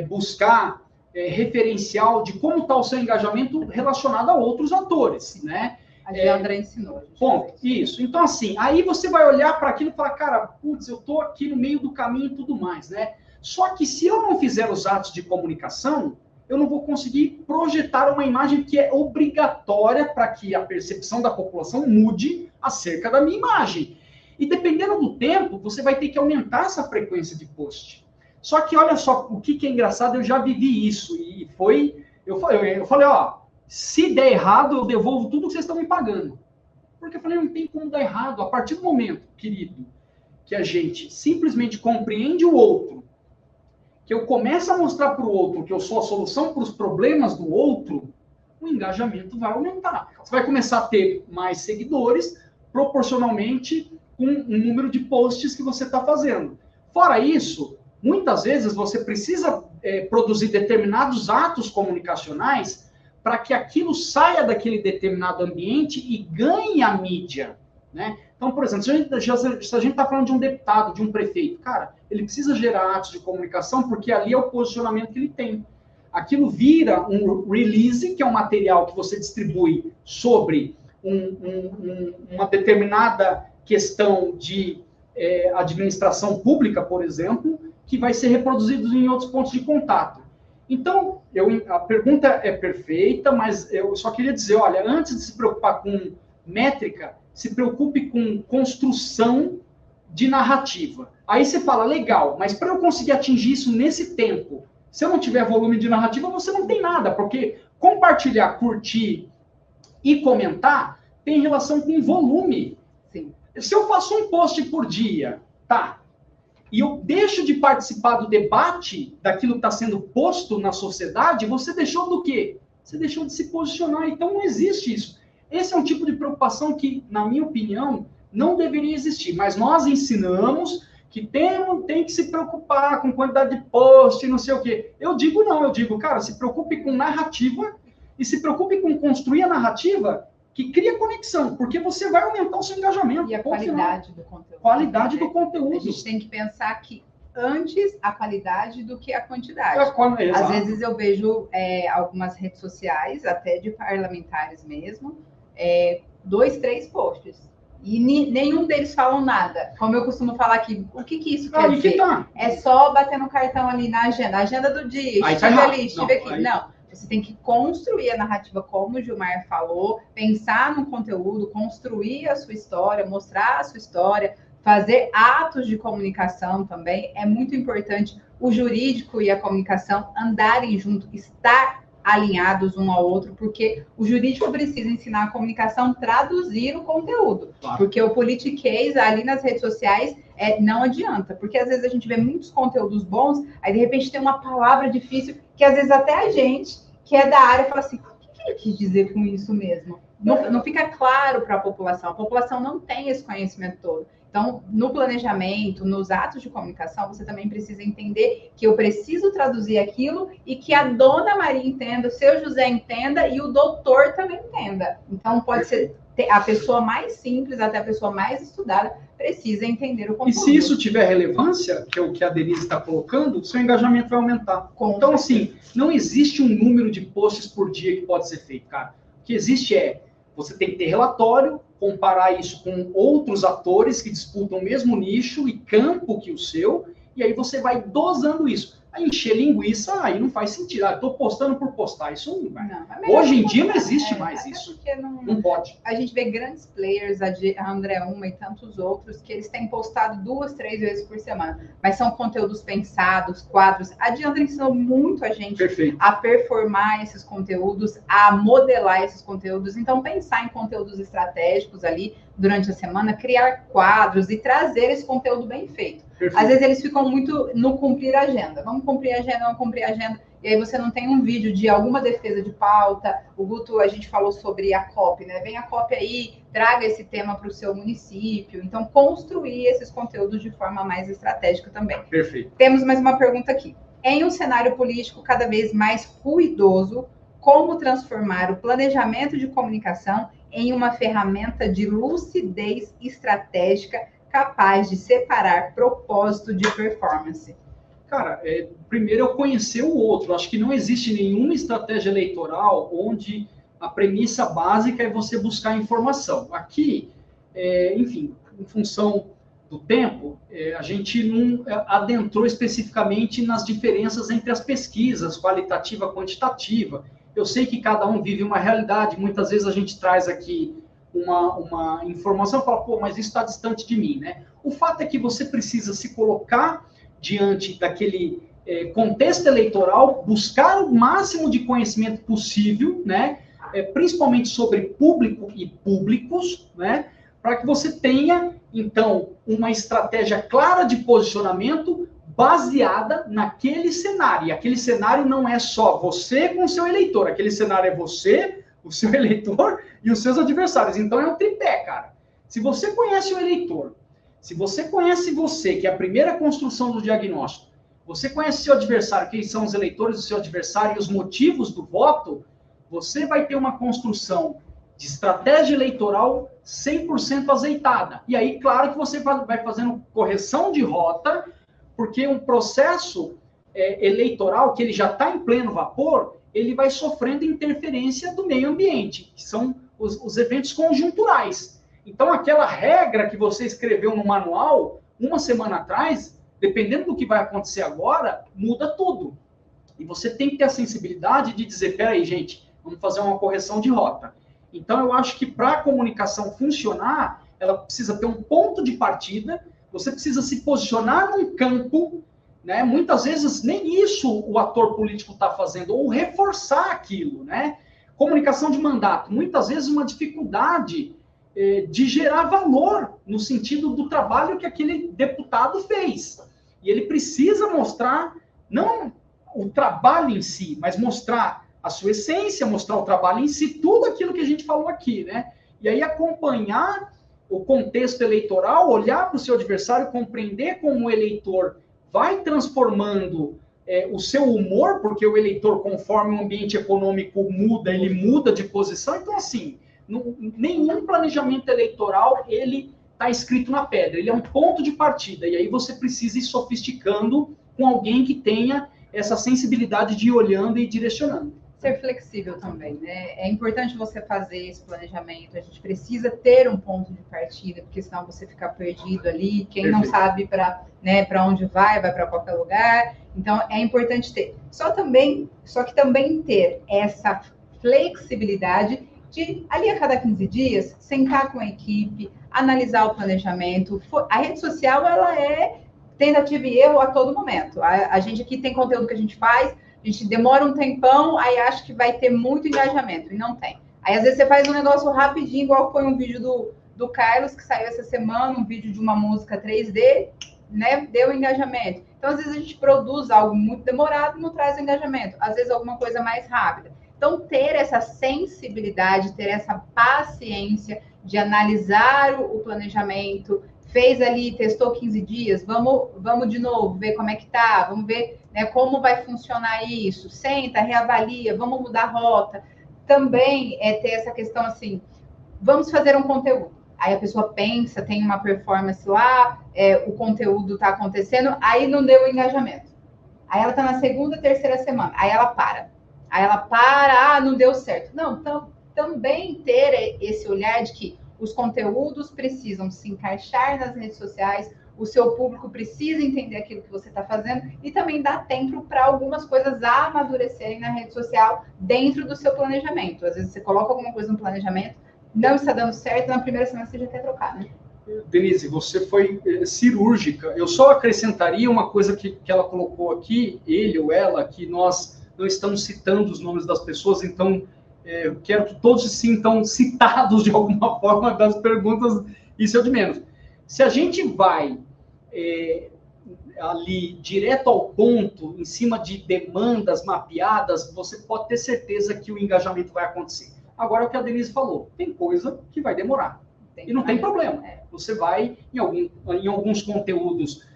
buscar referencial de como está o seu engajamento relacionado a outros atores, né? A Leandra ensinou. Bom, isso. Então, assim, aí você vai olhar para aquilo e falar, cara, putz, eu estou aqui no meio do caminho e tudo mais, né? Só que se eu não fizer os atos de comunicação, eu não vou conseguir projetar uma imagem que é obrigatória para que a percepção da população mude acerca da minha imagem. E dependendo do tempo, você vai ter que aumentar essa frequência de post. Só que olha só, o que é engraçado, eu já vivi isso. E foi... Eu falei, ó, se der errado, eu devolvo tudo que vocês estão me pagando. Porque eu falei, não tem como dar errado. A partir do momento, querido, que a gente simplesmente compreende o outro, que eu começo a mostrar para o outro que eu sou a solução para os problemas do outro, o engajamento vai aumentar. Você vai começar a ter mais seguidores, proporcionalmente com o número de posts que você está fazendo. Fora isso, muitas vezes você precisa produzir determinados atos comunicacionais para que aquilo saia daquele determinado ambiente e ganhe a mídia, né? Então, por exemplo, se a gente está falando de um deputado, de um prefeito, cara, ele precisa gerar atos de comunicação porque ali é o posicionamento que ele tem. Aquilo vira um release, que é um material que você distribui sobre uma determinada questão de administração pública, por exemplo, que vai ser reproduzido em outros pontos de contato. Então, a pergunta é perfeita, mas eu só queria dizer, olha, antes de se preocupar com métrica, se preocupe com construção de narrativa. Aí você fala, legal, mas para eu conseguir atingir isso nesse tempo, se eu não tiver volume de narrativa, você não tem nada, porque compartilhar, curtir e comentar tem relação com volume. Sim. Se eu faço um post por dia, tá? E eu deixo de participar do debate daquilo que está sendo posto na sociedade, você deixou do quê? Você deixou de se posicionar. Então, não existe isso. Esse é um tipo de preocupação que, na minha opinião, não deveria existir. Mas nós ensinamos que tem que se preocupar com quantidade de post, não sei o quê. Eu digo não, eu digo, cara, se preocupe com narrativa e se preocupe com construir a narrativa que cria conexão, porque você vai aumentar o seu engajamento. E a qualidade do conteúdo. Qualidade do conteúdo. A gente tem que pensar que antes a qualidade do que a quantidade. Às vezes eu vejo algumas redes sociais, até de parlamentares mesmo, 2, 3 posts. E nenhum deles falam nada. Como eu costumo falar aqui, o que isso quer dizer? É só bater no cartão ali na agenda do dia, estive ali, estive aqui. Não, você tem que construir a narrativa, como o Gilmar falou, pensar no conteúdo, construir a sua história, mostrar a sua história, fazer atos de comunicação também. É muito importante o jurídico e a comunicação andarem juntos, estar alinhados um ao outro, porque o jurídico precisa ensinar a comunicação, traduzir o conteúdo. Claro. Porque o politiquês ali nas redes sociais não adianta, porque às vezes a gente vê muitos conteúdos bons, aí de repente tem uma palavra difícil, que às vezes até a gente, que é da área, fala assim, o que ele quis dizer com isso mesmo? Não fica claro para a população não tem esse conhecimento todo. Então, no planejamento, nos atos de comunicação, você também precisa entender que eu preciso traduzir aquilo e que a dona Maria entenda, o seu José entenda e o doutor também entenda. Então, pode ser a pessoa mais simples, até a pessoa mais estudada, precisa entender o conteúdo. E se isso tiver relevância, que é o que a Denise está colocando, o seu engajamento vai aumentar. Então, assim, não existe um número de posts por dia que pode ser feito, cara. O que existe você tem que ter relatório, comparar isso com outros atores que disputam o mesmo nicho e campo que o seu, e aí você vai dosando isso. a encher linguiça, aí não faz sentido. Estou postando por postar. Isso não, hoje em dia não existe mais isso. Não pode. A gente vê grandes players, a André Uma e tantos outros, que eles têm postado 2, 3 vezes por semana. Mas são conteúdos pensados, quadros. A Diandra ensinou muito a gente a performar esses conteúdos, a modelar esses conteúdos. Então, pensar em conteúdos estratégicos ali durante a semana, criar quadros e trazer esse conteúdo bem feito. Às vezes eles ficam muito no cumprir a agenda. Vamos cumprir a agenda, vamos cumprir a agenda. E aí você não tem um vídeo de alguma defesa de pauta. O Guto, a gente falou sobre a COP, né? Vem a COP aí, traga esse tema para o seu município. Então, construir esses conteúdos de forma mais estratégica também. Perfeito. Temos mais uma pergunta aqui. Em um cenário político cada vez mais ruidoso, como transformar o planejamento de comunicação em uma ferramenta de lucidez estratégica capaz de separar propósito de performance? Cara, primeiro eu conhecer o outro. Acho que não existe nenhuma estratégia eleitoral onde a premissa básica é você buscar informação. Aqui, enfim, em função do tempo, a gente não adentrou especificamente nas diferenças entre as pesquisas, qualitativa e quantitativa. Eu sei que cada um vive uma realidade, muitas vezes a gente traz aqui uma informação e fala, pô, mas isso está distante de mim, né? O fato é que você precisa se colocar diante daquele contexto eleitoral, buscar o máximo de conhecimento possível, né? Principalmente sobre público e públicos, né? Para que você tenha, então, uma estratégia clara de posicionamento baseada naquele cenário. E aquele cenário não é só você com o seu eleitor, aquele cenário é você, o seu eleitor e os seus adversários. Então é um tripé, cara. Se você conhece o eleitor, se você conhece você, que é a primeira construção do diagnóstico, você conhece seu adversário, quem são os eleitores do seu adversário e os motivos do voto, você vai ter uma construção de estratégia eleitoral 100% azeitada. E aí, claro que você vai fazendo correção de rota, porque um processo eleitoral que ele já está em pleno vapor, ele vai sofrendo interferência do meio ambiente, que são os eventos conjunturais. Então, aquela regra que você escreveu no manual, uma semana atrás, dependendo do que vai acontecer agora, muda tudo. E você tem que ter a sensibilidade de dizer, peraí, gente, vamos fazer uma correção de rota. Então, eu acho que para a comunicação funcionar, ela precisa ter um ponto de partida, você precisa se posicionar num campo, né? Muitas vezes nem isso o ator político está fazendo, ou reforçar aquilo, né? Comunicação de mandato, muitas vezes uma dificuldade de gerar valor no sentido do trabalho que aquele deputado fez. E ele precisa mostrar, não o trabalho em si, mas mostrar a sua essência, mostrar o trabalho em si, tudo aquilo que a gente falou aqui, né? E aí acompanhar o contexto eleitoral, olhar para o seu adversário, compreender como o eleitor vai transformando o seu humor, porque o eleitor, conforme o ambiente econômico muda, ele muda de posição. Então, assim, nenhum planejamento eleitoral, ele está escrito na pedra, ele é um ponto de partida, e aí você precisa ir sofisticando com alguém que tenha essa sensibilidade de ir olhando e direcionando. Ser flexível também, né? É importante você fazer esse planejamento, a gente precisa ter um ponto de partida, porque senão você fica perdido ali, quem não sabe para onde vai para qualquer lugar, então é importante ter. Só que também ter essa flexibilidade de, ali a cada 15 dias, sentar com a equipe, analisar o planejamento. A rede social, ela é tentativa e erro a todo momento. A gente aqui tem conteúdo que a gente faz, a gente demora um tempão, aí acha que vai ter muito engajamento, e não tem. Aí, às vezes, você faz um negócio rapidinho, igual foi um vídeo do Carlos, que saiu essa semana, um vídeo de uma música 3D, né? Deu engajamento. Então, às vezes, a gente produz algo muito demorado e não traz engajamento. Às vezes, alguma coisa mais rápida. Então, ter essa sensibilidade, ter essa paciência de analisar o planejamento, fez ali, testou 15 dias, vamos de novo, ver como é que tá, vamos ver, né, como vai funcionar isso, senta, reavalia, vamos mudar a rota. Também ter essa questão assim, vamos fazer um conteúdo. Aí a pessoa pensa, tem uma performance lá, o conteúdo está acontecendo, aí não deu engajamento. Aí ela está na segunda, terceira semana, aí ela para. Não deu certo. Não, também ter esse olhar de que os conteúdos precisam se encaixar nas redes sociais, o seu público precisa entender aquilo que você está fazendo e também dá tempo para algumas coisas amadurecerem na rede social dentro do seu planejamento. Às vezes você coloca alguma coisa no planejamento, não está dando certo, na primeira semana você já quer trocar, né? Denise, você foi cirúrgica. Eu só acrescentaria uma coisa que ela colocou aqui, ele ou ela, que nós não estamos citando os nomes das pessoas, então eu quero que todos se sintam citados de alguma forma das perguntas, isso é o de menos. Se a gente vai ali direto ao ponto, em cima de demandas mapeadas, você pode ter certeza que o engajamento vai acontecer. Agora, o que a Denise falou, tem coisa que vai demorar. E não tem problema. Você vai, em alguns conteúdos,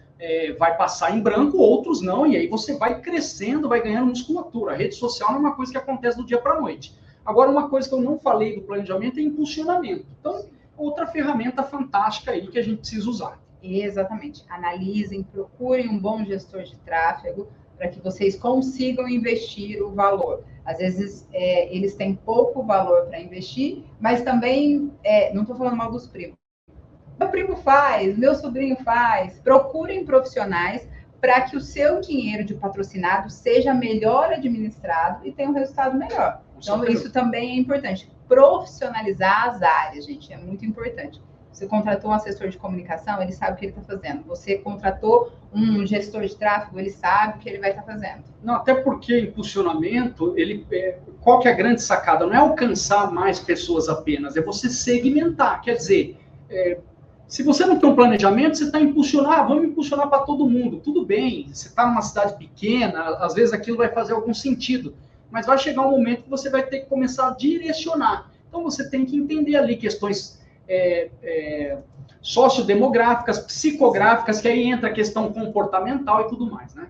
vai passar em branco, outros não, e aí você vai crescendo, vai ganhando musculatura. A rede social não é uma coisa que acontece do dia para a noite. Agora, uma coisa que eu não falei do planejamento é impulsionamento. Então, outra ferramenta fantástica aí que a gente precisa usar. Exatamente. Analisem, procurem um bom gestor de tráfego para que vocês consigam investir o valor. Às vezes, eles têm pouco valor para investir, mas também, não estou falando mal dos primos. Meu primo faz, meu sobrinho faz. Procurem profissionais para que o seu dinheiro de patrocinado seja melhor administrado e tenha um resultado melhor. Então, isso também é importante. Profissionalizar as áreas, gente, é muito importante. Você contratou um assessor de comunicação, ele sabe o que ele está fazendo. Você contratou um gestor de tráfego, ele sabe o que ele vai estar fazendo. Não, até porque impulsionamento, qual que é a grande sacada? Não é alcançar mais pessoas apenas, é você segmentar. Quer dizer, se você não tem um planejamento, você está impulsionar, vamos impulsionar para todo mundo. Tudo bem, você está numa cidade pequena, às vezes aquilo vai fazer algum sentido, mas vai chegar um momento que você vai ter que começar a direcionar. Então você tem que entender ali questões sociodemográficas, psicográficas, que aí entra a questão comportamental e tudo mais, né?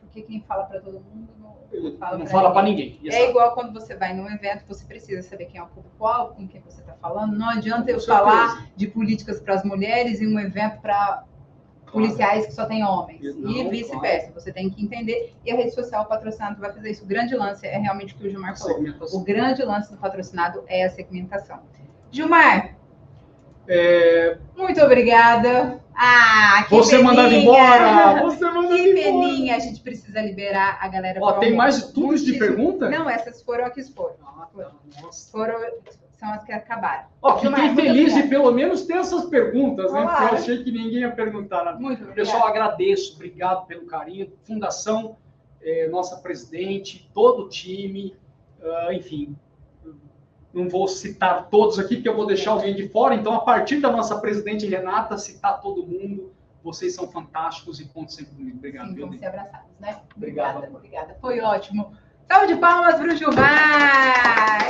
Porque quem fala para todo mundo não fala para ninguém. É igual quando você vai num evento, você precisa saber quem é o público-alvo, com quem você está falando. Não adianta eu falar de políticas para as mulheres em um evento para policiais que só tem homens. Não, e vice-versa. Você tem que entender. E a rede social patrocinado vai fazer isso. O grande lance é realmente o que o Gilmar falou. O grande lance do patrocinado é a segmentação. Gilmar, muito obrigada. Você mandado embora! Você mandado que embora! peninha, a gente precisa liberar a galera. Tem mais tudo de pergunta? Não, essas foram as que foram. São as que acabaram. Fiquei feliz de pelo menos ter essas perguntas, né? Porque eu achei que ninguém ia perguntar nada. Muito obrigado. Pessoal, agradeço, obrigado pelo carinho. Fundação, nossa presidente, todo o time, enfim. Não vou citar todos aqui, porque eu vou deixar alguém de fora. Então, a partir da nossa presidente Renata, citar todo mundo. Vocês são fantásticos e contem sempre comigo. Obrigado. Sim, vamos ser abraçados, né? Obrigado. Obrigada. Foi ótimo. Salve de palmas para o Gilmar!